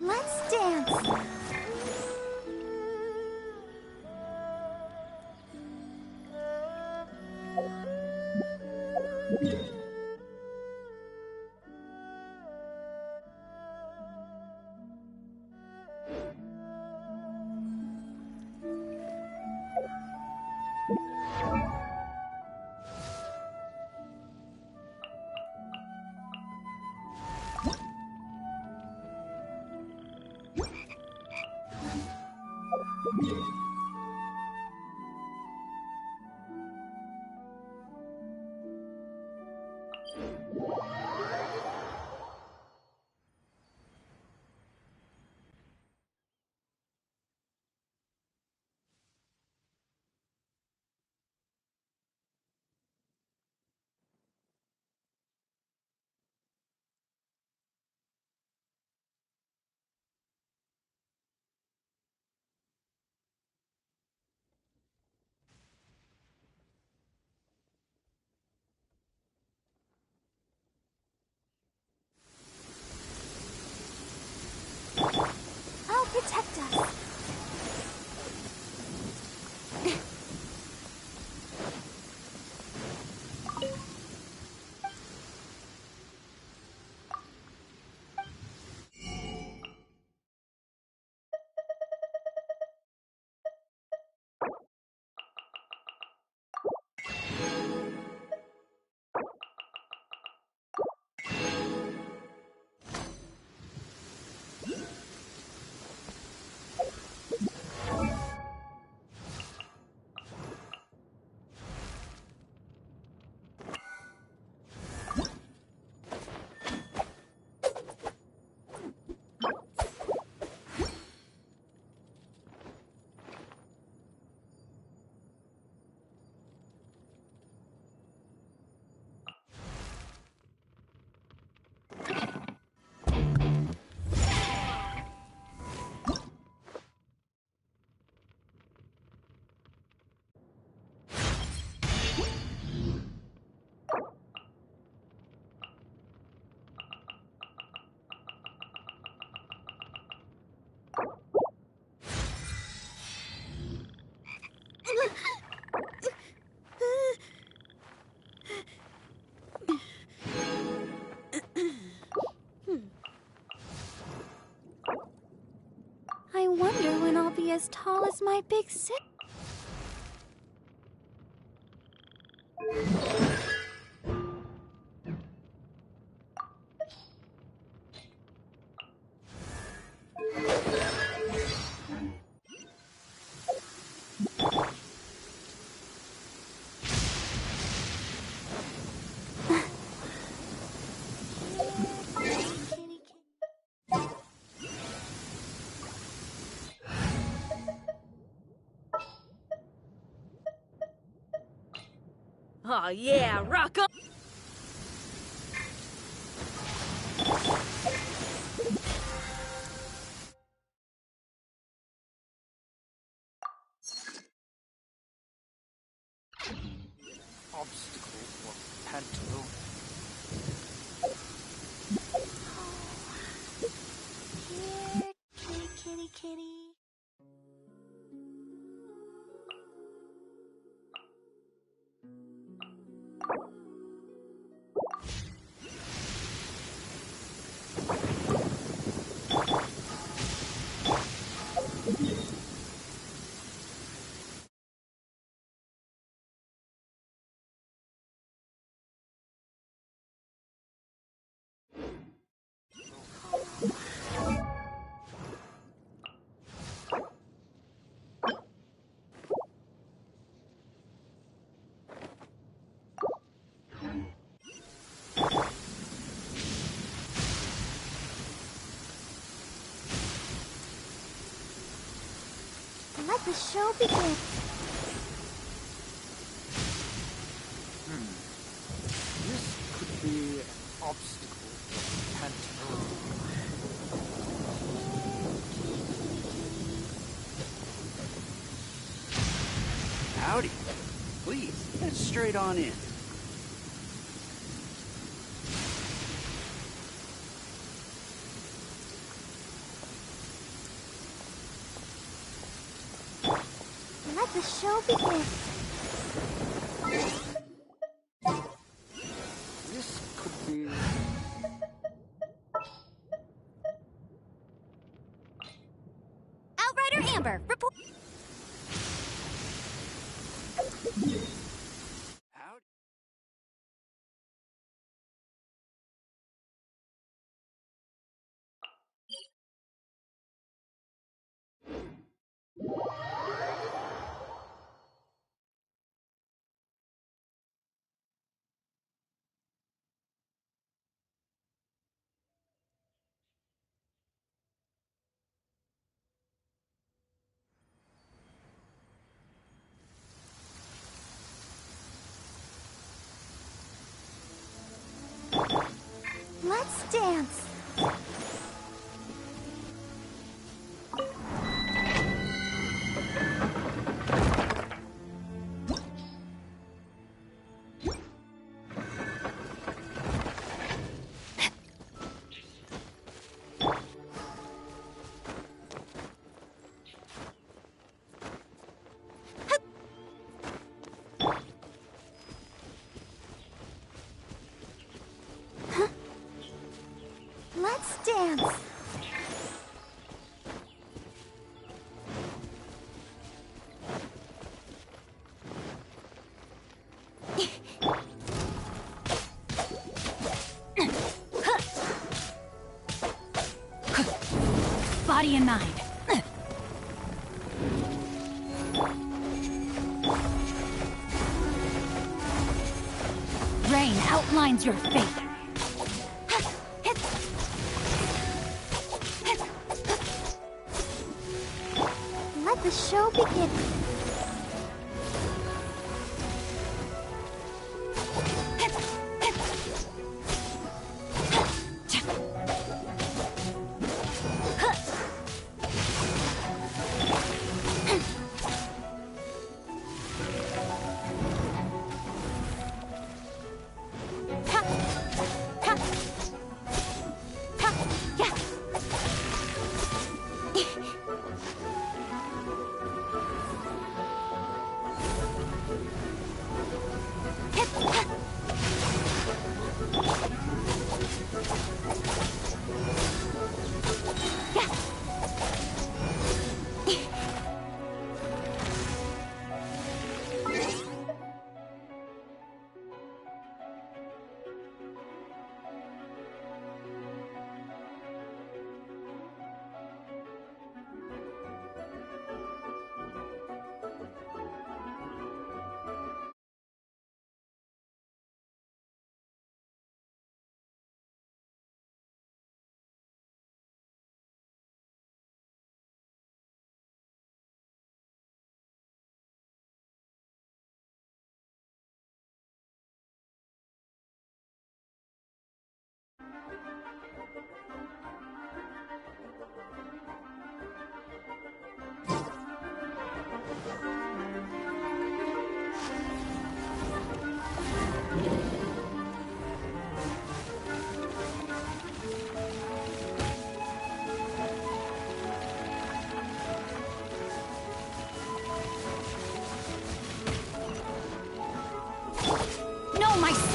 Let's dance.
be as tall as my big sister.
Oh yeah, rock on!
Obstacle or pantaloon.
Here, kitty, kitty, kitty. Let the show begin.
This could be an obstacle or pantaloon.
Howdy. Please, get straight on in.
Let the show begin.
This could be...
Outrider Amber, report.
Let's dance. Let's dance.
Body and mind. Rain outlines your fate.
Let the show begin.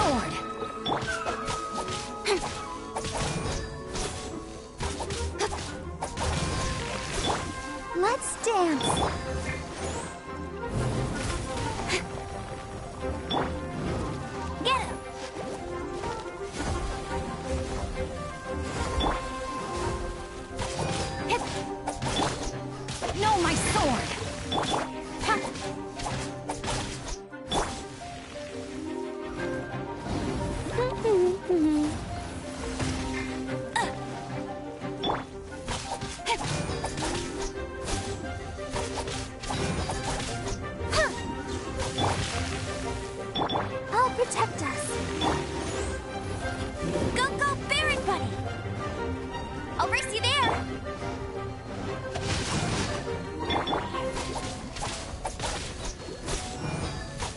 sword! Let's dance! Get him! Hit! No, my sword! Ha! I'll protect us. Go, go, Baron Buddy! I'll race you there!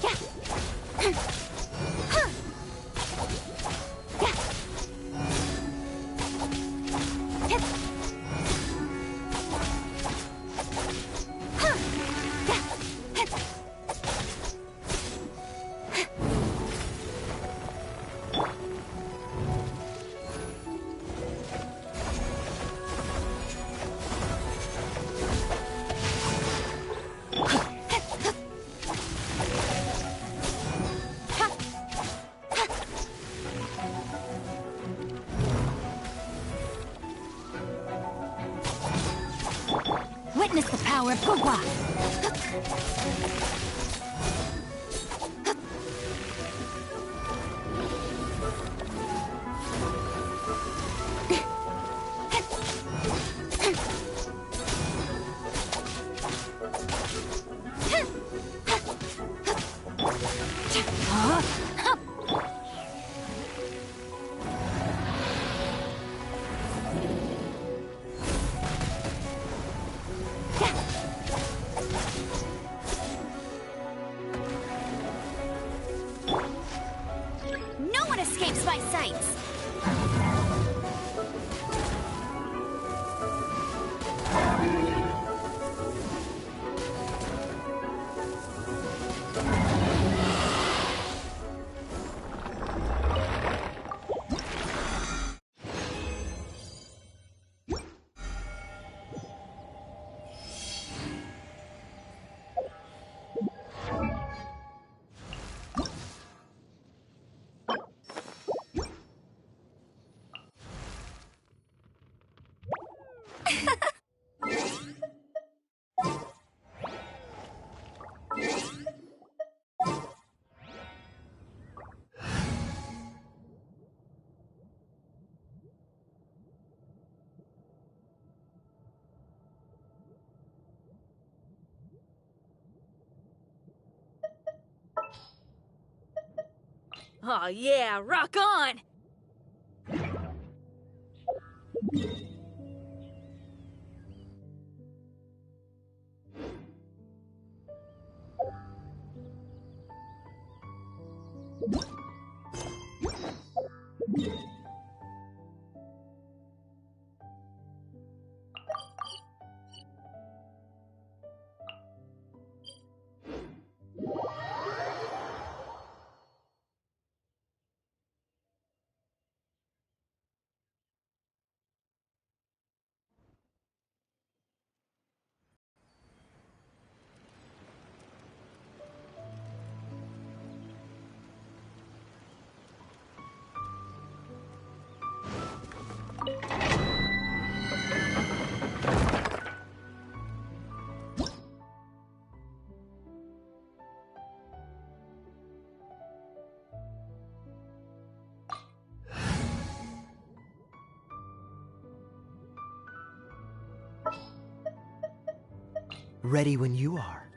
Yeah. Huh. Yeah. Hip. Huh. Yeah. Hip. Witness the power of Gugwa! No one escapes my sights!
Oh yeah, rock on!
Ready when you are.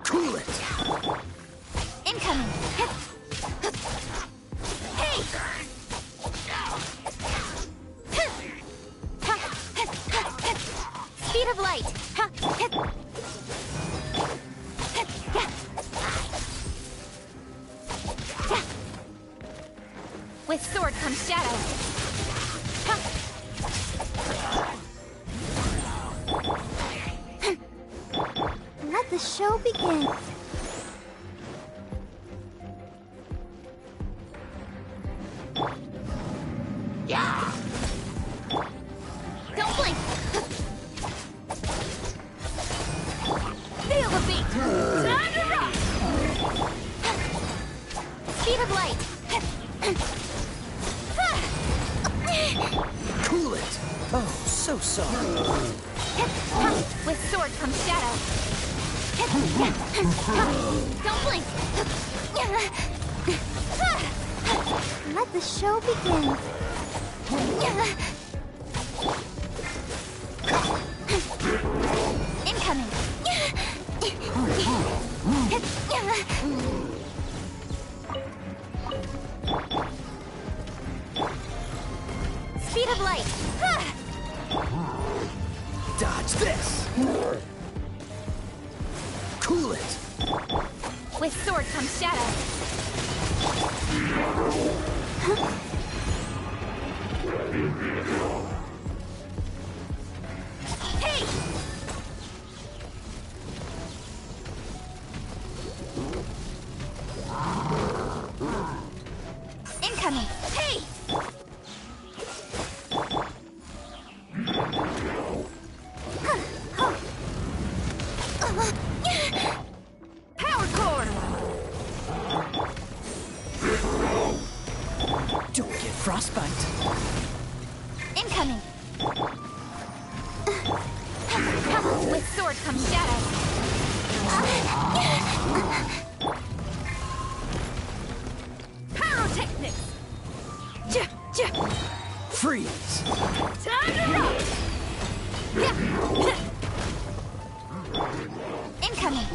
Cool it!
Incoming! Hey! Speed of light! With sword comes shadow.
Let the show begin.
Don't blink! Feel the beat! Time to rock! Speed of light!
Cool it! Oh, so sorry.
With sword comes shadow. Don't blink!
Let the show begin.
Incoming! Speed of light!
Dodge this! Cool it!
With sword comes shadow. Hey! Incoming! Hey! Power cord!
Don't get frostbite.
Incoming! With sword comes shadow. Pyrotechnics!
Freeze!
Time to rock! Incoming!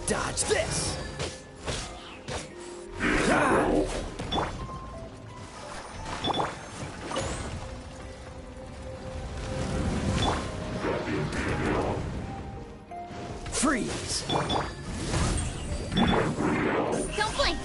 Dodge this! Freeze!
Don't blink!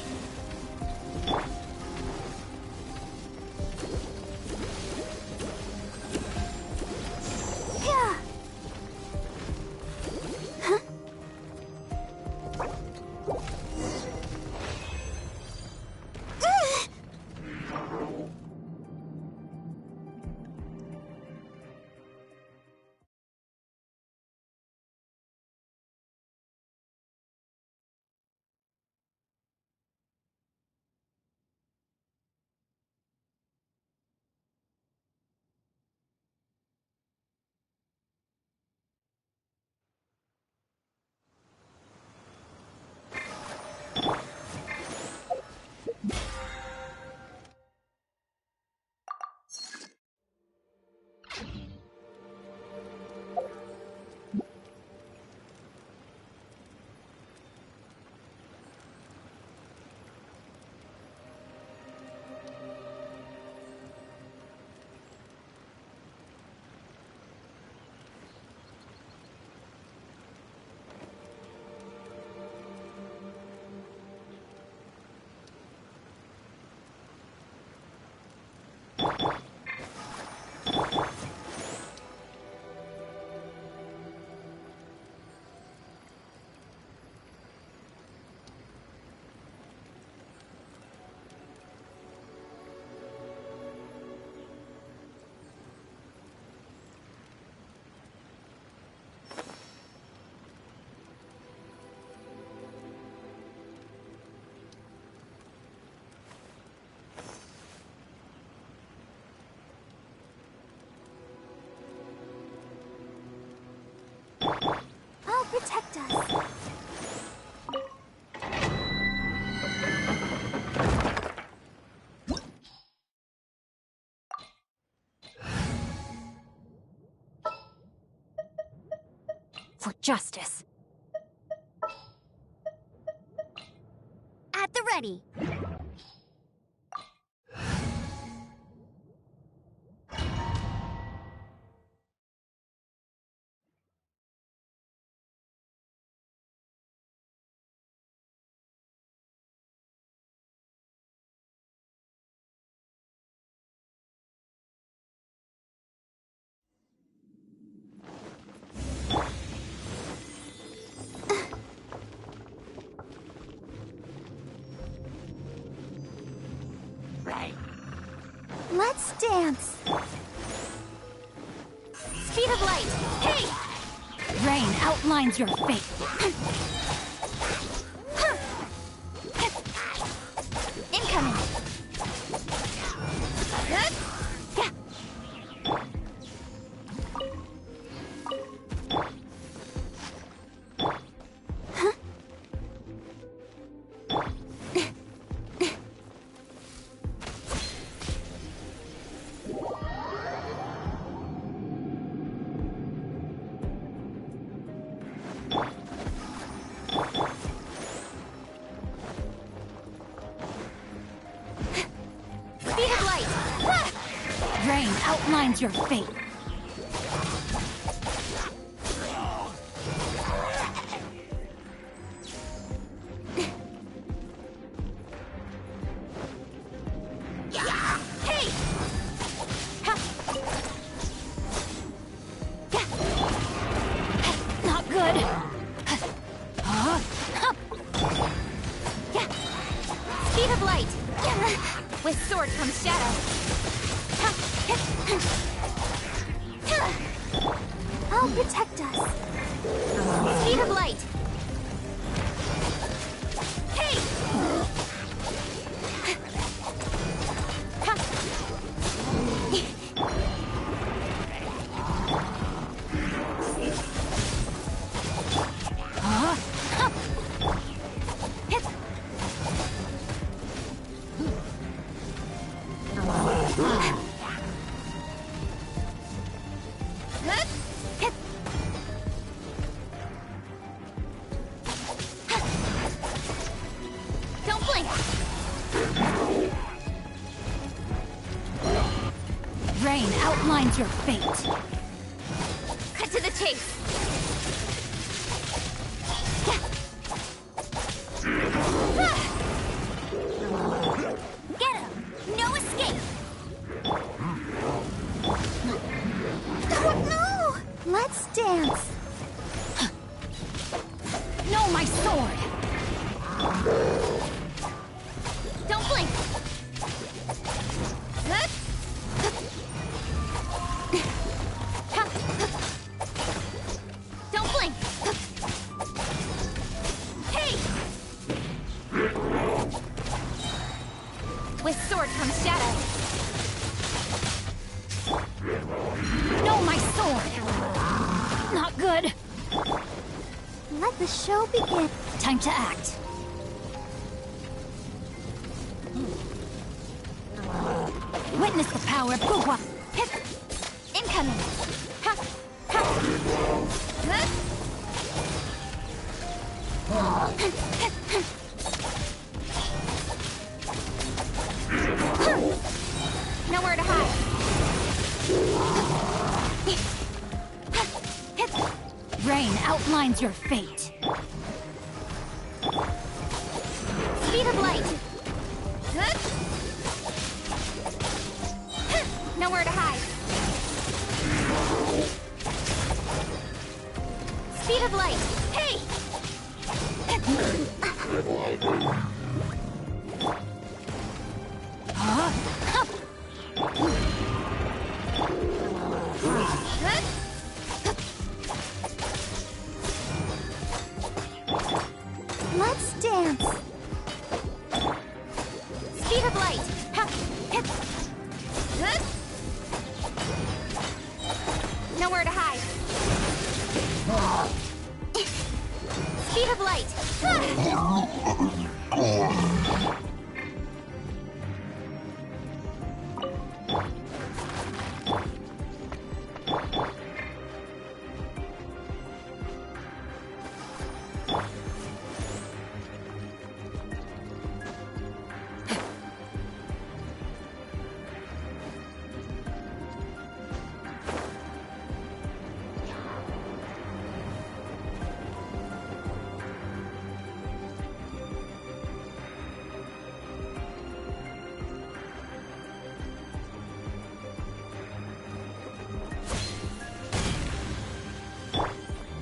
protect us.
For justice.
At the ready. Let's dance. Speed of light. Hey!
Rain outlines your fate.
Incoming.
Rain outlines your fate.
Not good. Speed of light. With sword comes shadow. I'll protect us. Speed of light. Hey! Don't blink.
Rain outlines your fate.
Cut to the chase. Get him. No escape. Oh no! Let's dance.
No, my sword!
Don't blink. Don't blink. Hey! With sword comes shadow.
No, my sword! Not good!
Let the show begin.
Time to act. Witness the power of Guhua.
Incoming. Ha! Ha! Nowhere to hide.
Rain outlines your fate.
Speed of light. Nowhere to hide. Speed of light. Hey! Let's dance. Speed of light. Nowhere to hide.
Speed of light!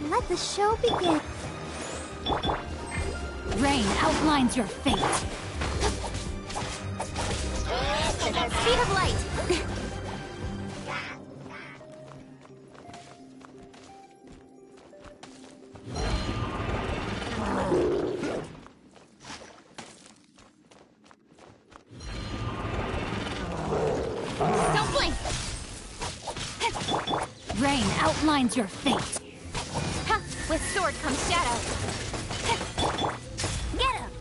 Let the show begin.
Rain outlines your fate.
Speed of light! Don't blink!
Rain outlines your fate.
Ha! With sword comes shadow. Get him!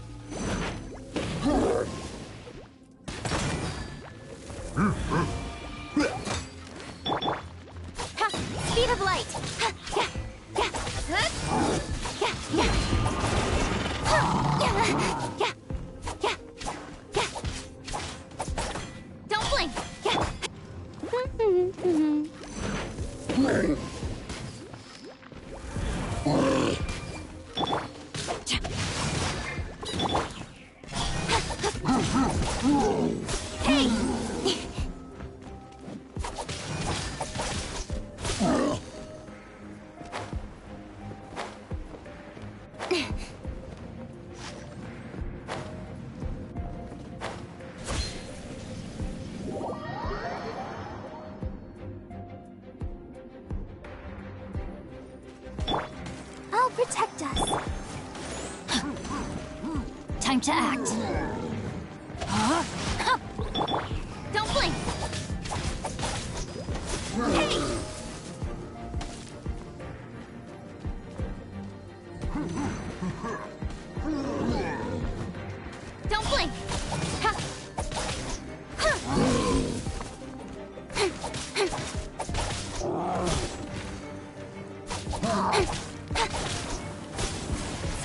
Ha! Speed of light! Ha! Yeah! Yeah! Yeah! Yeah! Yeah! Yeah! Yeah! Yeah! Don't blink! Yeah! Hey!
I'll protect us.
Time to act.
Don't blink! Hey! Don't blink! Ha!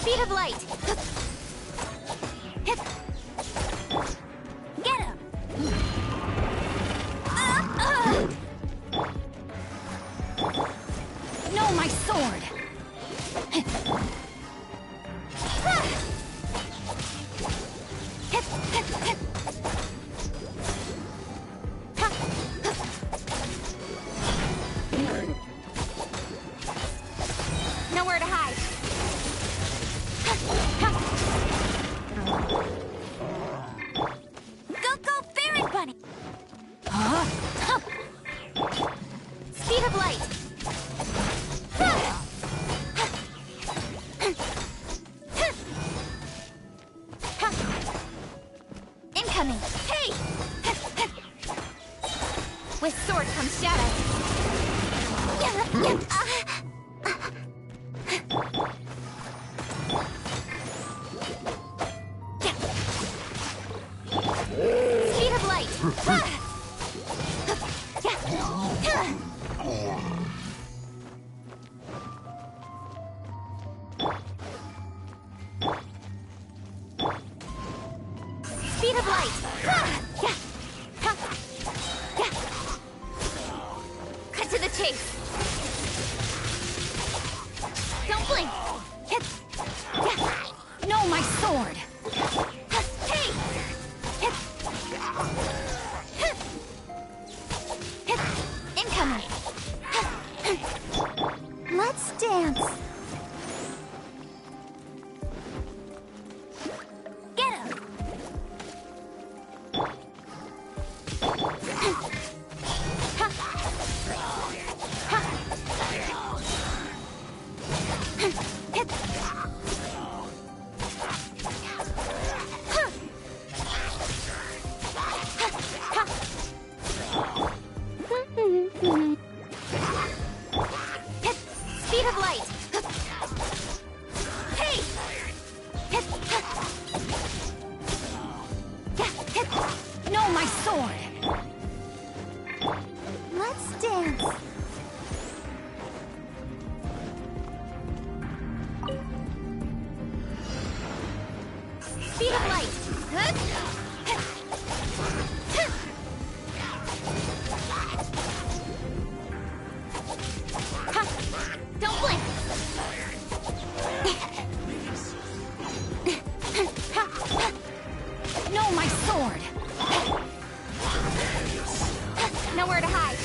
Speed of light! Get him!
No, my sword!
Nowhere to hide. Go, fairy bunny! Speed of light! Incoming! Hey! With sword comes shadow. Speed of light! Speed of light! Cut to the chase! Don't blink!
No, my sword!
Hey! Incoming!
Let's dance.
Get him! Speed of light! chance. Speed of light. Don't blink. No, my sword. Nowhere to hide.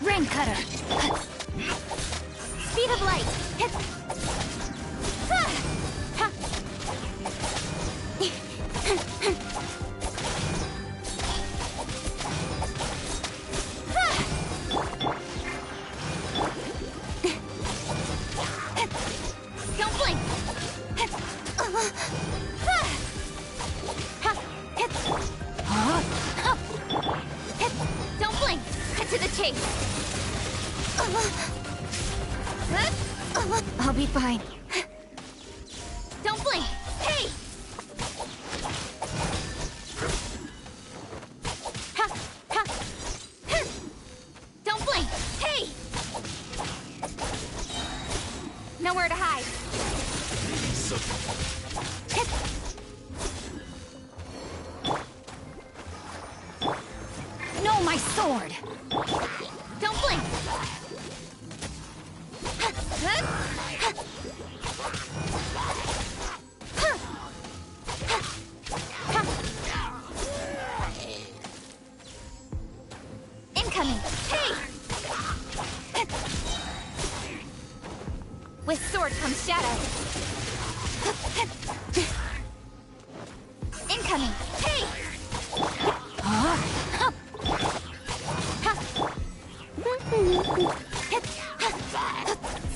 Rain cutter. Speed of light. Don't blink. Don't blink. Cut to the chase. I'll be fine. Don't blink. Hey! Don't blink. Hey! Nowhere to hide. No, my sword. Don't blink. Incoming. Hey! With sword comes shadow. Incoming. Hey!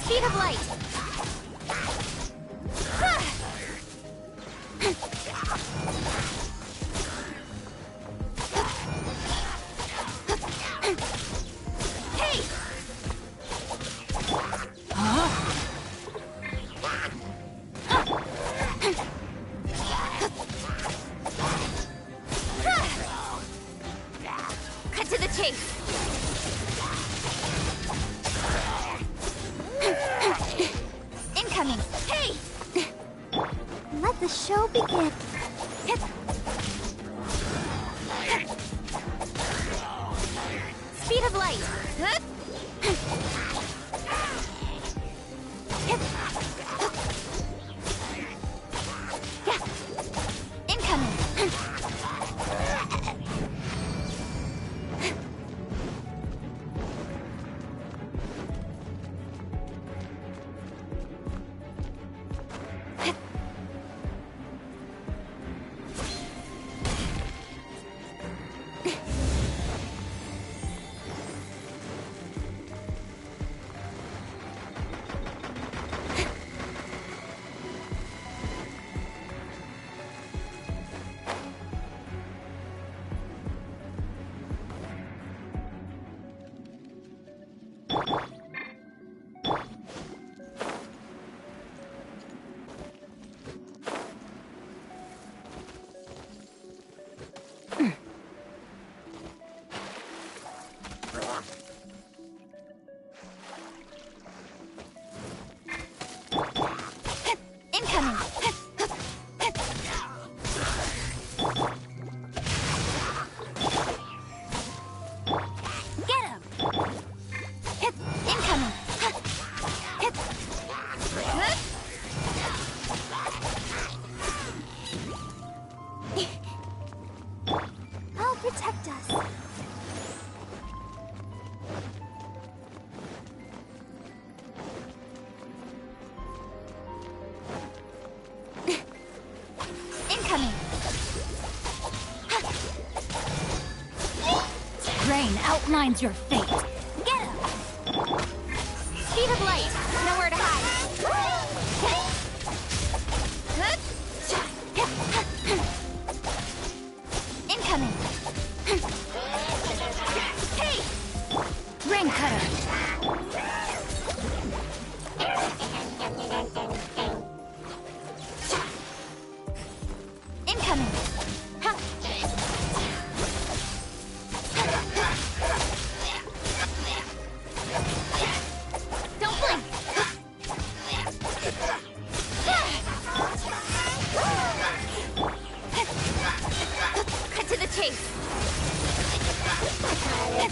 Speed of light. Hey! Cut to the chase. Incoming. Hey!
Let the show begin.
Speed of light. Incoming. Incoming. Get him. Incoming.
I'll protect us.
Incoming. Rain outlines your fate. Get him. Speed of light. Nowhere to hide. Incoming. Hey! Rain cutter. Incoming.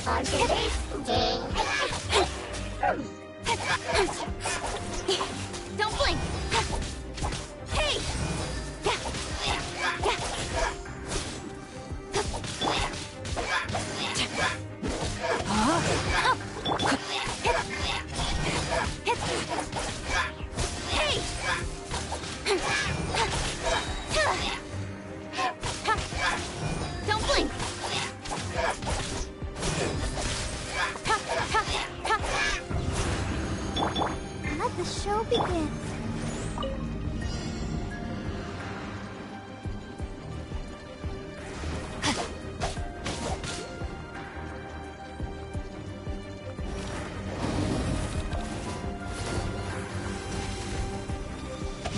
Don't blink! Hey! Hey! Don't blink!
Let the show begin.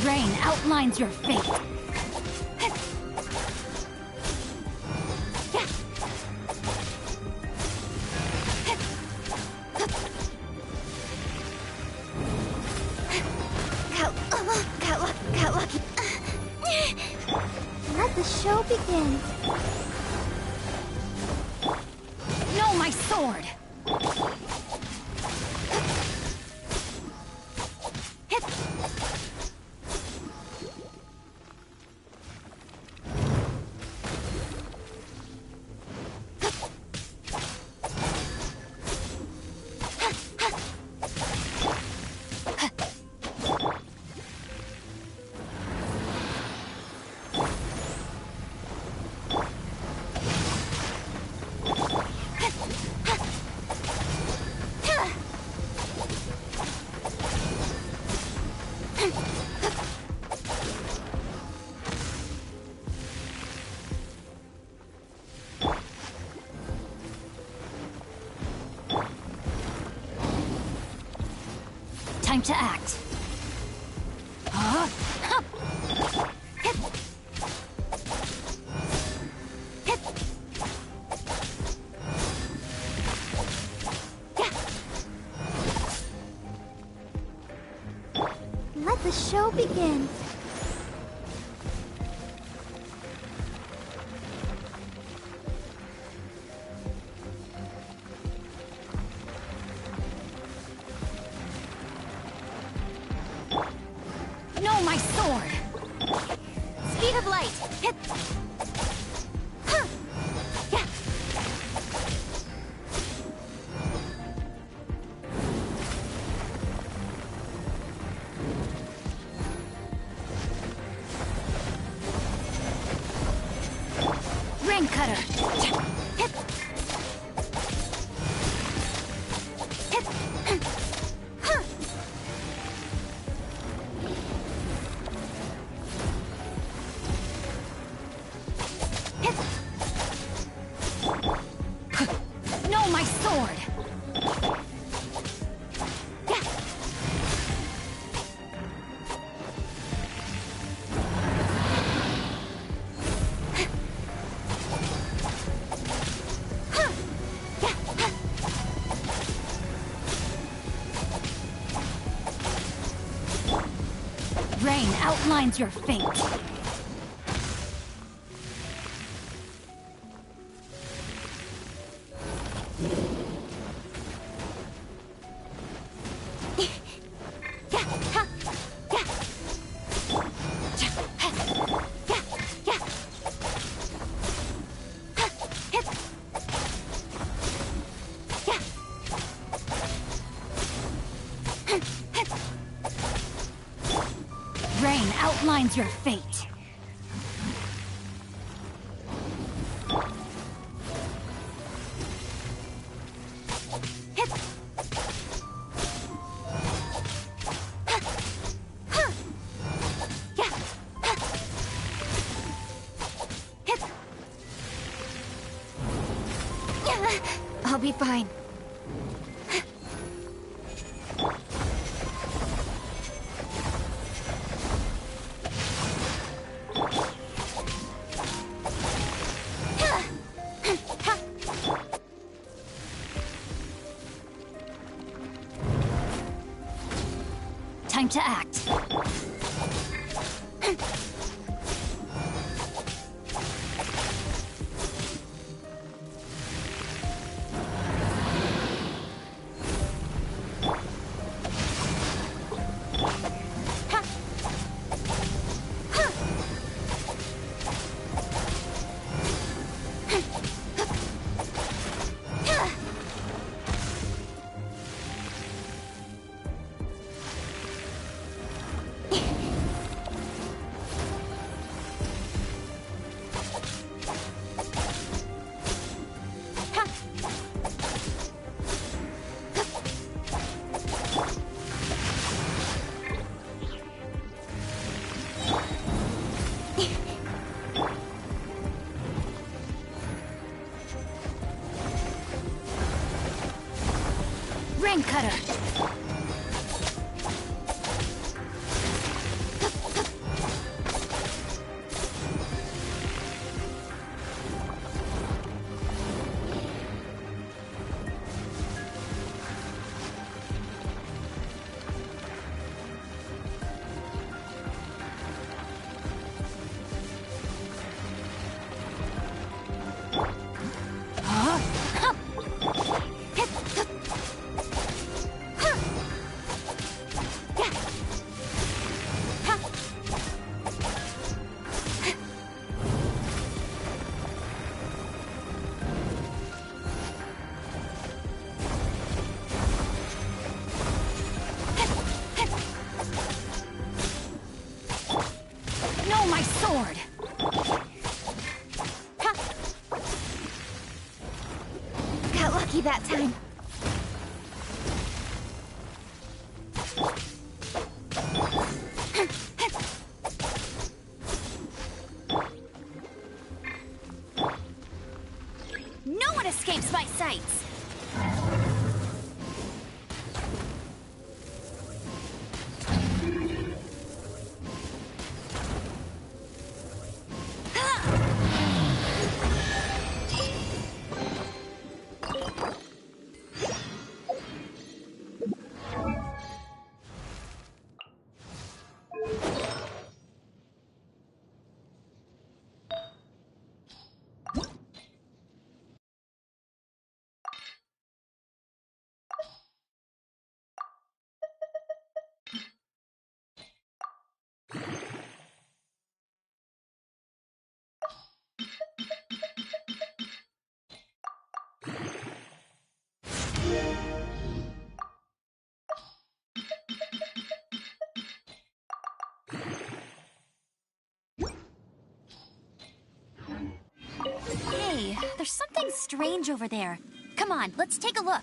Rain outlines your fate.
Got lucky. Let the show begin.
No, my sword! Time to act.
Let the show begin.
No, my sword! Speed of light! Hit! Huh. Yeah. Ring cutter! Hit! Hit! Huh. No, my sword! Yeah. Huh. Yeah. Rain outlines your fate. Rain outlines your fate. Hit. Yeah. Hit. I'll be fine. Time to act. Flame Cutter! That time. No one escapes my sights. Hey, there's something strange over there. Come on, let's take a look.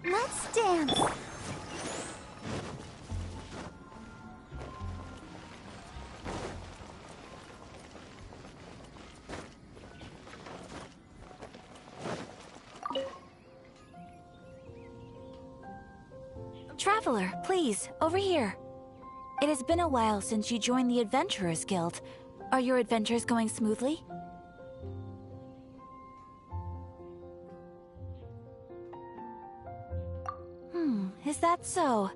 Let's dance. Traveler, please, over here. It has been a while since you joined the Adventurers Guild. Are your adventures going smoothly? Is that so?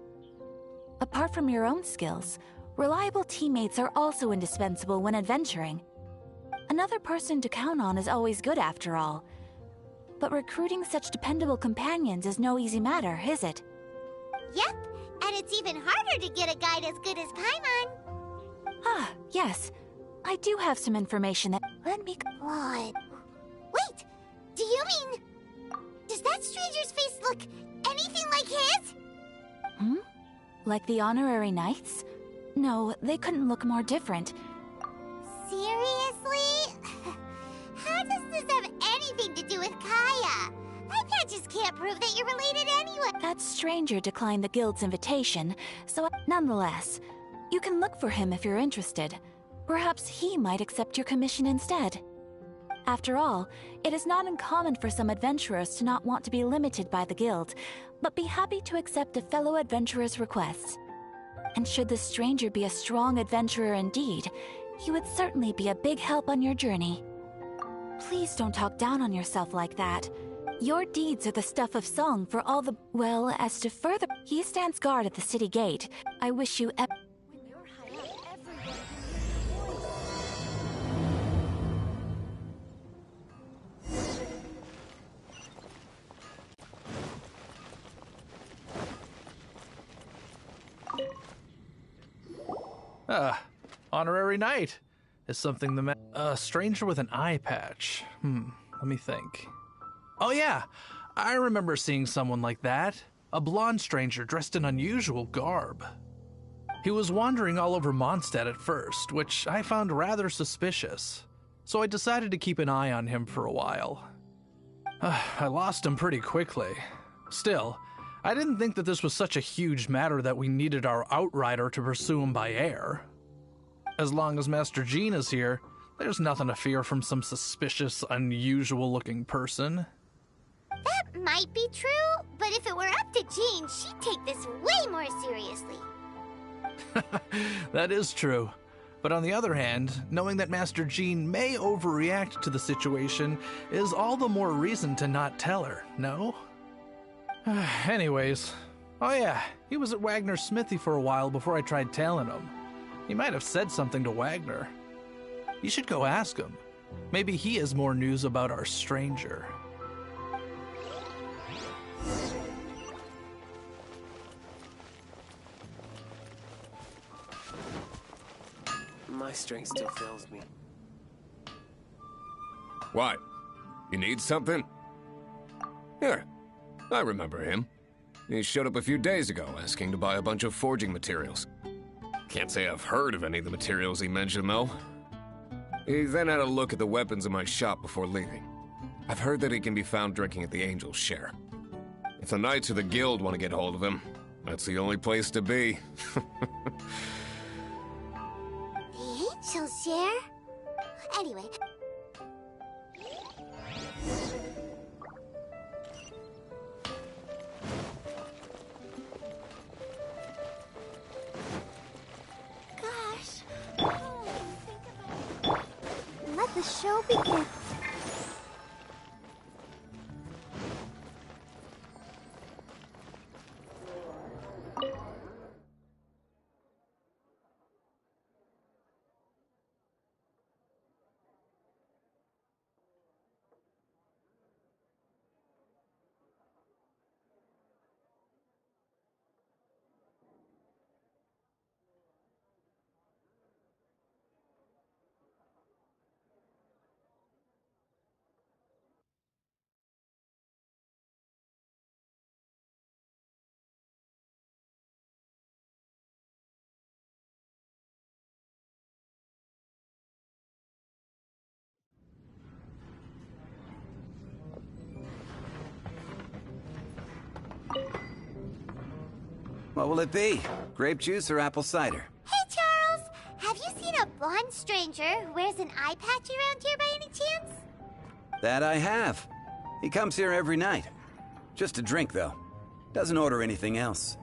Apart from your own skills, reliable teammates are also indispensable when adventuring. Another person to count on is always good after all. But recruiting such dependable companions is no easy matter, is it?
Yep, and it's even harder to get a guide as good as Paimon.
Ah, yes. I do have some information that... Let me...
What? Wait! Do you mean... Does that stranger's face look anything like his?
Like the honorary knights? No, they couldn't look more different.
Seriously? How does this have anything to do with Kaya? My patches can't prove that you're related anyway.
That stranger declined the guild's invitation, so nonetheless, you can look for him if you're interested. Perhaps he might accept your commission instead. After all, it is not uncommon for some adventurers to not want to be limited by the guild, but be happy to accept a fellow adventurer's requests. And should the stranger be a strong adventurer indeed, he would certainly be a big help on your journey.
Please don't talk down on yourself like that. Your deeds are the stuff of song for all the... Well, as to further... He stands guard at the city gate. I wish you...
Honorary knight. Is something the a stranger with an eye patch. Let me think. Oh yeah, I remember seeing someone like that. A blonde stranger dressed in unusual garb. He was wandering all over Mondstadt at first, which I found rather suspicious. So I decided to keep an eye on him for a while. I lost him pretty quickly. Still, I didn't think that this was such a huge matter that we needed our outrider to pursue him by air. As long as Master Jean is here, there's nothing to fear from some suspicious, unusual-looking person.
That might be true, but if it were up to Jean, she'd take this way more seriously.
That is true. But on the other hand, knowing that Master Jean may overreact to the situation is all the more reason to not tell her, no? Anyways, oh yeah, he was at Wagner's smithy for a while before I tried tailing him. He might have said something to Wagner. You should go ask him. Maybe he has more news about our stranger.
My strength still fails me.
What? You need something? Here, I remember him. He showed up a few days ago asking to buy a bunch of forging materials. Can't say I've heard of any of the materials he mentioned, though. He then had a look at the weapons in my shop before leaving. I've heard that he can be found drinking at the Angel's Share. If the Knights of the Guild want to get hold of him, that's the only place to be.
The Angel's Share? Anyway... Let the show begin.
What will it be? Grape juice or apple cider?
Hey, Charles! Have you seen a blonde stranger who wears an eye patch around here by any chance?
That I have. He comes here every night. Just to drink, though. Doesn't order anything else.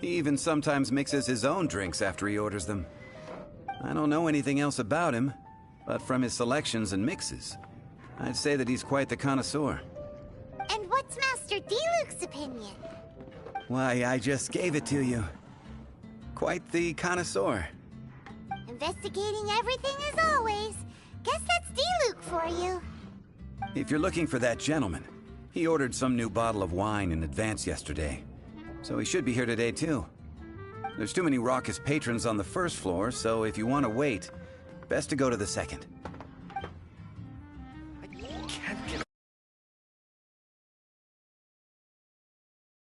He even sometimes mixes his own drinks after he orders them. I don't know anything else about him, but from his selections and mixes, I'd say that he's quite the connoisseur.
And what's Master D-Luke's opinion?
Why, I just gave it to you. Quite the connoisseur.
Investigating everything as always. Guess that's D-Luke for you.
If you're looking for that gentleman, he ordered some new bottle of wine in advance yesterday. So he should be here today, too. There's too many raucous patrons on the first floor, so if you want to wait, best to go to the second.